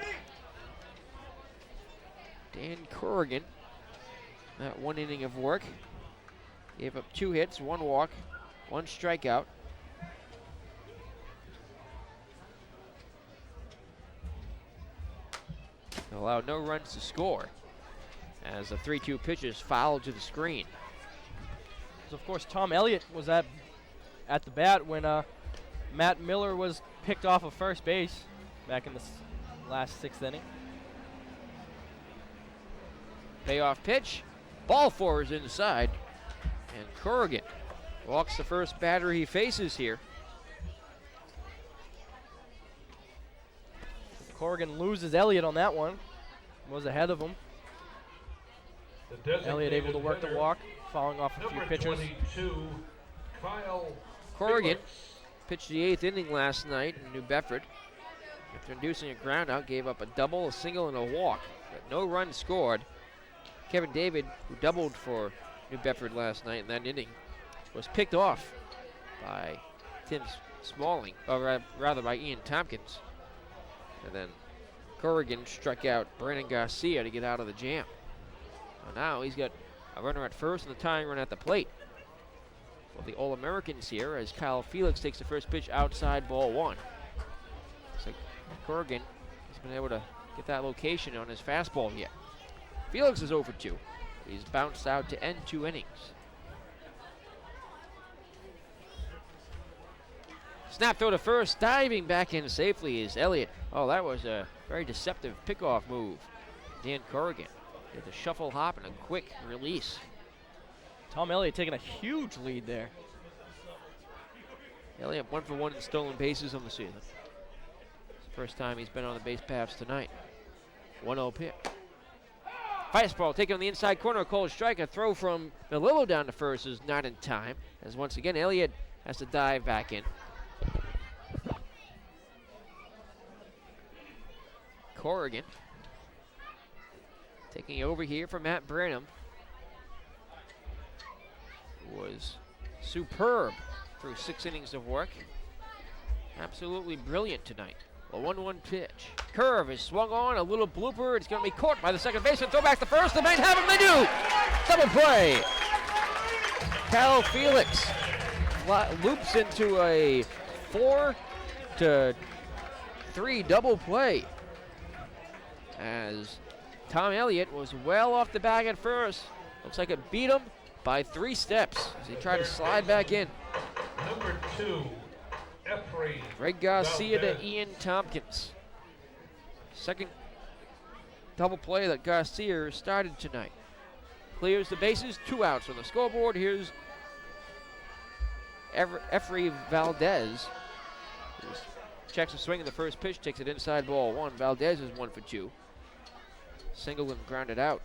Dan Corrigan, that 1 inning of work, gave up 2 hits, 1 walk, 1 strikeout. Allowed no runs to score as the 3-2 pitch is fouled to the screen. So of course, Tom Elliott was at the bat when Matt Miller was picked off of first base back in the last 6th inning. Payoff pitch. Ball 4 is inside. And Corrigan walks the first batter he faces here. Corrigan loses Elliott on that one. Was ahead of him. Elliott able to work the walk, following off a few pitches. 22, Kyle Corrigan Felix. pitched the 8th inning last night in New Bedford. After inducing a groundout, gave up a double, a single, and a walk. But no runs scored. Kevin David, who doubled for New Bedford last night in that inning, was picked off by Tim Smalling, or rather by Ian Tompkins. And then Corrigan struck out Brandon Garcia to get out of the jam. So now he's got a runner at first and a tying run at the plate. For the All-Americans here, as Kyle Felix takes the first pitch outside, ball 1. So Corrigan has been able to get that location on his fastball yet. Felix is 0 for 2. He's bounced out to end 2 innings. Snap throw to first, diving back in safely is Elliott. Oh, that was a very deceptive pickoff move. Dan Corrigan did the shuffle hop and a quick release. Tom Elliott taking a huge lead there. Elliott 1 for 1 in stolen bases on the season. It's the first time he's been on the base paths tonight. 1-0 pitch. Fastball taken on the inside corner, a cold strike. A throw from Melillo down to first is not in time, as once again Elliott has to dive back in. Corrigan taking over here for Matt Branham. Was superb through 6 innings of work. Absolutely brilliant tonight. A 1-1 pitch. Curve is swung on, a little blooper. It's going to be caught by the second baseman. Throw back to first. They might have him. They do. Double play. Kyle Felix loops into a 4-3 double play, as Tom Elliott was well off the bag at first. Looks like it beat him by 3 steps as he tried to slide back in. Number 2, Efrain Greg Garcia Valdez. to Ian Tompkins. Second double play that Garcia started tonight. Clears the bases, 2 outs on the scoreboard. Here's Efrain Valdez. Checks a swing in the first pitch, takes it inside, ball 1. Valdez is 1 for 2. Single and grounded out.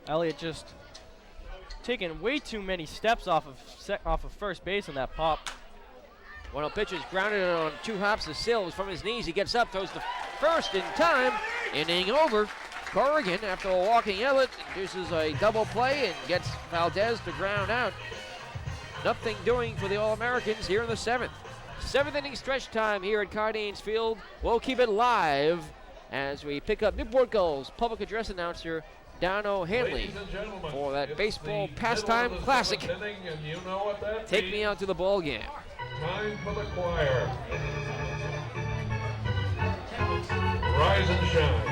Elliott just taking way too many steps off of first base on that pop. 1-0 pitch is grounded on 2 hops to Sills from his knees. He gets up, throws the first in time. Inning over. Corrigan, after walking Elliott, induces a double play and gets Valdez to ground out. Nothing doing for the All-Americans here in the 7th. 7th inning stretch time here at Cardines Field. We'll keep it live as we pick up Newport Gulls public address announcer Dano Hanley for that baseball pastime classic. Take me out to the ball game. Time for the choir. Rise and shine.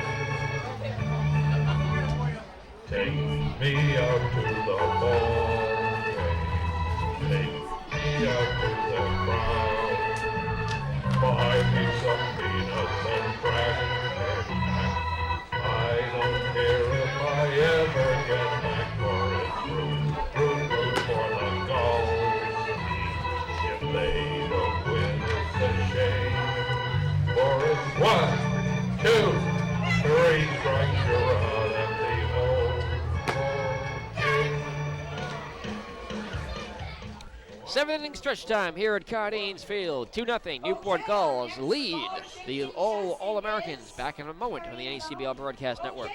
Take me out to the ball game. Take me out to the crowd. Buy me some peanuts and crackers. I don't care if I ever get back for it. Root for the Gulls. If they don't win, it's a shame. For it's 1, 2, 3 strikes, you're out at the old game. 7th inning stretch time here at Cardines Field. 2-0. Newport Gulls lead the All-Americans. Back in a moment on the NECBL Broadcast Network.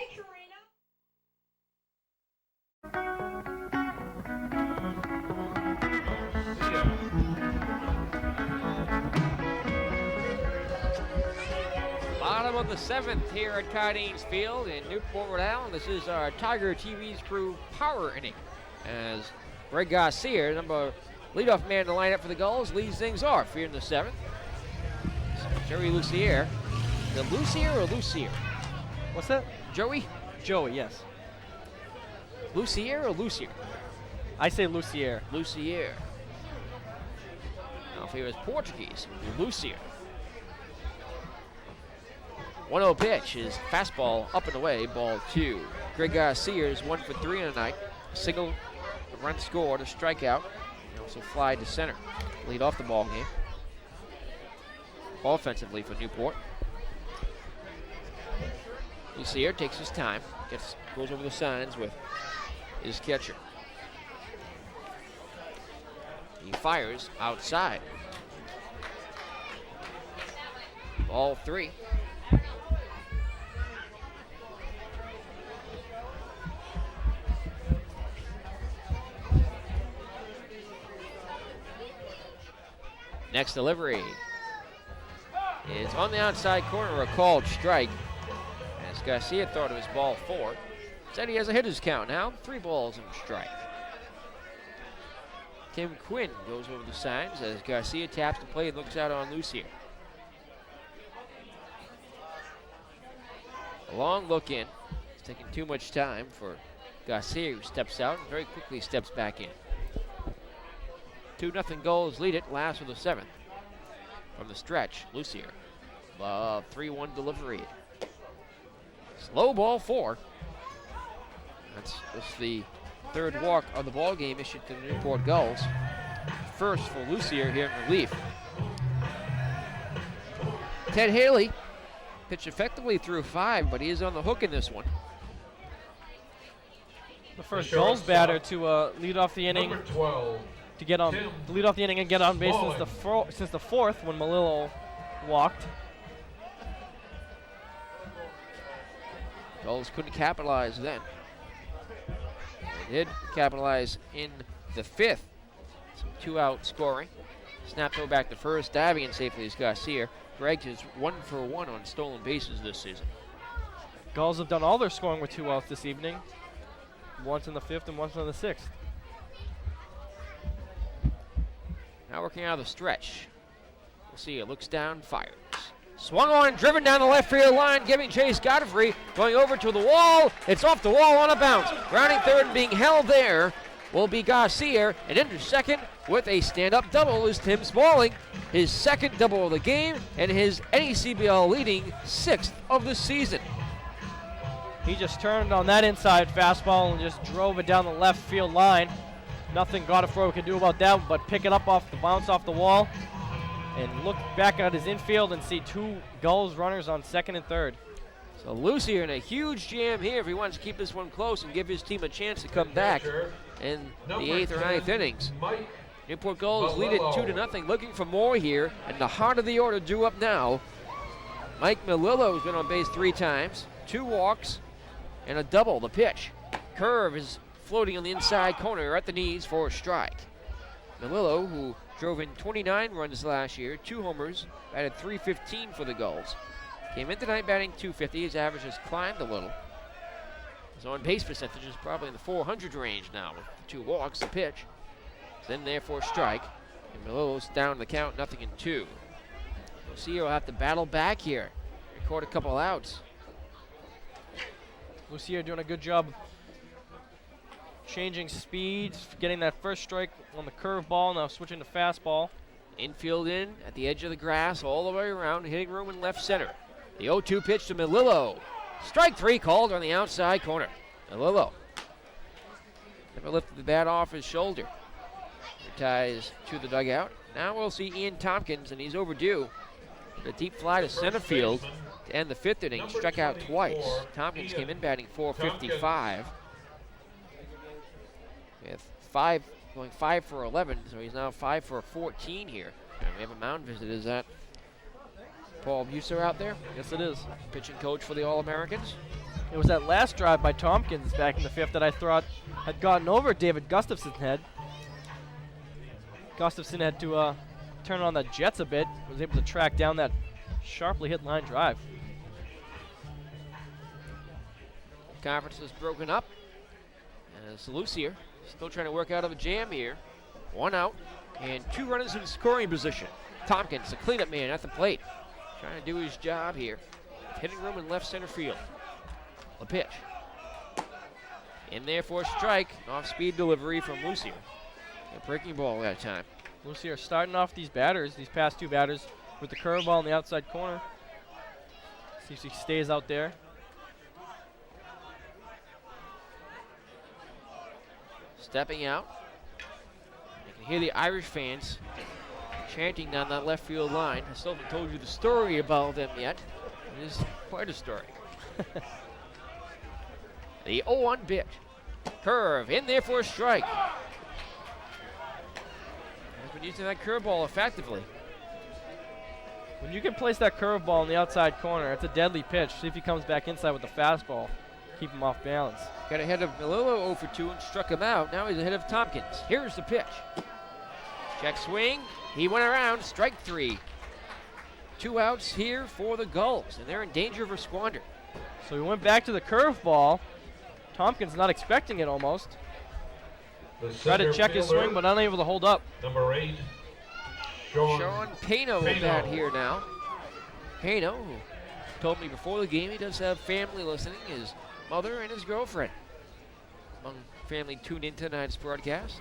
Bottom of the 7th here at Cardines Field in Newport, Rhode Island. This is our Tiger TV's crew power inning as Greg Garcia, leadoff man to line up for the Gulls, leads things off here in the 7th. Joey Lucier. The Lucier or Lucier? What's that? Joey? Joey, yes. Lucier or Lucier? I say Lucier. Lucier. Now if he was Portuguese, it would be Lucier. 1-0 pitch is fastball up and away, ball 2. Greg Garcia is 1 for 3 in the night. Single, a run scored, a strikeout. He also fly to center. Lead off the ball game. Offensively for Newport. Lucier takes his time, goes over the signs with his catcher. He fires outside. Ball 3. Next delivery is on the outside corner, a called strike. As Garcia thought it was ball 4. Said he has a hitter's count now, 3 balls and a strike. Tim Quinn goes over the signs as Garcia taps the plate and looks out on Lucier. A long look in. It's taking too much time for Garcia, who steps out and very quickly steps back in. 2-0 Gulls lead it, last of the 7th. From the stretch, Lucier. 3-1 delivery. Slow ball 4. That's the 3rd walk of the ball game issued to the Newport Gulls. First for Lucier here in relief. Ted Haley pitched effectively through 5, but he is on the hook in this one. The first Gulls batter to lead off the inning. Number 12. To get on, to lead off the inning and get on base since the 4th when Malillo walked. Gulls couldn't capitalize then. They did capitalize in the 5th. Some 2-out scoring. Snapped over back to first, diving in safely is Garcia. Greg is 1 for 1 on stolen bases this season. Gulls have done all their scoring with 2 outs this evening. Once in the 5th and once in the 6th. Now working out of the stretch. We'll see, it looks down, fires. Swung on and driven down the left field line, giving chase Godfrey, going over to the wall. It's off the wall on a bounce. Grounding third and being held there will be Garcia, and into second with a stand-up double is Tim Smalling. His 2nd double of the game and his NECBL leading 6th of the season. He just turned on that inside fastball and just drove it down the left field line. Nothing Godfrey could do about that but pick it up off the bounce off the wall and look back at his infield and see 2 Gulls runners on 2nd and 3rd. So Lucier in a huge jam here if he wants to keep this one close and give his team a chance to come back in the 8th or 9th innings. Newport Gulls lead it 2-0, looking for more here, and the heart of the order drew up now. Mike Malillo has been on base 3 times, 2 walks, and a double. The pitch. Curve is floating on the inside corner at the knees for a strike. Melillo, who drove in 29 runs last year, 2 homers, batted .315 for the Gulls. Came in tonight batting .250. His average has climbed a little. His on-base percentage is probably in the 400 range now with the 2 walks. The pitch is in there for a strike. And Melillo's down the count, 0-2. Lucia will have to battle back here. Record a couple outs. Lucia doing a good job changing speeds, getting that first strike on the curveball, now switching to fastball. Infield in at the edge of the grass, all the way around, hitting room in left center. The 0-2 pitch to Melillo. Strike 3 called on the outside corner. Melillo never lifted the bat off his shoulder. Ties to the dugout. Now we'll see Ian Tompkins, and he's overdue. The deep fly to center field to end the 5th inning. Struck out twice. Tompkins came in batting .455. With going 5 for 11, so he's now 5 for 14 here. And we have a mound visit. Is that Paul Buser out there? Yes, it is. Pitching coach for the All-Americans. It was that last drive by Tompkins back in the 5th that I thought had gotten over David Gustafson's head. Gustafson had to turn on the jets a bit, was able to track down that sharply hit line drive. Conference is broken up. As Lucier still trying to work out of a jam here. 1 out and 2 runners in scoring position. Tompkins, the cleanup man at the plate, trying to do his job here. Hitting room in left center field. The pitch. In there for a strike. Off-speed delivery from Lucier. A breaking ball that time. Lucier starting off these past 2 batters, with the curveball in the outside corner. See if he stays out there. Stepping out. You can hear the Irish fans chanting down that left field line. I still haven't told you the story about them yet. It is quite a story. The 0-1 pitch. Curve in there for a strike. He's been using that curveball effectively. When you can place that curveball in the outside corner, it's a deadly pitch. See if he comes back inside with the fastball. Keep him off balance. Got ahead of Melillo 0 for 2 and struck him out. Now he's ahead of Tompkins. Here's the pitch. Check swing. He went around. Strike 3. 2 outs here for the Gulls, and they're in danger of a squander. So he went back to the curveball. Tompkins not expecting it almost. Tried to check his swing, but unable to hold up. Number 8, Sean Pano bat here now. Pano, who told me before the game he does have family listening, his mother and his girlfriend. Among family tuned in tonight's broadcast.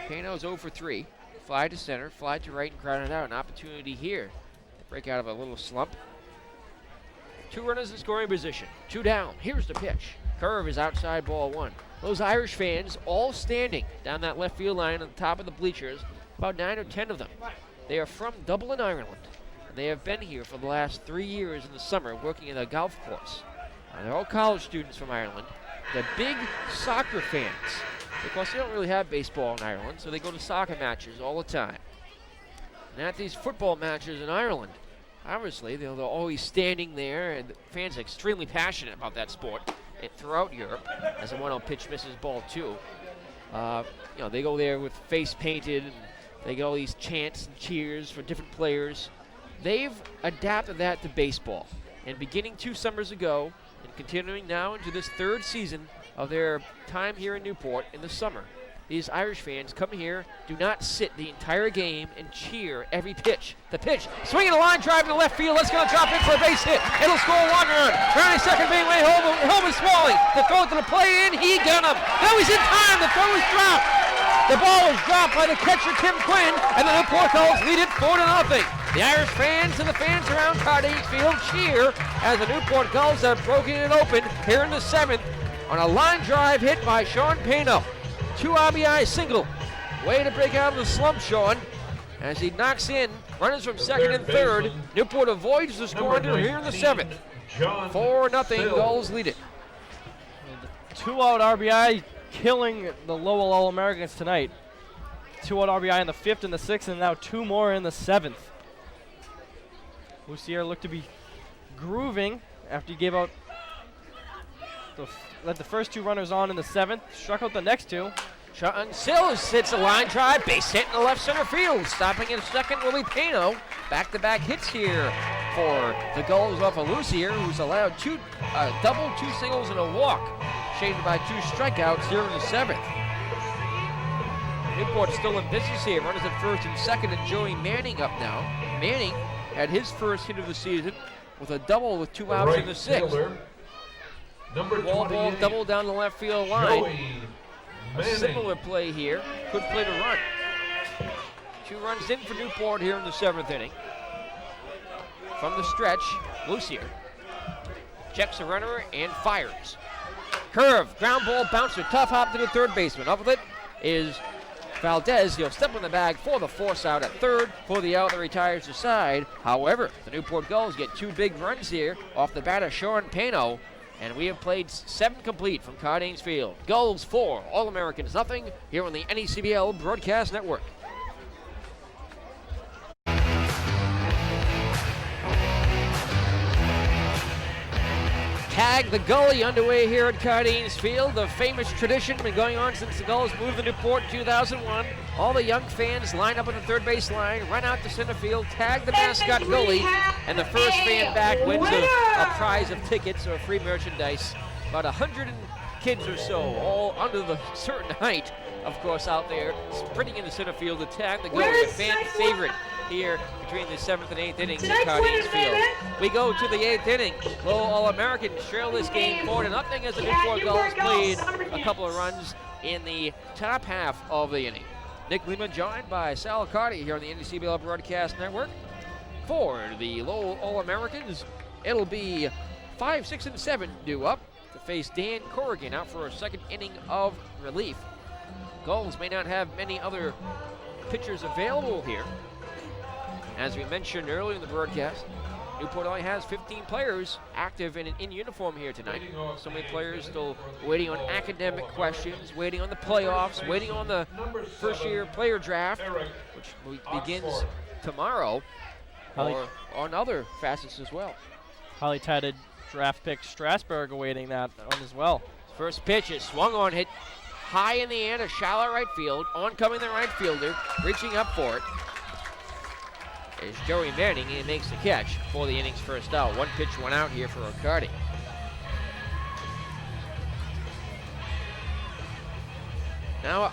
Pano's 0 for 3. Fly to center, fly to right, and grounded out. An opportunity here to break out of a little slump. 2 runners in scoring position. 2 down. Here's the pitch. Curve is outside, ball 1. Those Irish fans all standing down that left field line on the top of the bleachers, about 9 or 10 of them. They are from Dublin, Ireland, and they have been here for the last 3 years in the summer working at a golf course. They're all college students from Ireland. They're big soccer fans. Because they don't really have baseball in Ireland, so they go to soccer matches all the time. And at these football matches in Ireland, obviously they're always standing there, and the fans are extremely passionate about that sport. And throughout Europe, as the 1-0 pitch misses ball 2, they go there with face painted, and they get all these chants and cheers for different players. They've adapted that to baseball, and beginning 2 summers ago, and continuing now into this 3rd season of their time here in Newport in the summer, these Irish fans come here, do not sit the entire game, and cheer every pitch. The pitch, swinging a line drive to left field. That's going to drop in for a base hit. It'll score 1 run. Rounding second being way home. Home is Smalley. The throw to the play in. He got him. No, he's in time. The throw is dropped. The ball is dropped by the catcher, Tim Quinn, and the Newport Gulls lead it 4-0. The Irish fans and the fans around Cardinals Field cheer as the Newport Gulls have broken it open here in the 7th on a line drive hit by Sean Pano. 2 RBI single. Way to break out of the slump, Sean, as he knocks in runners from 2nd and 3rd. Newport avoids the squander here in the 7th. 4-0, Gulls lead it. 2-out RBI killing the Lowell All-Americans tonight. 2-out RBI in the 5th and the 6th, and now 2 more in the 7th. Lucier looked to be grooving after he gave out let the first 2 runners on in the 7th, struck out the next 2. Shot on Sills, hits a line drive, base hit in the left center field. Stopping in second will be Pano. Back-to-back hits here for the Gulls off of Lucier, who's allowed double, 2 singles, and a walk. Shaded by 2 strikeouts here in the 7th. Newport still in business here. Runners at first and second, and Joey Manning up now. Manning had his first hit of the season with a double with 2 outs in the 6th. Wall ball double down the left field line. A similar play here. Could play to run. 2 runs in for Newport here in the 7th inning. From the stretch, Lucier checks the runner and fires. Curve, ground ball, bouncer, tough hop to the third baseman. Up with it is Valdez. He'll step on the bag for the force out at third for the out that retires the side. However, the Newport Gulls get 2 big runs here off the bat of Sean Pano. And we have played 7 complete from Cardines Field. Gulls 4, All-Americans nothing here on the NECBL Broadcast Network. Tag the Gully underway here at Cardines Field. The famous tradition been going on since the Gulls moved to Newport in 2001. All the young fans line up on the third base line, run out to center field, tag the mascot Gully, and the first fan back wins a prize of tickets or free merchandise. About 100 kids or so, all under the certain height, of course, out there, sprinting into center field to tag the Gully, a fan favorite here between the 7th and 8th innings at Cardines Field. We go to the 8th inning. Lowell All-Americans trail this game 4-0 as the Newport Gulls played a couple of runs in the top half of the inning. Nick Lima joined by Sal Cardi here on the NECBL Broadcast Network. For the Lowell All-Americans, it'll be 5, 6, and 7 due up to face Dan Corrigan out for a second inning of relief. Gulls may not have many other pitchers available here. As we mentioned earlier in the broadcast, Newport only has 15 players active and in uniform here tonight. So many players still waiting on academic questions, waiting on the playoffs, waiting on the first-year player draft, which begins tomorrow, or on other facets as well. Highly touted draft pick Strasburg awaiting that one as well. First pitch is swung on, hit high in the air to shallow right field. Oncoming the right fielder, reaching up for it is Joey Manning. He makes the catch for the inning's first out. 1 pitch, 1 out here for Riccardi. Now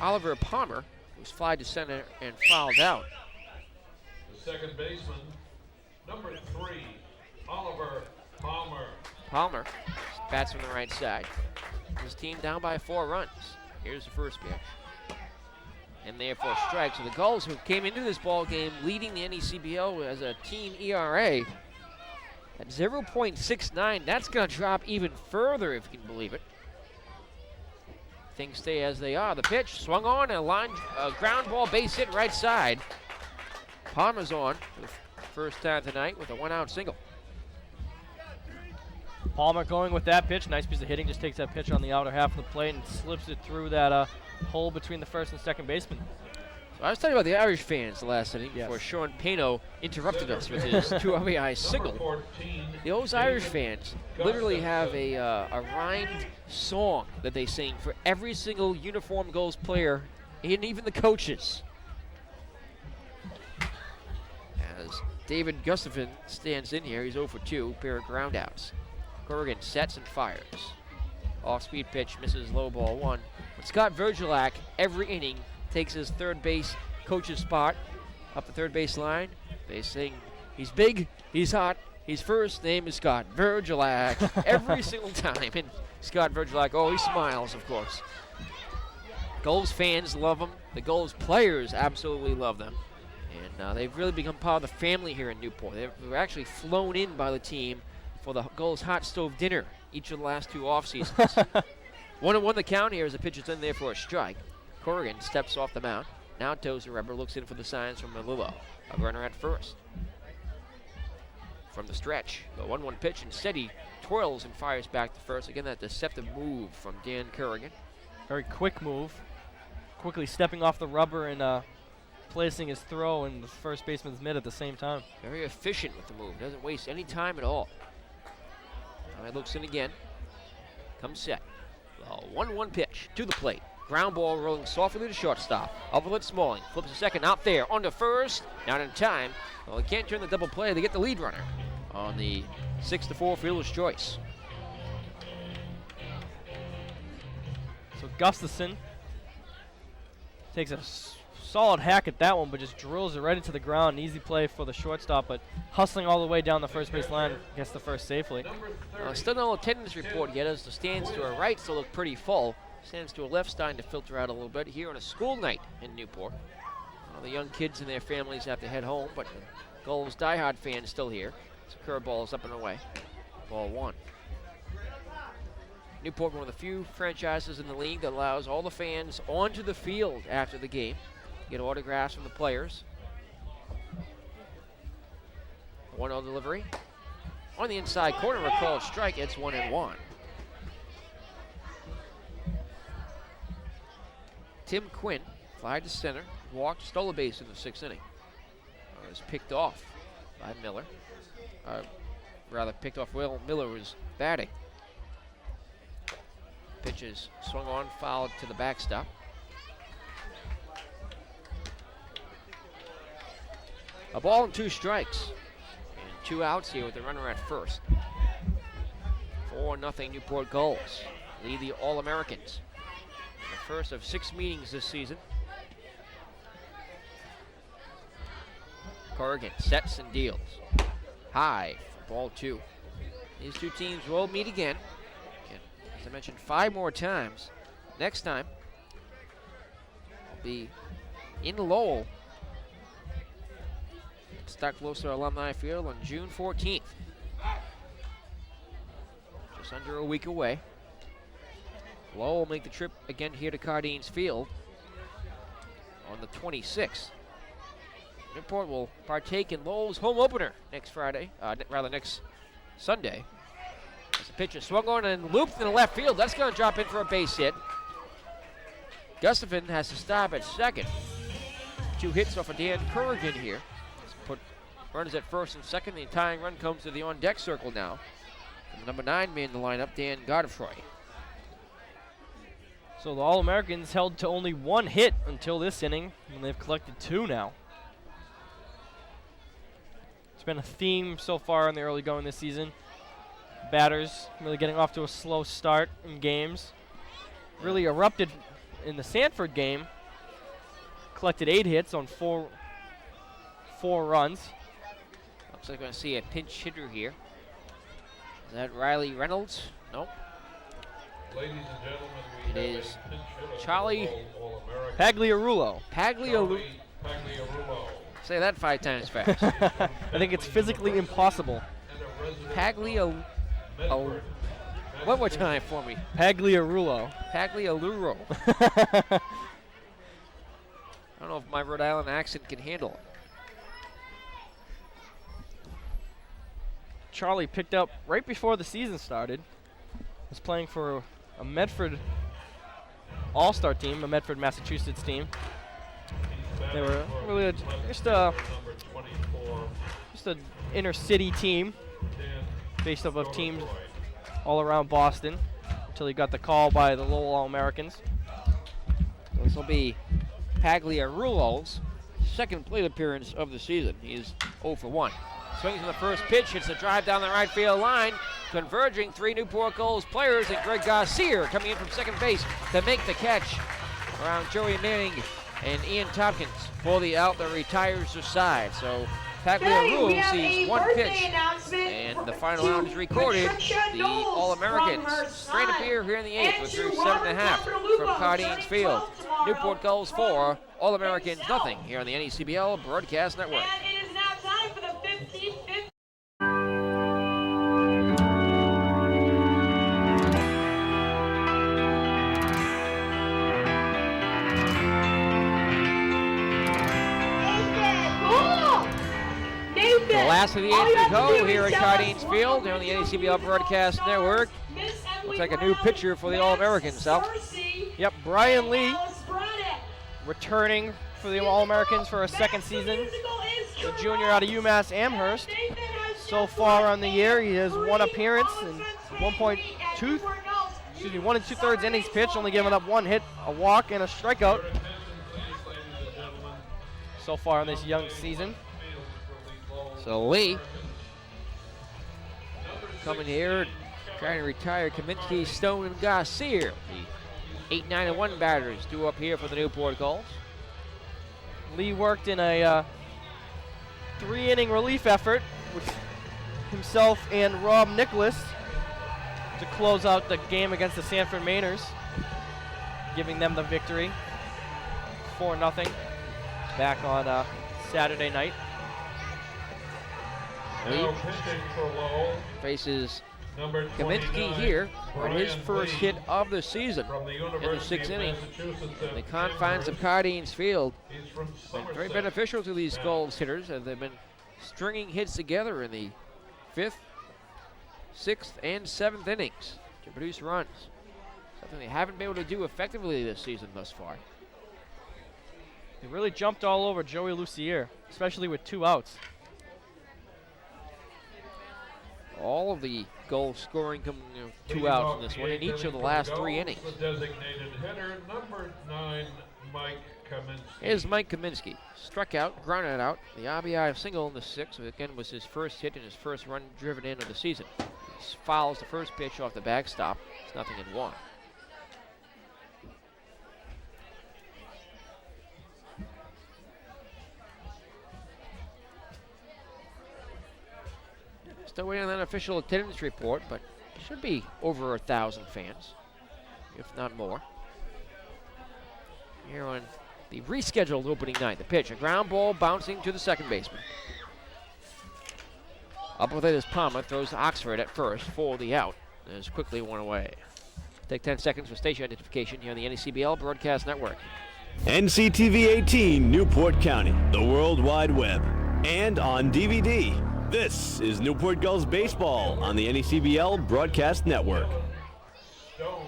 Oliver Palmer, who's flied to center and fouled out. The second baseman, number 3, Oliver Palmer. Palmer bats from the right side. His team down by 4 runs. Here's the first pitch. And therefore strike. So the Gulls, who came into this ball game leading the NECBL as a team ERA at 0.69, that's going to drop even further if you can believe it. Things stay as they are. The pitch swung on, a ground ball base hit right side. Palmer's on for the first time tonight with a 1-out single. Palmer going with that pitch. Nice piece of hitting. Just takes that pitch on the outer half of the plate and slips it through that hole between the first and second baseman. So I was talking about the Irish fans the last inning before Sean Pano interrupted us with his 2 RBI single. Those Irish fans literally have a rhymed song that they sing for every single uniform Gulls player and even the coaches. As David Gustafson stands in here, he's 0 for 2, pair of groundouts. Corrigan sets and fires. Off-speed pitch, misses low ball 1. But Scott Virgilak, every inning, takes his third base coach's spot up the third base line. They sing, he's big, he's hot, his first name is Scott Virgilak, every single time. And Scott Virgilak, oh, he smiles, of course. Gulls fans love him. The Gulls players absolutely love them. And they've really become part of the family here in Newport. They were actually flown in by the team for the Gulls hot stove dinner each of the last 2 off seasons. 1-1 the count here as the pitch is in there for a strike. Corrigan steps off the mound. Now Tozer Rubber looks in for the signs from Malillo. A runner at first. From the stretch, the 1-1 pitch, instead he twirls and fires back to first. Again, that deceptive move from Dan Corrigan. Very quick move. Quickly stepping off the rubber and placing his throw in the first baseman's mitt at the same time. Very efficient with the move. Doesn't waste any time at all. Now he looks in again. Comes set. The 1-1 pitch to the plate. ground ball rolling softly to shortstop. Overlet Smalling flips a second out there on to first. Not in time. Well, they can't turn the double play. They get the lead runner on the 6-4 fielder's choice. So Gustafson takes a solid hack at that one, but just drills it right into the ground. An easy play for the shortstop, but hustling all the way down the first base line, gets the first safely. Still no attendance report yet, as the stands to our right still look pretty full. Stands to our left starting to filter out a little bit here on a school night in Newport. The young kids and their families have to head home, but the Gulls diehard fans still here. So curveball is up and away. Ball 1. Newport, one of the few franchises in the league that allows all the fans onto the field after the game. Get autographs from the players. 1-0 delivery. On the inside corner, a called strike. It's 1-1. Tim Quinn, fly to center, walked, stole a base in the 6th inning. Was picked off by Miller. Rather, picked off Will Miller was batting. Pitches swung on, fouled to the backstop. A ball and 2 strikes. And 2 outs here with the runner at first. 4-0 Newport Gulls lead the All-Americans. The first of 6 meetings this season. Corrigan sets and deals. High for ball 2. These two teams will meet again. As I mentioned, 5 more times. Next time will be in Lowell. Stockloser Alumni Field on June 14th. Just under a week away. Lowell will make the trip again here to Cardines Field on the 26th. Newport will partake in Lowell's home opener next next Sunday. As the pitcher swung on and looped in the left field. That's going to drop in for a base hit. Gustafson has to stop at second. 2 hits off of Dan Corrigan here. Put runners at first and second. The tying run comes to the on-deck circle now. And the number 9 man in the lineup, Dan Godefroy. So the All-Americans held to only 1 hit until this inning, and they've collected 2 now. It's been a theme so far in the early going this season. Batters really getting off to a slow start in games. Really erupted in the Sanford game. Collected 8 hits on 4 runs. Looks like we're going to see a pinch hitter here. Is that Riley Reynolds? Nope. Ladies and gentlemen, it is Charlie Pagliarulo. Pagliarulo. Say that 5 times fast. I think it's physically impossible. Pagliarulo. One more time for me. Pagliarulo. Pagliarulo. I don't know if my Rhode Island accent can handle it. Charlie picked up right before the season started. Was playing for a Medford All-Star team, a Medford, Massachusetts team. They were really just an inner city team based up of teams all around Boston until he got the call by the Lowell All-Americans. This will be Pagliarulo's second plate appearance of the season. He's 0 for 1. Swings in the first pitch, hits a drive down the right field line. Converging 3 Newport Gulls players, and Greg Garcia coming in from second base to make the catch around Joey Manning and Ian Tompkins for the out that retires the side. So Pagliarulo sees 1 pitch, and the final out is recorded. The All-Americans straight up here in the 8th with through 7.5 from Cardines Field. Newport Gulls 4, All-Americans nothing here on the NECBL Broadcast Network. And it is now time for the 15th. The last of the 8th to go here at Cardines Field here on the NECBL Broadcast Network. Looks like a new pitcher for the All-Americans, Sal. Yep, Brian Lee returning for the All-Americans for a second season. The junior out of UMass Amherst. So far on the year, he has 1 appearance and 1.2 1 2/3 innings pitch, only giving up 1 hit, a walk, and a strikeout so far in this young season. So Lee coming here, trying to retire Kaminsky, Stone, and Garcia. The 8-9-1 batters due up here for the Newport Gulls. Lee worked in a 3-inning relief effort with himself and Rob Nicholas to close out the game against the Sanford Mainers, giving them the victory 4-0 back on Saturday night. Now pitching for Lowell, Faces number Kaminsky 29, here on his Brian first Lee, hit of the season from the in the University 6th of inning. Massachusetts In the at confines of Cambridge. Cardines Field, He's from been very Somerset. beneficial to these Gulls hitters as they've been stringing hits together in the 5th, 6th, and 7th innings to produce runs. Something they haven't been able to do effectively this season thus far. They really jumped all over Joey Lucier, especially with 2 outs. All of the goal scoring coming 2 outs in this one in each of the last 3 innings. The designated hitter, number 9, Mike Kaminsky. Here's Mike Kaminsky. Struck out, grounded out. The RBI single in the 6th, which again was his first hit and his first run driven in of the season. He fouls the first pitch off the backstop. It's 0-1. Still waiting on that official attendance report, but it should be over 1,000 fans, if not more. Here on the rescheduled opening night, the pitch, a ground ball bouncing to the second baseman. Up with it is Palmer, throws Oxford at first for the out, and is quickly one away. Take 10 seconds for station identification here on the NECBL Broadcast Network. NCTV 18 Newport County, the World Wide Web, and on DVD. This is Newport Gulls baseball on the NECBL Broadcast Network. Stone.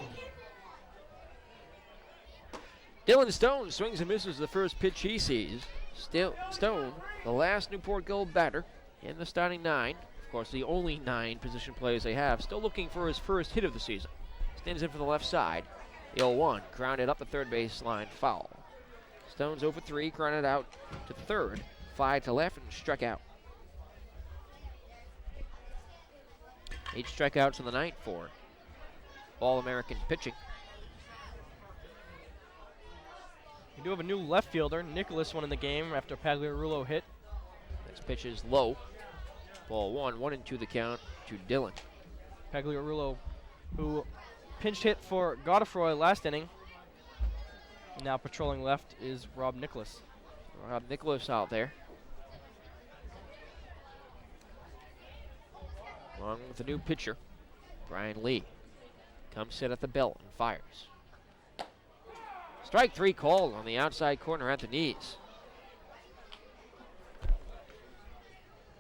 Dylan Stone swings and misses the first pitch he sees. Stone, the last Newport Gull batter in the starting 9. Of course, the only 9 position players they have. Still looking for his first hit of the season. Stands in for the left side. The 0-1, grounded up the third base line, foul. Stone's 0 for 3, grounded out to third. Fly to left and struck out. 8 strikeouts in the night for All-American pitching. We do have a new left fielder. Nicholas won in the game after Pagliarulo hit. Next pitch is low. Ball 1, 1-2 the count to Dylan. Pagliarulo, who pinch hit for Godefroy last inning. Now patrolling left is Rob Nicholas. Rob Nicholas out there. Along with the new pitcher, Brian Lee. Comes set at the belt and fires. Strike 3 called on the outside corner at the knees.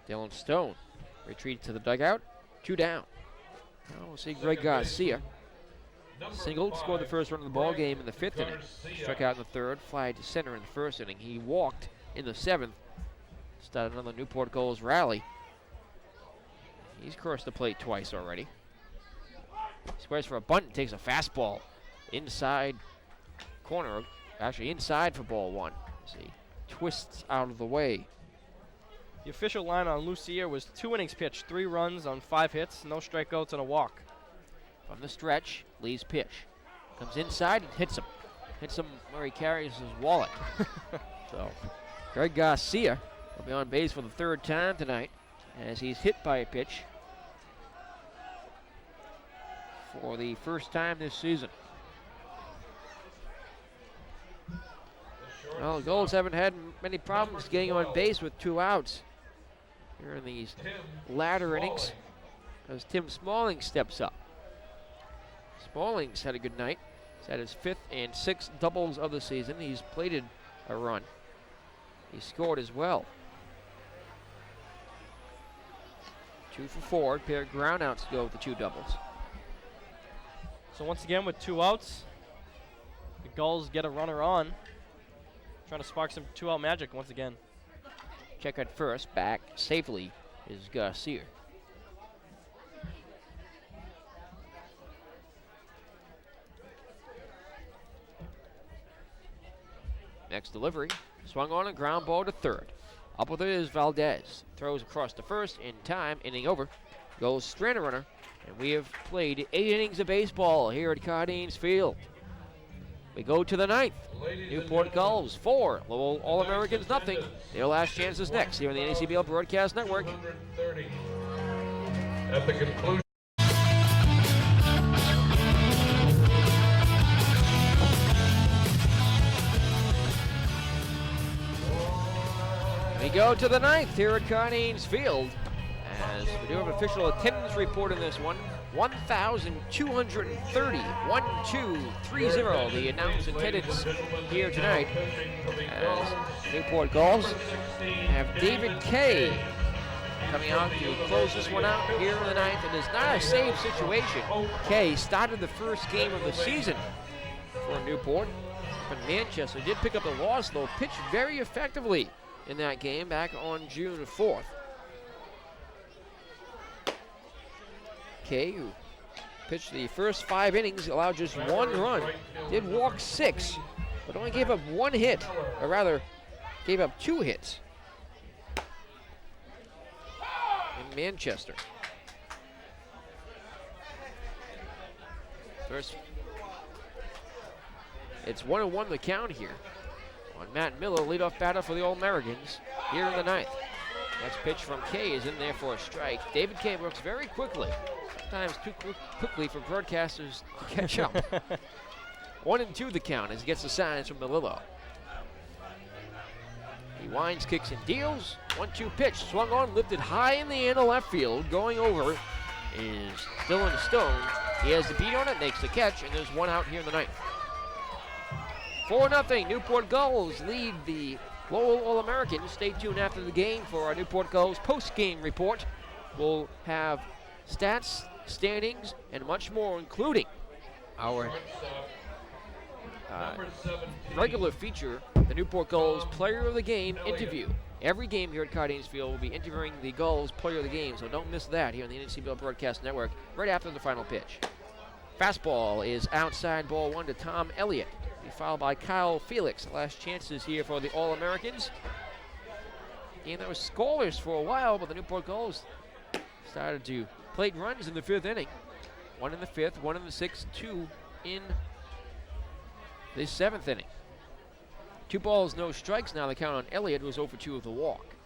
Dylan Stone retreats to the dugout. 2 down. Now we'll see Greg Garcia. Singled, scored the first run of the ball game in the 5th inning. Struck out in the 3rd, fly to center in the 1st inning. He walked in the 7th. Started another Newport Gulls rally. He's crossed the plate twice already. Squares for a bunt and takes a fastball inside corner, actually inside for ball 1 as he twists out of the way. The official line on Lucier was 2 innings pitched, 3 runs on 5 hits, no strikeouts and a walk. From the stretch, Lee's pitch. Comes inside and hits him. Hits him where he carries his wallet. So, Greg Garcia will be on base for the 3rd time tonight as he's hit by a pitch for the first time this season. Well, the Gulls haven't had many problems getting on base with 2 outs here in these latter innings as Tim Smalling steps up. Smalling's had a good night. He's had his 5th and 6th doubles of the season. He's plated a run. He scored as well. 2 for 4, pair of groundouts to go with the 2 doubles. So once again with 2 outs, the Gulls get a runner on. Trying to spark some 2-out magic once again. Check at first, back safely is Garcia. Next delivery, swung on a ground ball to third. Up with it is Valdez. Throws across to first in time, inning over. Goes stranded runner, and we have played 8 innings of baseball here at Cardines Field. We go to the 9th. Newport Gulls 4, Lowell All-Americans nothing. Their last chance is next here on the NECBL Broadcast Network. 230. At the conclusion. We go to the 9th here at Cardines Field. As we do have an official attendance report in this one. 1,230, 1,230, the announced attendance here tonight. As Newport Gulls have David Kay coming out to close this one out here in the 9th. It is not a save situation. Kay started the first game of the season for Newport up in Manchester. Did pick up the loss, though. Pitched very effectively in that game back on June 4th. Kay, who pitched the first 5 innings, allowed just 1 run, did walk 6, but only gave up 1 hit, or rather, gave up 2 hits in Manchester. First, it's 1-1 the count here on Matt Miller, leadoff batter for the All-Americans here in the 9th. Next pitch from Kay is in there for a strike. David Kay works very quickly, sometimes too quickly for broadcasters to catch up. 1-2 the count as he gets the signs from Melillo. He winds, kicks, and deals. 1-2 pitch, swung on, lifted high in the air to left field. Going over is Dylan Stone. He has the beat on it, makes the catch, and there's 1 out here in the 9th. 4-0, Newport Gulls lead the Lowell All-Americans. Stay tuned after the game for our Newport Gulls post-game report. We'll have stats, standings, and much more, including our regular feature, the Newport Gulls Player of the Game interview. Every game here at Cardines Field will be interviewing the Gulls Player of the Game, so don't miss that here on the NCBL Broadcast Network right after the final pitch. Fastball is outside, ball 1 to Tom Elliott. Fouled by Kyle Felix. Last chances here for the All-Americans. And there was scoreless for a while, but the Newport Gulls started to plate runs in the 5th inning. 1 in the 5th, 1 in the 6th, 2 in the 7th inning. 2 balls, no strikes now. The count on Elliott was 0 for 2 with the walk.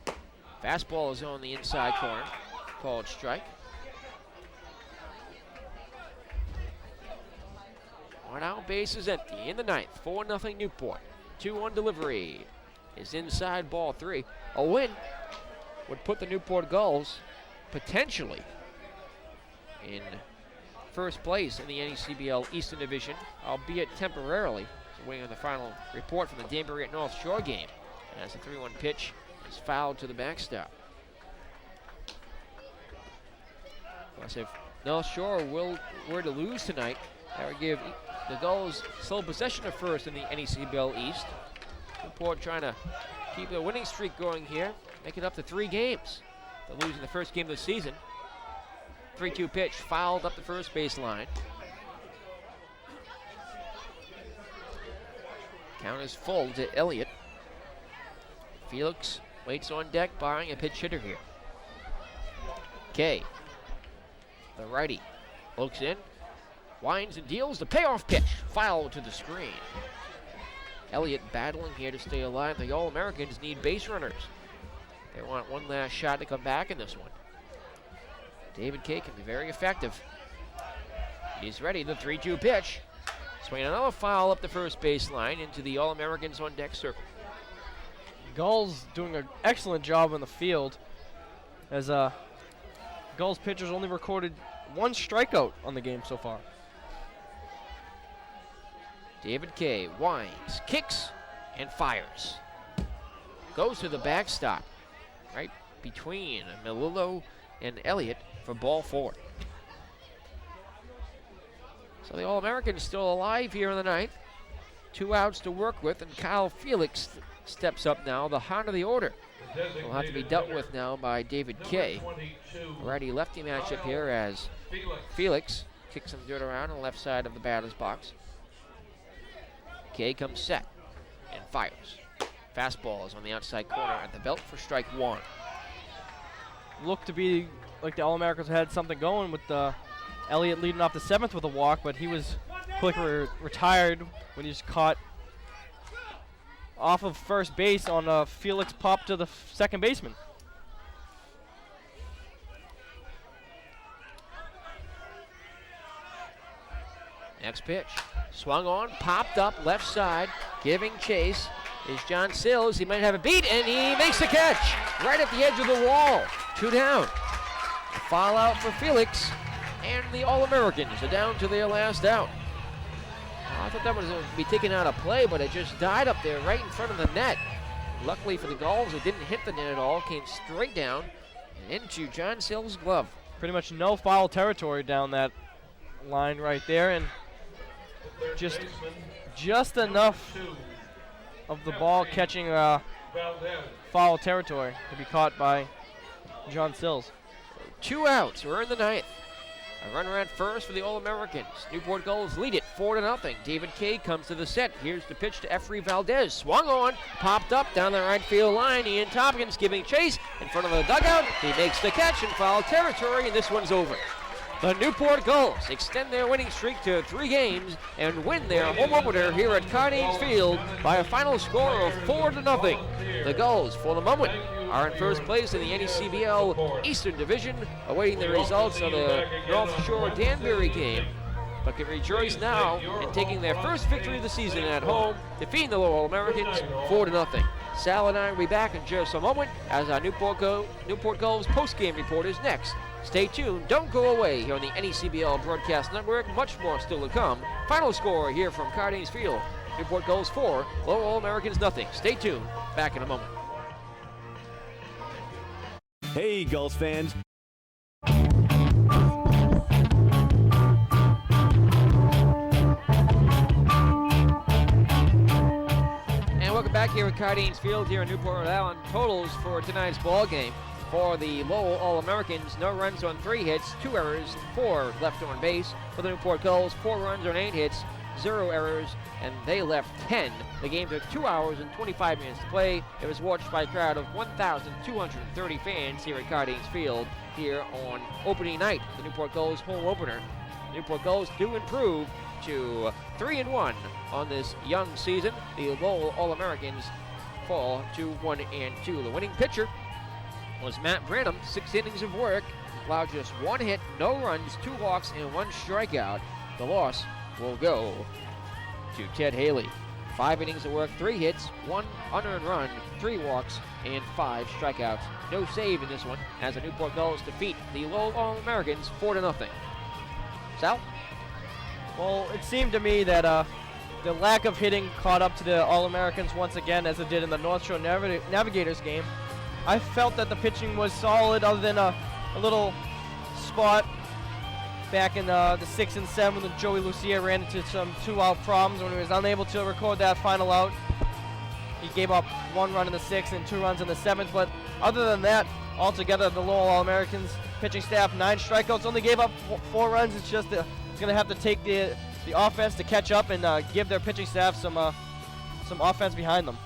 Fastball is on the inside corner. Called strike. 1 out, base is empty in the 9th. 4-0 Newport. 2-1 delivery is inside, ball 3. A win would put the Newport Gulls potentially in first place in the NECBL Eastern Division, albeit temporarily. So waiting on the final report from the Danbury at North Shore game as the 3-1 pitch is fouled to the backstop. Plus, if North Shore were to lose tonight, that would give the Gulls sole possession of first in the NECBL East. Newport trying to keep the winning streak going here, make it up to 3 games. They're losing the first game of the season. 3-2 pitch, fouled up the first baseline. Count is full to Elliott. Felix waits on deck, barring a pitch hitter here. Kay, the righty, looks in. Winds and deals the payoff pitch. Foul to the screen. Elliott battling here to stay alive. The All-Americans need base runners. They want one last shot to come back in this one. David Kay can be very effective. He's ready. The 3-2 pitch. Swinging another foul up the first baseline into the All-Americans on deck circle. Gulls doing an excellent job on the field as Gulls pitchers only recorded 1 strikeout on the game so far. David Kay winds, kicks, and fires. Goes to the backstop, right between Melillo and Elliott for ball 4. So the All-Americans still alive here in the 9th. 2 outs to work with, and Kyle Felix steps up now. The heart of the order will have to be dealt with now by David Kay. Righty-lefty matchup here as Felix kicks some dirt around on the left side of the batter's box. Kay comes set. and fires. Fastball is on the outside corner at the belt for strike one. Looked to be like the All-Americans had something going with Elliott leading off the 7th with a walk, but he was quickly retired when he was caught off of first base on a Felix pop to the second baseman. Next pitch, swung on, popped up left side, giving chase is John Sills. He might have a beat, and he makes the catch right at the edge of the wall. 2 down. A foul out for Felix, and the All-Americans are down to their last out. I thought that was going to be taken out of play, but it just died up there right in front of the net. Luckily for the Gulls, it didn't hit the net at all, came straight down and into John Sills' glove. Pretty much no foul territory down that line right there, and just enough of the ball catching foul territory to be caught by John Sills. 2 outs. We're in the 9th. A runner at first for the All-Americans. Newport Gulls lead it 4-0. David Kay comes to the set. Here's the pitch to Efrey Valdez. Swung on, popped up down the right field line. Ian Tompkins giving chase in front of the dugout. He makes the catch in foul territory, and this one's over. The Newport Gulls extend their winning streak to 3 games and win their home opener here at Cardines Field by a final score of 4-0. The Gulls, for the moment, are in first place in the NECBL Eastern Division, awaiting the results of the North Shore Danbury game, but can rejoice now in taking their first victory of the season at home, defeating the Lowell Americans 4-0. Sal and I will be back in just a moment as our Newport Gulls post-game report is next. Stay tuned, don't go away here on the NECBL Broadcast Network. Much more still to come. Final score here from Cardines Field. Newport Gulls 4, Lowell Americans nothing. Stay tuned, back in a moment. Hey, Gulls fans. And welcome back here at Cardines Field here in Newport, Rhode Island. Totals for tonight's ball game. For the Lowell All-Americans, no runs on 3 hits, 2 errors, 4 left on base. For the Newport Gulls, 4 runs on 8 hits, 0 errors, and they left 10. The game took 2 hours and 25 minutes to play. It was watched by a crowd of 1,230 fans here at Cardines Field here on opening night, the Newport Gulls home opener. The Newport Gulls do improve to 3-1 on this young season. The Lowell All-Americans fall to 1-2. The winning pitcher was Matt Branham. 6 innings of work, allowed just 1 hit, no runs, 2 walks, and 1 strikeout. The loss will go to Ted Haley. 5 innings of work, 3 hits, 1 unearned run, 3 walks, and 5 strikeouts. No save in this one as the Newport Gulls defeat the Lowell All-Americans 4-0. Sal? Well, it seemed to me that the lack of hitting caught up to the All-Americans once again, as it did in the North Shore Navigators game. I felt that the pitching was solid, other than a little spot back in the 6th and 7th when Joey Lucia ran into some 2-out problems when he was unable to record that final out. He gave up 1 run in the 6th and 2 runs in the 7th, but other than that, altogether the Lowell All-Americans pitching staff, 9 strikeouts, only gave up 4 runs. It's just it's going to have to take the offense to catch up and give their pitching staff some offense behind them.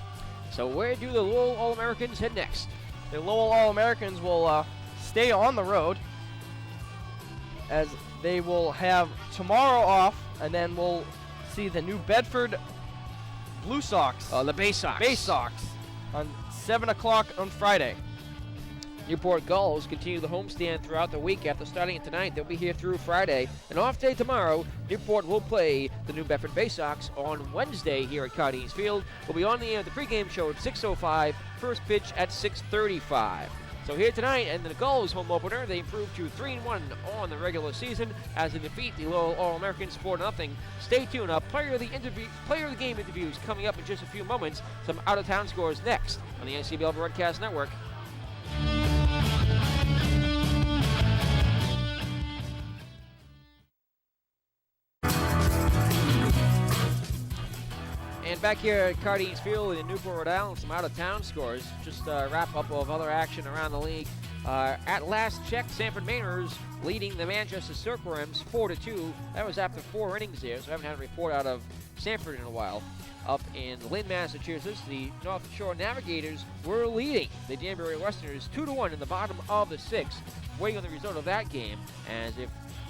So where do the Lowell All-Americans head next? The Lowell All-Americans will stay on the road, as they will have tomorrow off, and then we'll see the New Bedford Blue Sox. The Bay Sox. Bay Sox on 7 o'clock on Friday. Newport Gulls continue the homestand throughout the week after starting it tonight. They'll be here through Friday. An off day tomorrow. Newport will play the New Bedford Bay Sox on Wednesday here at Cardines Field. We'll be on the air at the pregame show at 6:05. First pitch at 6:35. So here tonight, and the Gulls home opener, they improved to 3-1 on the regular season as they defeat the Lowell All-Americans 4-0. Stay tuned. Player of the game interviews coming up in just a few moments. Some out-of-town scores next on the NCBL Broadcast Network. And back here at Cardines Field in Newport, Rhode Island, some out-of-town scores. Just a wrap-up of other action around the league At last check, Sanford Mainers leading the Manchester Silkworms 4-2. That was after 4 innings there, so I haven't had a report out of Sanford in a while. Up in Lynn, Massachusetts, the North Shore Navigators were leading the Danbury Westerners 2-1 in the bottom of the 6th. Waiting on the result of that game, as if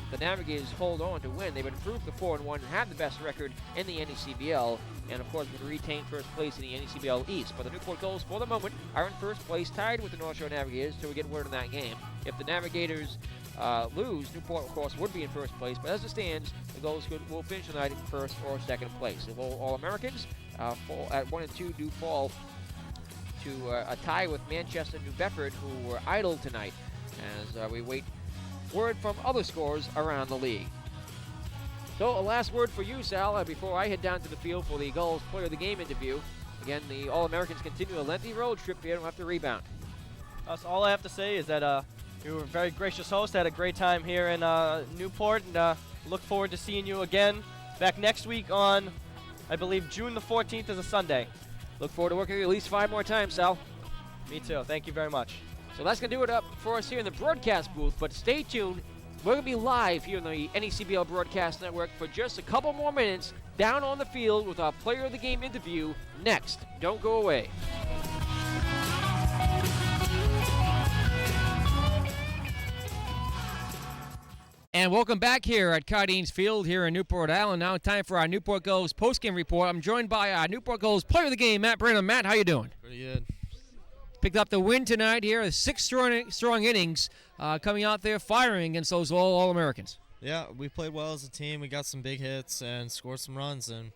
the Navigators hold on to win, they would improve to 4-1 and have the best record in the NECBL, and of course would retain first place in the NECBL East. But the Newport Gulls, for the moment, are in first place, tied with the North Shore Navigators, so we get word in that game. If the Navigators lose, Newport, of course, would be in first place, but as it stands, the Gulls will finish tonight in first or second place. The Lowell All-Americans at 1 and 2 do fall to a tie with Manchester and New Bedford, who were idle tonight, as we wait word from other scores around the league. So a last word for you, Sal, before I head down to the field for the Gulls Player of the Game interview. Again, the All-Americans continue a lengthy road trip here. Don't have to rebound. So all I have to say is that you were a very gracious host. Had a great time here in Newport, and look forward to seeing you again back next week on, I believe, June the 14th is a Sunday. Look forward to working with you at least 5 more times, Sal. Me too. Thank you very much. So that's going to do it up for us here in the broadcast booth, but stay tuned. We're going to be live here on the NECBL Broadcast Network for just a couple more minutes down on the field with our Player of the Game interview next. Don't go away. And welcome back here at Cardines Field here in Newport, Rhode Island. Now time for our Newport Gulls postgame report. I'm joined by our Newport Gulls Player of the Game, Matt Brennan. Matt, how you doing? Pretty good. Picked up the win tonight here, 6 strong innings coming out there firing against those All-Americans. Yeah, we played well as a team. We got some big hits and scored some runs and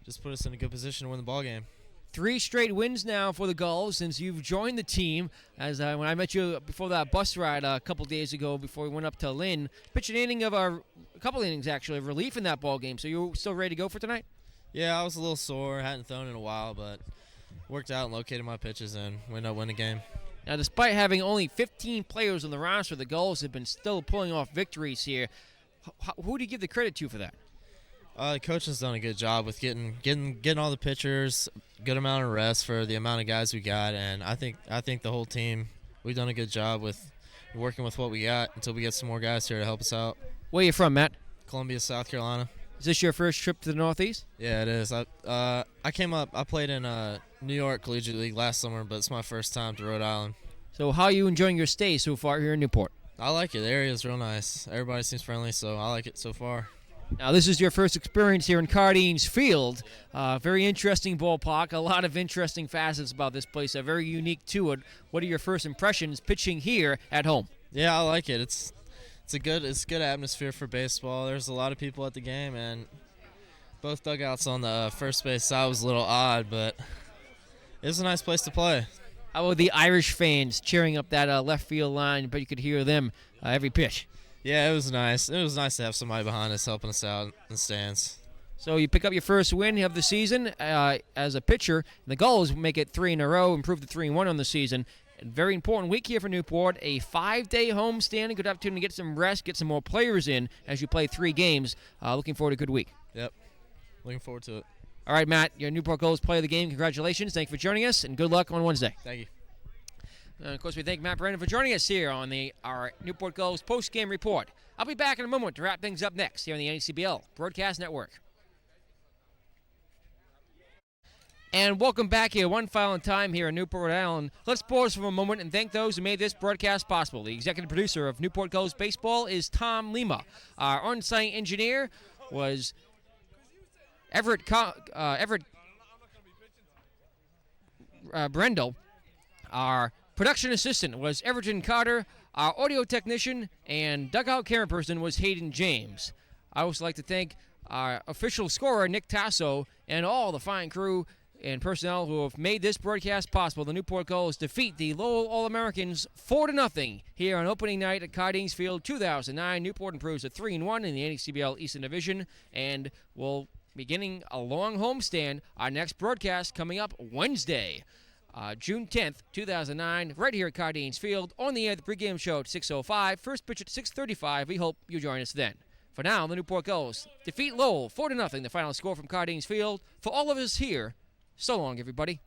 just put us in a good position to win the ball game. 3 straight wins now for the Gulls since you've joined the team. As when I met you before that bus ride a couple days ago before we went up to Lynn, pitched a couple innings actually of relief in that ball game. So you're still ready to go for tonight? Yeah, I was a little sore. Hadn't thrown in a while, but worked out and located my pitches and went up win the game. Now, despite having only 15 players on the roster, the Gulls have been still pulling off victories here. Who do you give the credit to for that? The coach has done a good job with getting all the pitchers, good amount of rest for the amount of guys we got, and I think the whole team, we've done a good job with working with what we got until we get some more guys here to help us out. Where are you from, Matt? Columbia, South Carolina. Is this your first trip to the Northeast? Yeah, it is. I came up. I played in New York Collegiate League last summer, but it's my first time to Rhode Island. So how are you enjoying your stay so far here in Newport? I like it. The area is real nice. Everybody seems friendly, so I like it so far. Now, this is your first experience here in Cardines Field. Very interesting ballpark. A lot of interesting facets about this place. Very unique to it. What are your first impressions pitching here at home? Yeah, I like it. It's a good atmosphere for baseball. There's a lot of people at the game, and both dugouts on the first base side was a little odd, but it was a nice place to play. How about the Irish fans cheering up that left field line, but you could hear them every pitch? Yeah, it was nice. It was nice to have somebody behind us helping us out in the stands. So you pick up your first win of the season as a pitcher. And the Gulls make it 3 in a row, improve to 3-1 on the season. A very important week here for Newport. A 5-day homestand. Good opportunity to get some rest, get some more players in as you play 3 games. Looking forward to a good week. Yep. Looking forward to it. All right, Matt, your Newport Gulls Player of the Game. Congratulations. Thank you for joining us, and good luck on Wednesday. Thank you. And of course, we thank Matt Brennan for joining us here on our Newport Gulls post-game report. I'll be back in a moment to wrap things up next here on the NECBL Broadcast Network. And welcome back here, one final time here in Newport, Rhode Island. Let's pause for a moment and thank those who made this broadcast possible. The executive producer of Newport Gulls Baseball is Tom Lima. Our on-site engineer was Everett Brendel. Our production assistant was Everton Carter. Our audio technician and dugout camera person was Hayden James. I also like to thank our official scorer, Nick Tasso, and all the fine crew and personnel who have made this broadcast possible. The Newport Gulls defeat the Lowell All-Americans 4-0 here on opening night at Cardines Field 2009. Newport improves to 3-1 in the NECBL Eastern Division and will be beginning a long homestand. Our next broadcast coming up Wednesday, June 10th, 2009, right here at Cardines Field. On the air, the pregame show at 6:05. First pitch at 6:35. We hope you join us then. For now, the Newport Gulls defeat Lowell 4-0, the final score from Cardines Field. For all of us here, so long, everybody.